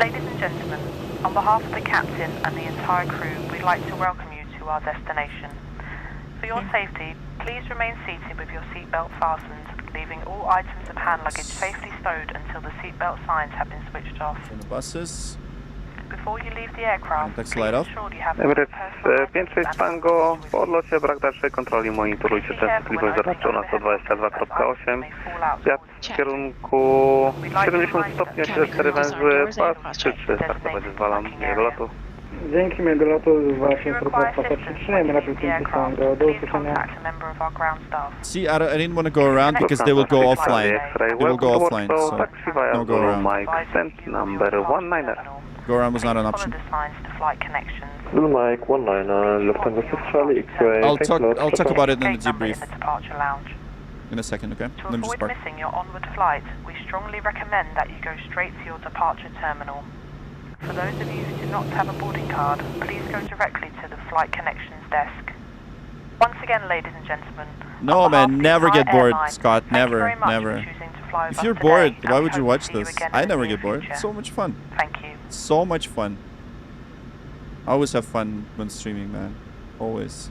Ladies and gentlemen, on behalf of the captain and the entire crew, we'd like to welcome you to our destination. For your safety, please remain seated with your seatbelt fastened, leaving all items of hand luggage safely stowed until the seatbelt signs have been switched off. On the buses. Before you leave the aircraft, Contact slide off. Emirates 56 Tango, po odlocie brak dalszej kontroli, monitorujcie częstotliwość doradczą na 122.8. Wiatr w kierunku 70 stopni, 84 węzły, pas 3-3, startować zwalam, miłego lotu. Dzięki, miłego lotu, właśnie próbować pasażerczy, Emirates 56 Tango, do usłyszenia. See, I didn't want to go around because they will go offline. They will go offline, so no go around. Number 19er. Go around was not an option. Zulu Mike 19er, Lufthansa 6 Charlie X-ray. I'll talk about it in the debrief. In a second, okay? To Let me just avoid park. missing your onward flight, we strongly recommend that you go straight to your departure terminal. For those of you who do not have a boarding card, please go directly to the Flight Connections desk. Once again, ladies and gentlemen. No, man, never get bored, Airline, Scott. Never, never. If you're bored, why would you watch this? I never get bored. It's so much fun. Thank you. So much fun. I always have fun when streaming, man. Always.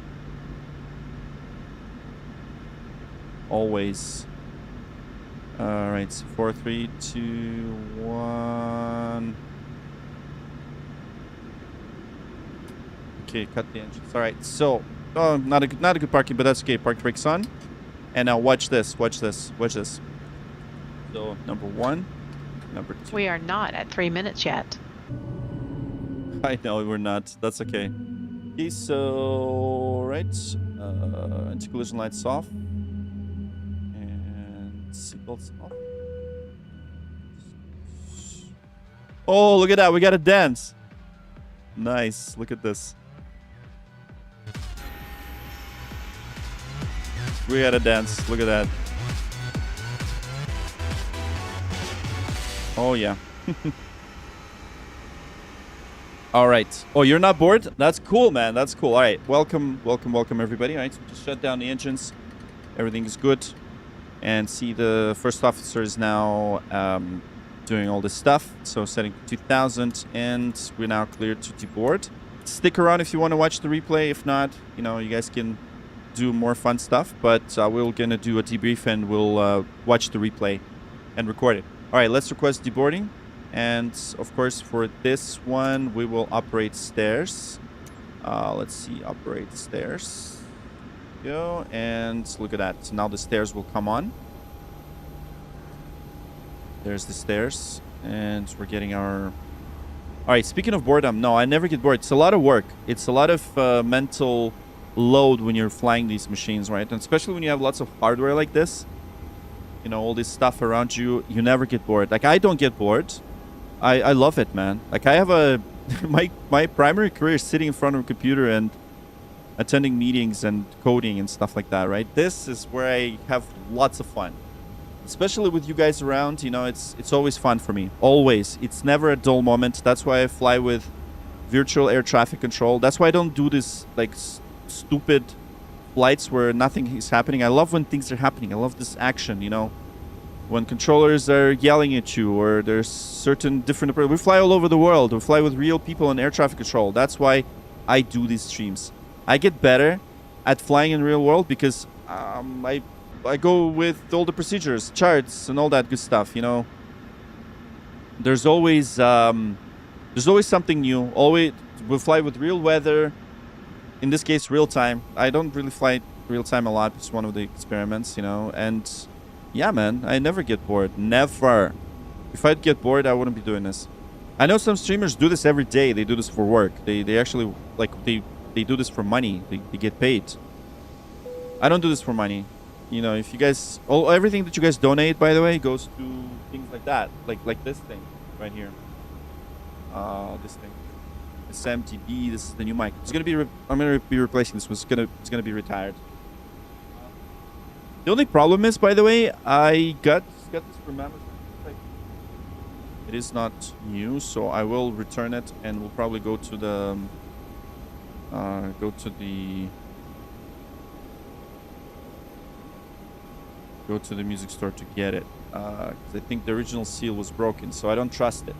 Always. Alright, so 4, 3, 2, 1. Okay, cut the engines. Alright, so not a good parking, but that's okay. Park brakes on. And now watch this, watch this, watch this. So number 1, number 2. We are not at 3 minutes yet. I know we're not. That's okay. Okay, so right, anti-collision lights off, and seatbelts off. Oh, look at that! We got a dance. Nice. Look at this. We got a dance. Look at that. Oh yeah. All right. Oh, you're not bored? That's cool, man. That's cool. All right. Welcome, welcome, welcome, everybody. All right. So just shut down the engines. Everything is good. And see, the first officer is now doing all this stuff. So setting to 2000, and we're now cleared to deboard. Stick around if you want to watch the replay. If not, you know, you guys can do more fun stuff. But we're gonna do a debrief, and we'll watch the replay and record it. All right. Let's request deboarding. And of course, for this one, we will operate stairs. Let's see, operate stairs. Go, and look at that. So now the stairs will come on. There's the stairs, and we're getting our... All right, speaking of boredom, no, I never get bored. It's a lot of work. It's a lot of mental load when you're flying these machines, right? And especially when you have lots of hardware like this. You know, all this stuff around you, you never get bored. Like, I don't get bored. I love it, man. Like, I have a... my primary career is sitting in front of a computer and attending meetings and coding and stuff like that, right? This is where I have lots of fun. Especially with you guys around, you know, it's always fun for me. Always. It's never a dull moment. That's why I fly with virtual air traffic control. That's why I don't do this, like, stupid flights where nothing is happening. I love when things are happening. I love this action, you know? When controllers are yelling at you, or there's certain different... We fly all over the world. We fly with real people in air traffic control. That's why I do these streams. I get better at flying in real world because I go with all the procedures, charts, and all that good stuff, you know. There's always something new. Always, we'll fly with real weather. In this case, real time. I don't really fly real time a lot. It's one of the experiments, you know, and... Yeah, man, I never get bored. Never. If I'd get bored, I wouldn't be doing this. I know some streamers do this every day. They do this for work. They actually, like, they do this for money. They get paid. I don't do this for money. You know, if you guys... everything that you guys donate, by the way, goes to things like that. Like this thing right here. This thing. This MTB. This is the new mic. It's gonna be... I'm gonna be replacing this one. It's gonna be retired. The only problem is, by the way, I got this from Amazon. It is not new, so I will return it, and we'll probably go to the music store to get it. 'Cause I think the original seal was broken, so I don't trust it.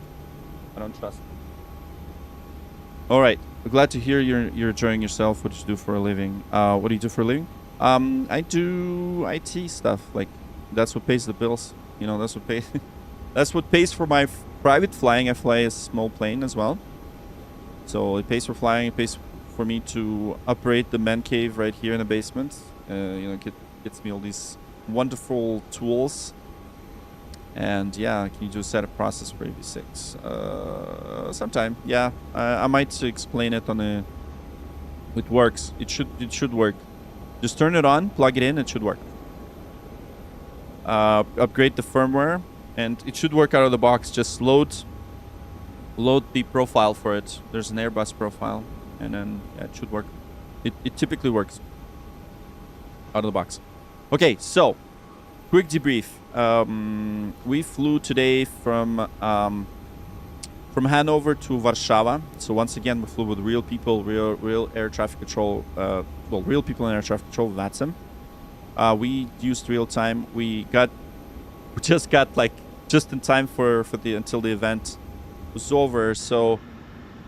All right, I'm glad to hear you're enjoying yourself. What do you do for a living? What do you do for a living? I do IT stuff. Like, that's what pays the bills. You know, that's what pays. That's what pays for my private flying. I fly a small plane as well. So it pays for flying. It pays for me to operate the man cave right here in the basement. You know, gets me all these wonderful tools. And yeah, can you do a setup process for AV6? Sometime, yeah. I might explain it on a. It works. It should work. Just turn it on, plug it in, it should work. Upgrade the firmware, and it should work out of the box. Just load the profile for it. There's an Airbus profile, and then yeah, it should work. It typically works out of the box. Okay, so quick debrief. We flew today from Hanover to Warsaw. So once again, we flew with real people, real air traffic control. Well, real people in air traffic control, VATSIM. We used real time. We just got like just in time until the event was over. So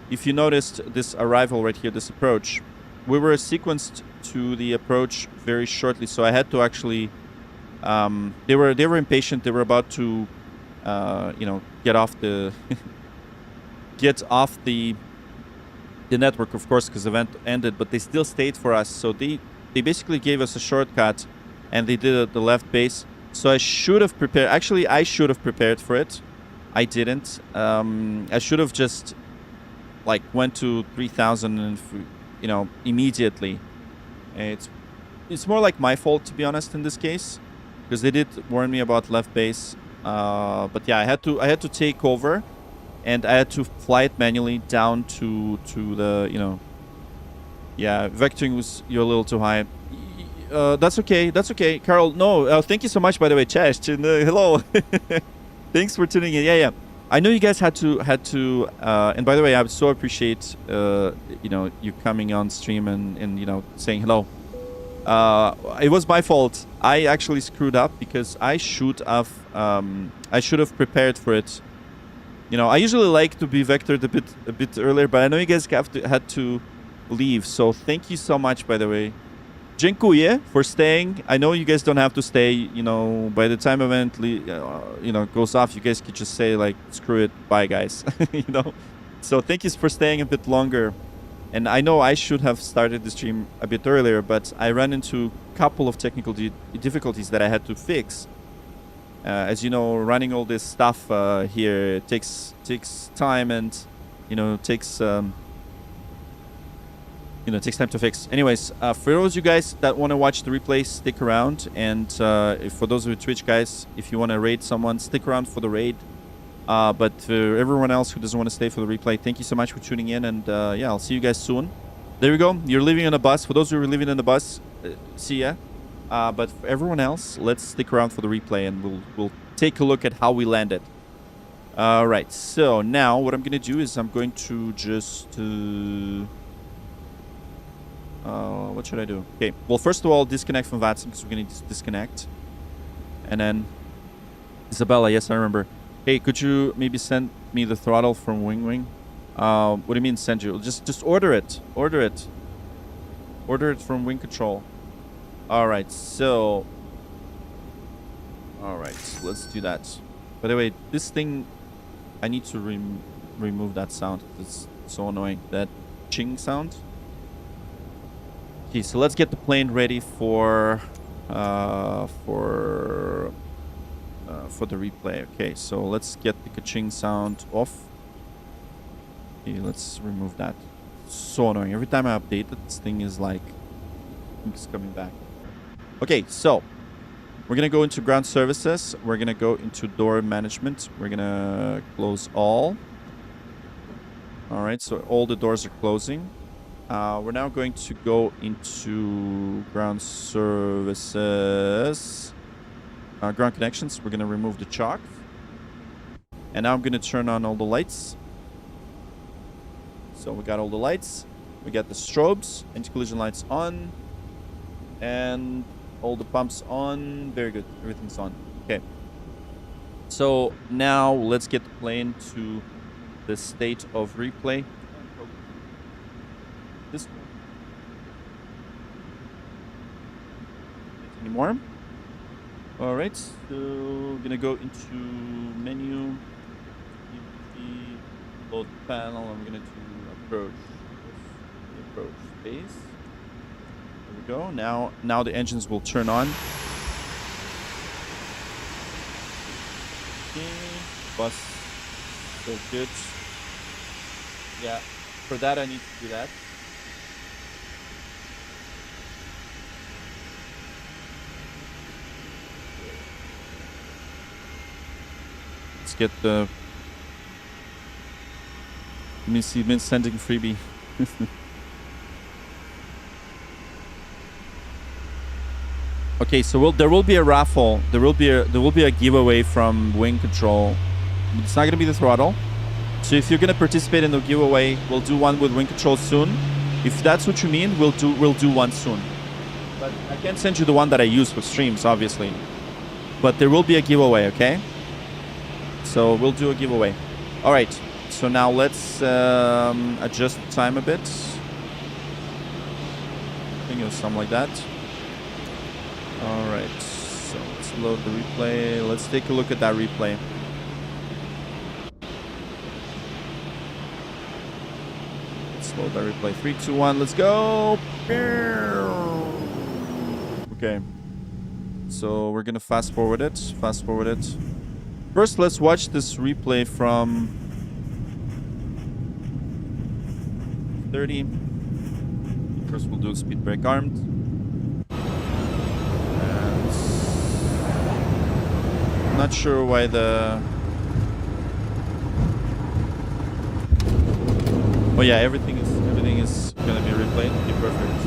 if you noticed this arrival right here, this approach, we were sequenced to the approach very shortly. So I had to actually. They were impatient. They were about to, you know, get off the network, of course, because the event ended. But they still stayed for us. So they basically gave us a shortcut, and they did it at the left base. So I should have prepared. Actually, I should have prepared for it. I didn't. I should have just like went to 3,000 and you know immediately. It's more like my fault, to be honest, in this case. Because they did warn me about left base, but yeah, I had to take over, and I had to fly it manually down to the, you know, yeah, vectoring was a little too high. That's okay, Carol. No, thank you so much, by the way, Chesh. Hello, thanks for tuning in. Yeah. I know you guys had to, and by the way, I so appreciate you know, you coming on stream and you know saying hello. It was my fault. I actually screwed up because I should have prepared for it. You know, I usually like to be vectored a bit earlier, but I know you guys had to leave. So thank you so much, by the way. Dziękuję for staying. I know you guys don't have to stay. You know, by the time event you know goes off, you guys could just say like, screw it, bye guys. You know. So thank you for staying a bit longer. And I know I should have started the stream a bit earlier, but I ran into a couple of technical difficulties that I had to fix. As you know, running all this stuff here takes time, and you know takes time to fix. Anyways, for those of you guys that want to watch the replay, stick around. And for those of you Twitch guys, if you want to raid someone, stick around for the raid. But for everyone else who doesn't want to stay for the replay, thank you so much for tuning in, and yeah, I'll see you guys soon. There we go. You're leaving on a bus. For those who are leaving in the bus, see ya. But for everyone else, let's stick around for the replay, and we'll take a look at how we landed. All right. So now what I'm gonna do is I'm going to just what should I do? Okay. Well, first of all, disconnect from VATSIM because we're gonna disconnect, and then Isabella. Yes, I remember. Hey, could you maybe send me the throttle from Wing? What do you mean send you? Just order it. Order it from Wing Control. All right, so let's do that. By the way, this thing, I need to remove that sound. It's so annoying, that ching sound. Okay, so let's get the plane ready for the replay. Okay, so let's get the ka-ching sound off. Okay, let's remove that. So annoying. Every time I update it, this thing is like, it's coming back. Okay, so we're gonna go into ground services. We're gonna go into door management. We're gonna close all. All right, so all the doors are closing. We're now going to go into ground services. Ground connections. We're going to remove the chalk. And now I'm going to turn on all the lights. So we got all the lights. We got the strobes. Anti-collision lights on. And all the pumps on. Very good. Everything's on. Okay. So now let's get the plane to the state of replay. This anymore? All right, so we're gonna go into menu, load panel, and we're gonna do approach. Approach space. There we go. Now the engines will turn on. Okay. Bus. So good. Yeah. For that I need to do that. Let's get the Mint sending freebie. Okay, so there will be a raffle. There will be a giveaway from wing control. It's not gonna be the throttle. So if you're gonna participate in the giveaway, we'll do one with wing control soon. If that's what you mean, we'll do one soon. But I can't send you the one that I use for streams, obviously. But there will be a giveaway, okay? So we'll do a giveaway. All right. So now let's adjust the time a bit. I think it was something like that. All right. So let's load the replay. Let's take a look at that replay. Let's load that replay. 3, 2, 1. Let's go. Okay. So we're gonna fast forward it. Fast forward it. First, let's watch this replay from 30. First, we'll do speed brake armed. And I'm not sure why the... Oh yeah, everything is gonna be replayed. Okay, perfect.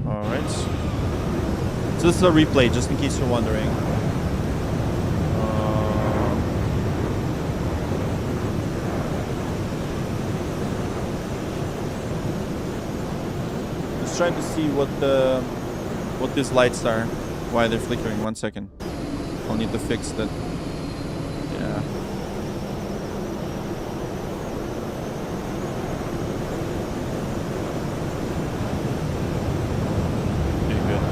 All right. So this is a replay, just in case you're wondering. Trying to see what these lights are, why they're flickering. 1 second. I'll need to fix that. Yeah. Okay, good.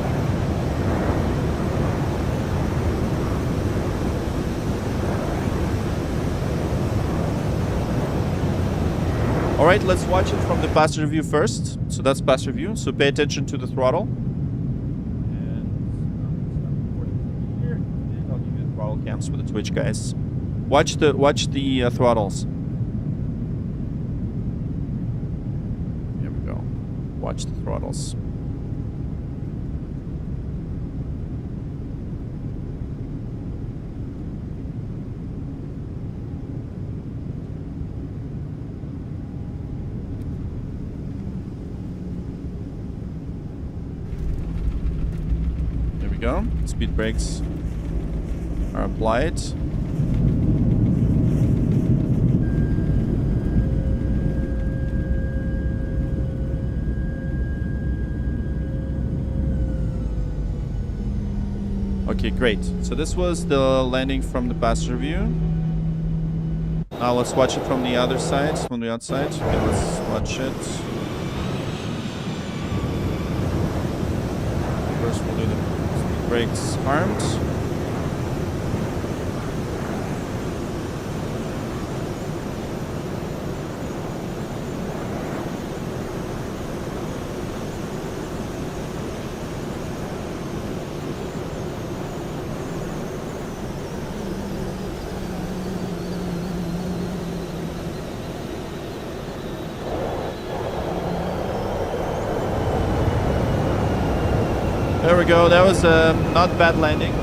All right, let's watch it from the passenger view first. So that's passenger view. So pay attention to the throttle. And I'll give you the throttle cams for the Twitch guys. Watch the throttles. Here we go. Watch the throttles. Go. Speed brakes are applied. Okay, great. So this was the landing from the passenger view. Now let's watch it from the other side, from the outside. Okay, let's watch it. First we'll do the brakes armed. There we go. That was a not bad landing.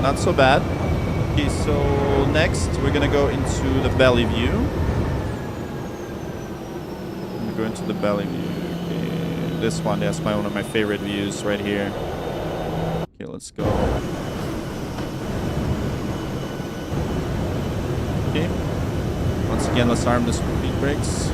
Not so bad. Okay, so next we're gonna go into the belly view. I'm gonna go into the belly view. Okay, this one, that's one of my favorite views right here. Okay, let's go. Okay. Once again, let's arm the speed brakes.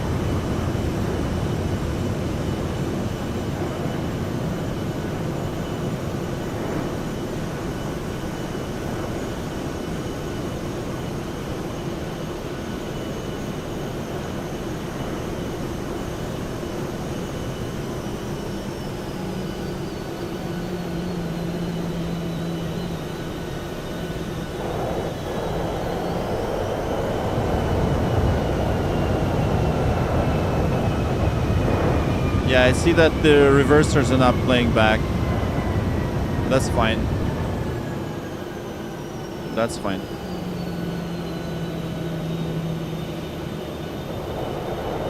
Yeah, I see that the reversers are not playing back. That's fine. That's fine.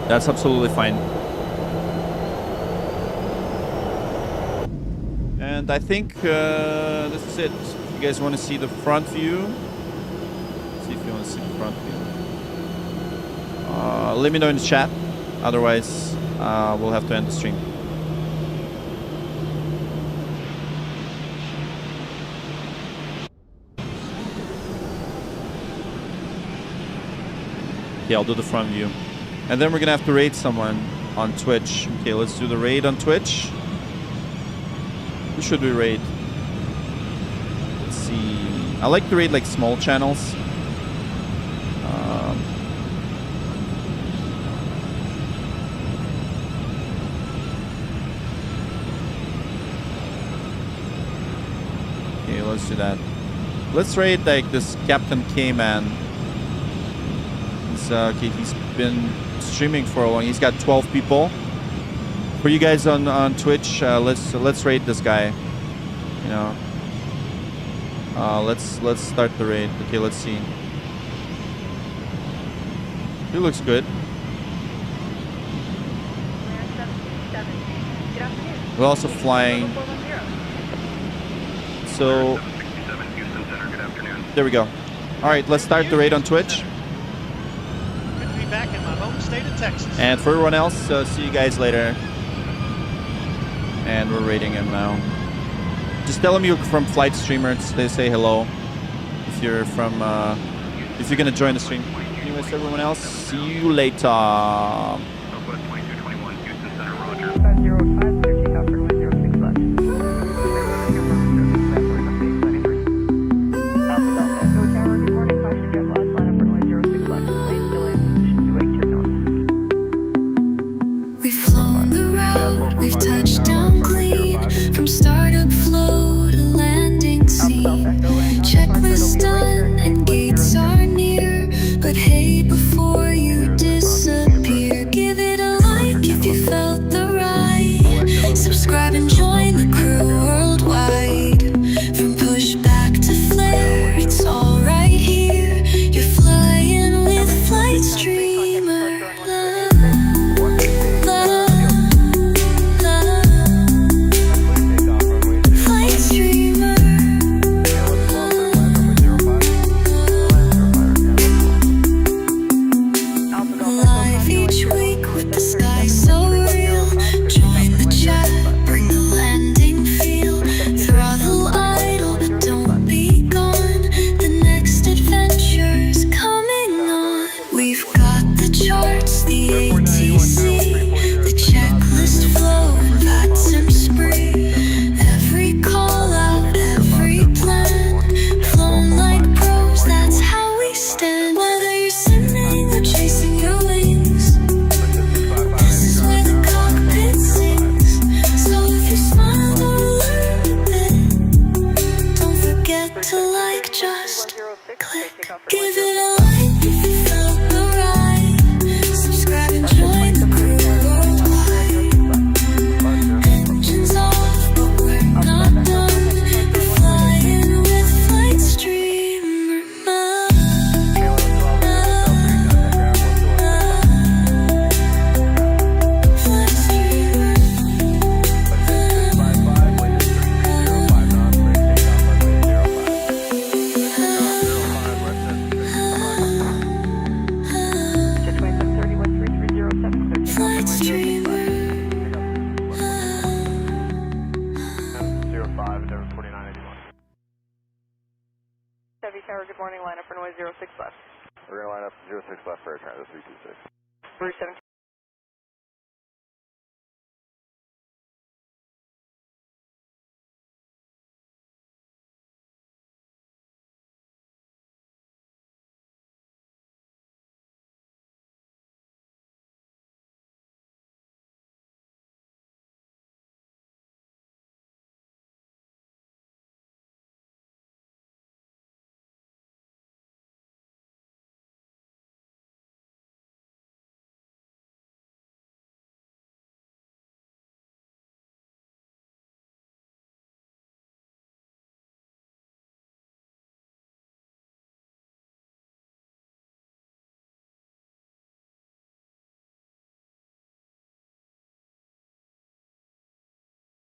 That's absolutely fine. And I think this is it. If you guys want to see the front view, let's see if you want to see the front view. Let me know in the chat. Otherwise, we'll have to end the stream. Yeah, I'll do the front view. And then we're gonna have to raid someone on Twitch. Okay, let's do the raid on Twitch. Who should we raid? Let's see. I like to raid like small channels. Okay, let's do that. Let's raid like this Captain K-Man. Okay, he's been streaming for a long. He's got 12 people. For you guys on Twitch, let's raid this guy. You know, let's start the raid. Okay, let's see. He looks good. We're also flying. So there we go. All right, let's start the raid on Twitch. Back in my home state of Texas. And for everyone else, see you guys later. And we're raiding him now. Just tell him you're from Flight Streamer. They say hello. If you're from, if you're gonna join the stream. Anyways, everyone else, see you later. We've touched down clean, from startup flow to landing scene. Checklist done and gates are near, but hey, before you disappear, give it a like if you felt the ride. Subscribe and join the crew worldwide. From pushback to flare, it's all right here. You're flying with Flight Streamer. Good morning, line up for noise 06 left. We're going to line up 06 left for air transit 326.